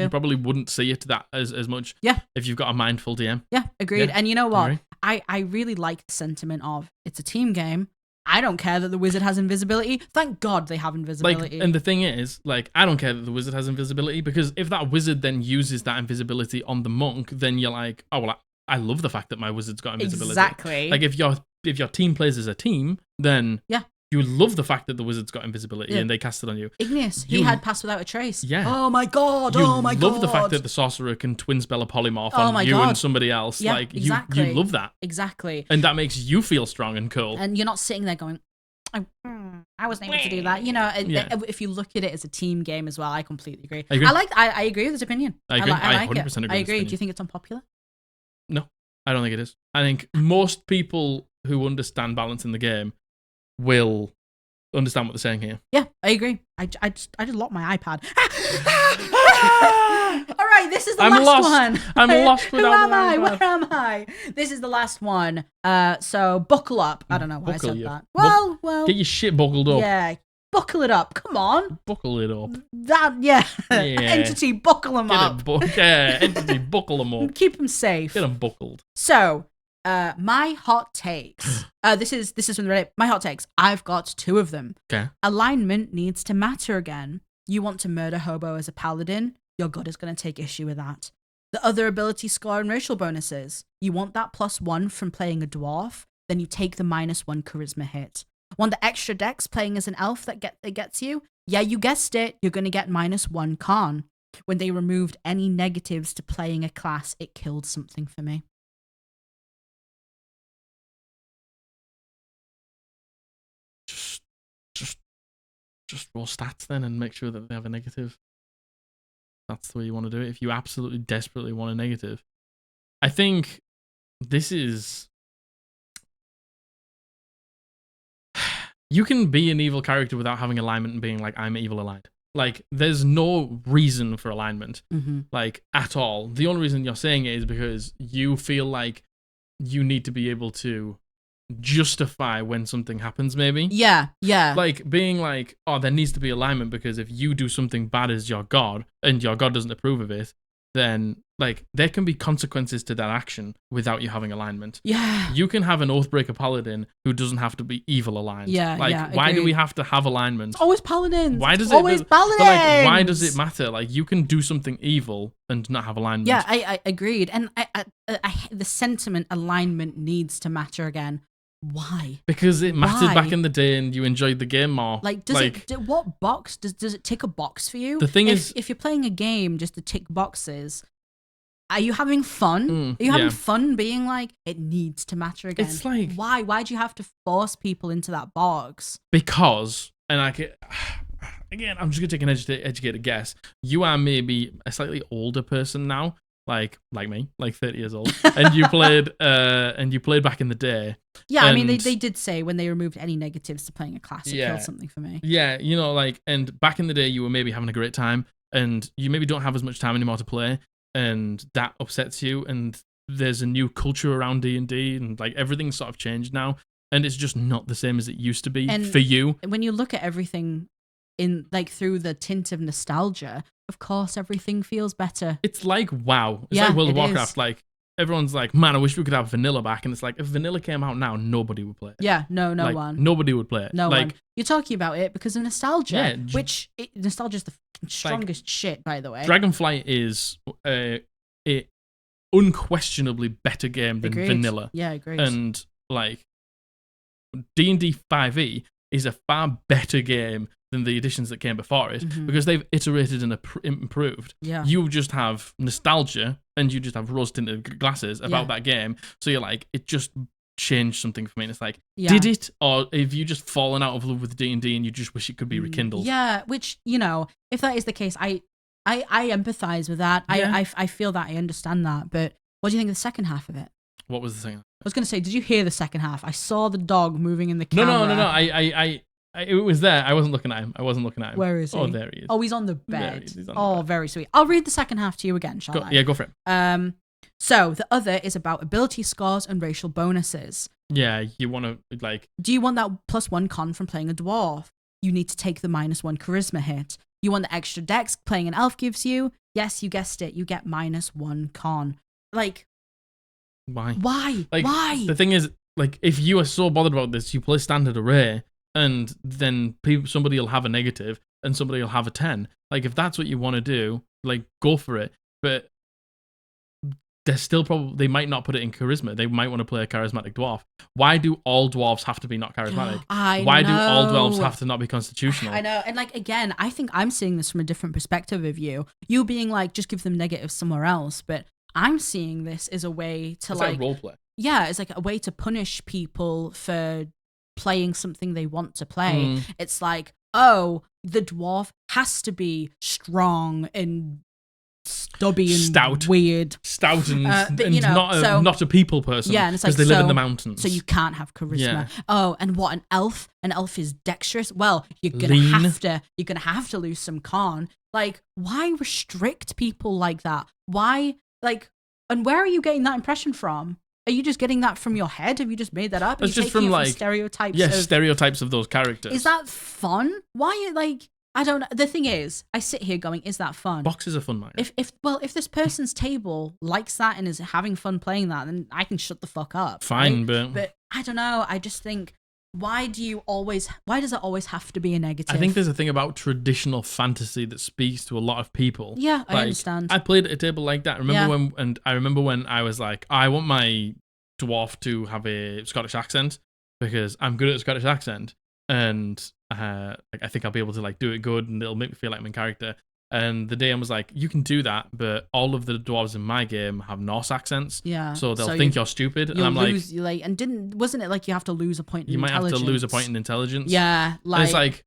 probably wouldn't see it that as much. Yeah. If you've got a mindful DM. Yeah, agreed. Yeah. And you know what? I really like the sentiment of it's a team game. I don't care that the wizard has invisibility. Thank God they have invisibility. Like, and the thing is, like, I don't care that the wizard has invisibility, because if that wizard then uses that invisibility on the monk, then you're like, oh, well, I love the fact that my wizard's got invisibility. Exactly. Like if your team plays as a team, then you love the fact that the wizard's got invisibility and they cast it on you. Igneous, he had Pass Without a Trace. Yeah. Oh my god. You love the fact that the sorcerer can twin spell a polymorph on you and somebody else. Yeah, like exactly. you love that. Exactly. And that makes you feel strong and cool. And you're not sitting there going, I wasn't able to do that. You know, if you look at it as a team game as well, I completely agree. I agree with his opinion. I agree. I like 100% it. I agree. Do you think it's unpopular? No, I don't think it is. I think most people who understand balance in the game will understand what they're saying here. Yeah, I agree. I just locked my iPad. All right, this is the last one. I'm lost Who am I? Where am I? This is the last one. So buckle up. I don't know why I said that. Well. Get your shit buckled up. Yeah, buckle it up. Come on. Buckle it up. Entity, buckle them up. Entity, buckle them up. Keep them safe. Get them buckled. So, my hot takes. This is from the Reddit. My hot takes. I've got 2 of them. Okay. Alignment needs to matter again. You want to murder Hobo as a paladin? Your god is going to take issue with that. The other ability score and racial bonuses. You want that +1 from playing a dwarf? Then you take the -1 charisma hit. Want the extra dex playing as an elf that gets you? Yeah, you guessed it. You're going to get -1 con. When they removed any negatives to playing a class, it killed something for me. Just roll stats then and make sure that they have a negative. That's the way you want to do it. If you absolutely desperately want a negative. I think this is... You can be an evil character without having alignment and being like, I'm evil aligned. Like, there's no reason for alignment, like, at all. The only reason you're saying it is because you feel like you need to be able to justify when something happens, maybe. Yeah. Like, being like, oh, there needs to be alignment because if you do something bad as your god and your god doesn't approve of it, then, like, there can be consequences to that action without you having alignment. Yeah. You can have an Oathbreaker paladin who doesn't have to be evil aligned. Yeah, like, why do we have to have alignment? It's always paladins. Why does always paladins. But, like, why does it matter? Like, you can do something evil and not have alignment. Yeah, I agreed. And I the sentiment alignment needs to matter again. Why? Because it mattered back in the day and you enjoyed the game more. Like, what box does it tick a box for you? The thing is, if you're playing a game just to tick boxes, are you having fun? Are you having fun being like, it needs to matter again? It's like, why? Why do you have to force people into that box? Because, and again, I'm just gonna take an educated guess. You are maybe a slightly older person now, like me, like 30 years old, and you played back in the day. Yeah, I mean, they did say when they removed any negatives to playing a class, it killed something for me. Yeah, you know, like, and back in the day, you were maybe having a great time, and you maybe don't have as much time anymore to play, and that upsets you, and there's a new culture around D&D, and like everything's sort of changed now, and it's just not the same as it used to be for you. When you look at everything in like through the tint of nostalgia, of course everything feels better. It's like WoW. It's like World of Warcraft. Like, everyone's like, man, I wish we could have vanilla back, and it's like, if vanilla came out now, nobody would play it. Yeah, no like, one. Nobody would play it. No one. You're talking about it because of nostalgia, which nostalgia is the strongest shit, by the way. Dragonflight is a unquestionably better game than vanilla. Yeah, I agree. And like, D&D 5e is a far better game than the editions that came before it because they've iterated and improved. Yeah. You just have nostalgia and you just have rose-tinted glasses about that game. So you're like, it just changed something for me. And it's like, did it? Or have you just fallen out of love with D&D and you just wish it could be rekindled? Yeah, which, you know, if that is the case, I empathize with that. Yeah. I feel that. I understand that. But what do you think of the second half of it? What was the second half? I was going to say, did you hear the second half? I saw the dog moving in the camera. No. It was there. I wasn't looking at him. Where is he? Oh, there he is. Oh, he's on the bed. He's on the bed. Very sweet. I'll read the second half to you again, shall I? Yeah, go for it. So the other is about ability scores and racial bonuses. Yeah, you want to, like... Do you want that +1 con from playing a dwarf? You need to take the -1 charisma hit. You want the extra dex playing an elf gives you? Yes, you guessed it. You get -1 con. Like... Why? Like, why? The thing is, like, if you are so bothered about this, you play standard array, and then somebody will have a negative, and somebody will have a 10. Like, if that's what you want to do, like, go for it. But they're still probably, they might not put it in charisma. They might want to play a charismatic dwarf. Why do all dwarves have to be not charismatic? Why do all dwarves have to not be constitutional? I know. And like, again, I think I'm seeing this from a different perspective of you. You being like, just give them negatives somewhere else. But I'm seeing this as a way to it's like role play. Yeah, it's like a way to punish people for playing something they want to play. It's like, oh, the dwarf has to be strong and stubby and weird. Stout and not a people person. Yeah, and it's like, because they live in the mountains. So you can't have charisma. Yeah. Oh, and what, an elf? An elf is dexterous? Well, you're gonna have to lose some con. Like, why restrict people like that? Why, like, and where are you getting that impression from? Are you just getting that from your head? Have you just made that up? It's just from like stereotypes. Yeah, stereotypes of those characters. Is that fun? Why, like, I don't know. The thing is, I sit here going, is that fun? Boxes are fun, man. If this person's table likes that and is having fun playing that, then I can shut the fuck up. Fine, right? But I don't know. I just think, why does it always have to be a negative? I think there's a thing about traditional fantasy that speaks to a lot of people. Yeah, like, I understand. I played at a table like that. I remember when I was like, I want my dwarf to have a Scottish accent because I'm good at a Scottish accent, and I think I'll be able to like do it good, and it'll make me feel like I'm in character. And the DM was like, you can do that, but all of the dwarves in my game have Norse accents. Yeah. So they'll think you're stupid. And I'm wasn't it like you have to lose a point in intelligence? You might have to lose a point in intelligence. Yeah. Like, and it's like,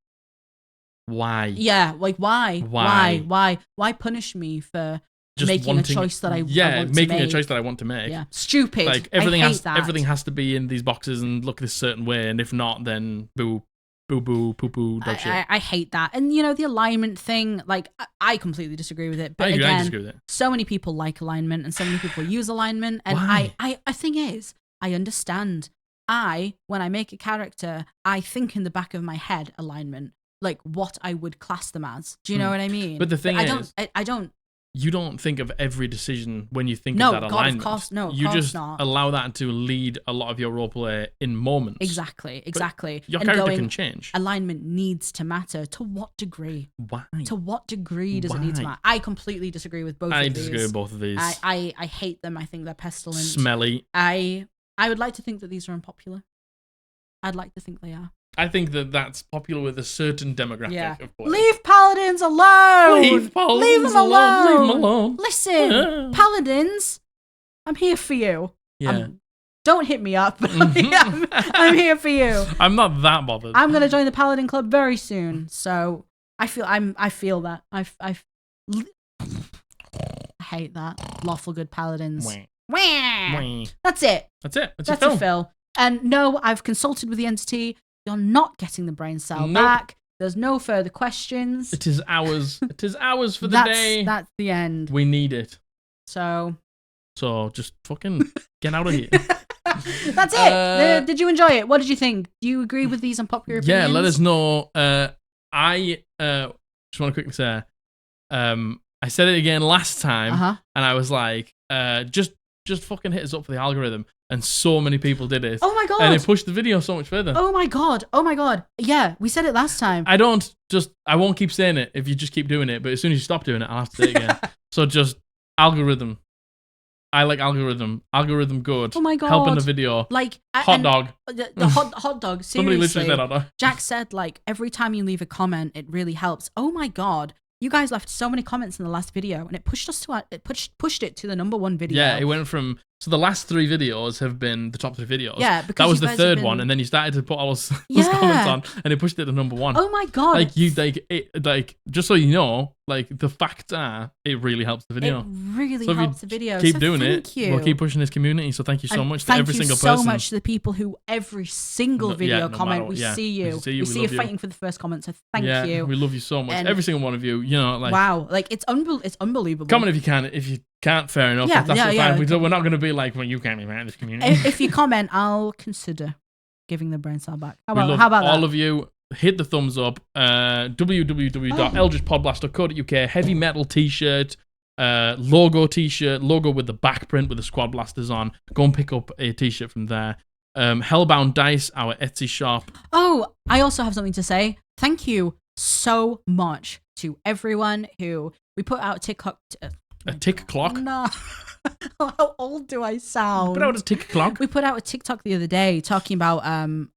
why? Yeah. Like, why? Why punish me for just making a choice that I want to make? A choice that I want to make. Yeah. Stupid. Like, everything has to be in these boxes and look this certain way. And if not, then boo. Boo, poo-poo, dog shit. I hate that. And, the alignment thing, like, I completely disagree with it. But I again, disagree with it. So many people like alignment and so many people use alignment. And I thing is, I understand. When I make a character, I think in the back of my head alignment, like what I would class them as. Do you know what I mean? But the thing is, I don't. You don't think of every decision when you think of that alignment. Of course, no, you just allow that to lead a lot of your roleplay in moments. Exactly. But your character can change. Alignment needs to matter. To what degree? Why? To what degree does it need to matter? I completely disagree with both of these. I disagree with both of these. I hate them. I think they're pestilent. Smelly. I would like to think that these are unpopular. I'd like to think they are. I think that's popular with a certain demographic of players. Leave paladins alone! Leave them alone! Leave them alone! Listen, paladins, I'm here for you. Yeah. Don't hit me up. I'm here for you. I'm not that bothered. I'm going to join the paladin club very soon. So I feel that. I hate that. Lawful good paladins. Wah. That's it. That's it. That's a fill. And no, I've consulted with the entity. You're not getting the brain cell back. There's no further questions. It is ours. It is ours for the day. That's the end. We need it. So just fucking get out of here. That's it. Did you enjoy it? What did you think? Do you agree with these unpopular opinions? Yeah, let us know. I just want to quickly say, I said it again last time, and I was like, just fucking hit us up for the algorithm. And so many people did it. Oh my god! And it pushed the video so much further. Oh my god! Yeah, we said it last time. I won't keep saying it if you just keep doing it. But as soon as you stop doing it, I'll have to say it again. So just algorithm. I like algorithm. Algorithm good. Oh my god! Helping the video. Like hot dog. The hot dog. Seriously. Somebody literally said hot dog. Jack said like every time you leave a comment, it really helps. Oh my god! You guys left so many comments in the last video, and it pushed us to pushed it to the #1 video. Yeah, it went from. So the last 3 videos have been the top 3 videos. Yeah, because that was the 3rd one, and then you started to put all those comments on, and it pushed it to #1. Oh my god! Like just so you know, like the facts are, it really helps the video. It really helps the video. Keep doing it. Thank you. We'll keep pushing this community. So thank you so much to every single person. Thank you so much to the people who every single video comment. We see you. We see you fighting for the first comment. So thank you. We love you so much. Every single one of you. You know, like wow, like it's unbelievable. Comment if you can. If you can't, fair enough. That's fine. We're not going to be like, well, you can't be mad at this community. If you comment, I'll consider giving the brain cell back. How about that? All of you. Hit the thumbs up. www.eldritchpodblast.co.uk. Heavy metal t-shirt, logo t-shirt, logo with the back print with the squad blasters on. Go and pick up a t-shirt from there. Hellbound Dice, our Etsy shop. Oh, I also have something to say. Thank you so much to everyone who we put out TikTok. A tick clock? No. How old do I sound? Put out a TikTok. We put out a TikTok the other day talking about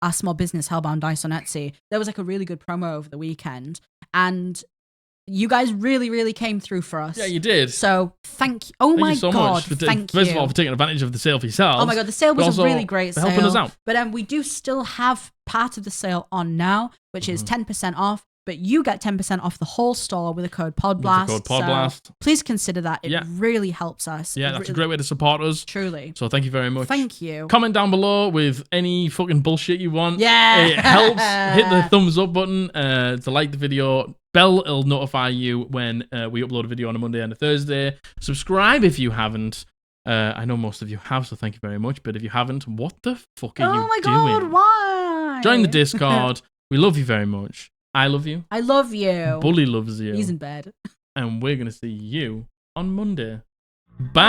our small business, Hellbound Dice on Etsy. There was like a really good promo over the weekend, and you guys really, really came through for us. Yeah, you did. So thank you. Oh my God, thank you. First of all, for taking advantage of the sale for yourselves. Oh my God, the sale was a really great sale. Helping us out. But we do still have part of the sale on now, which is 10% off. But you get 10% off the whole store with the code Podblast. With the code Podblast. So please consider that. It really helps us. Yeah, that's a great way to support us. Truly. So thank you very much. Thank you. Comment down below with any fucking bullshit you want. Yeah. It helps. Hit the thumbs up button to like the video. Bell will notify you when we upload a video on a Monday and a Thursday. Subscribe if you haven't. I know most of you have, so thank you very much. But if you haven't, what the fuck are you doing? Oh my God, why? Join the Discord. We love you very much. I love you. I love you. Bully loves you. He's in bed. And we're going to see you on Monday. Bye.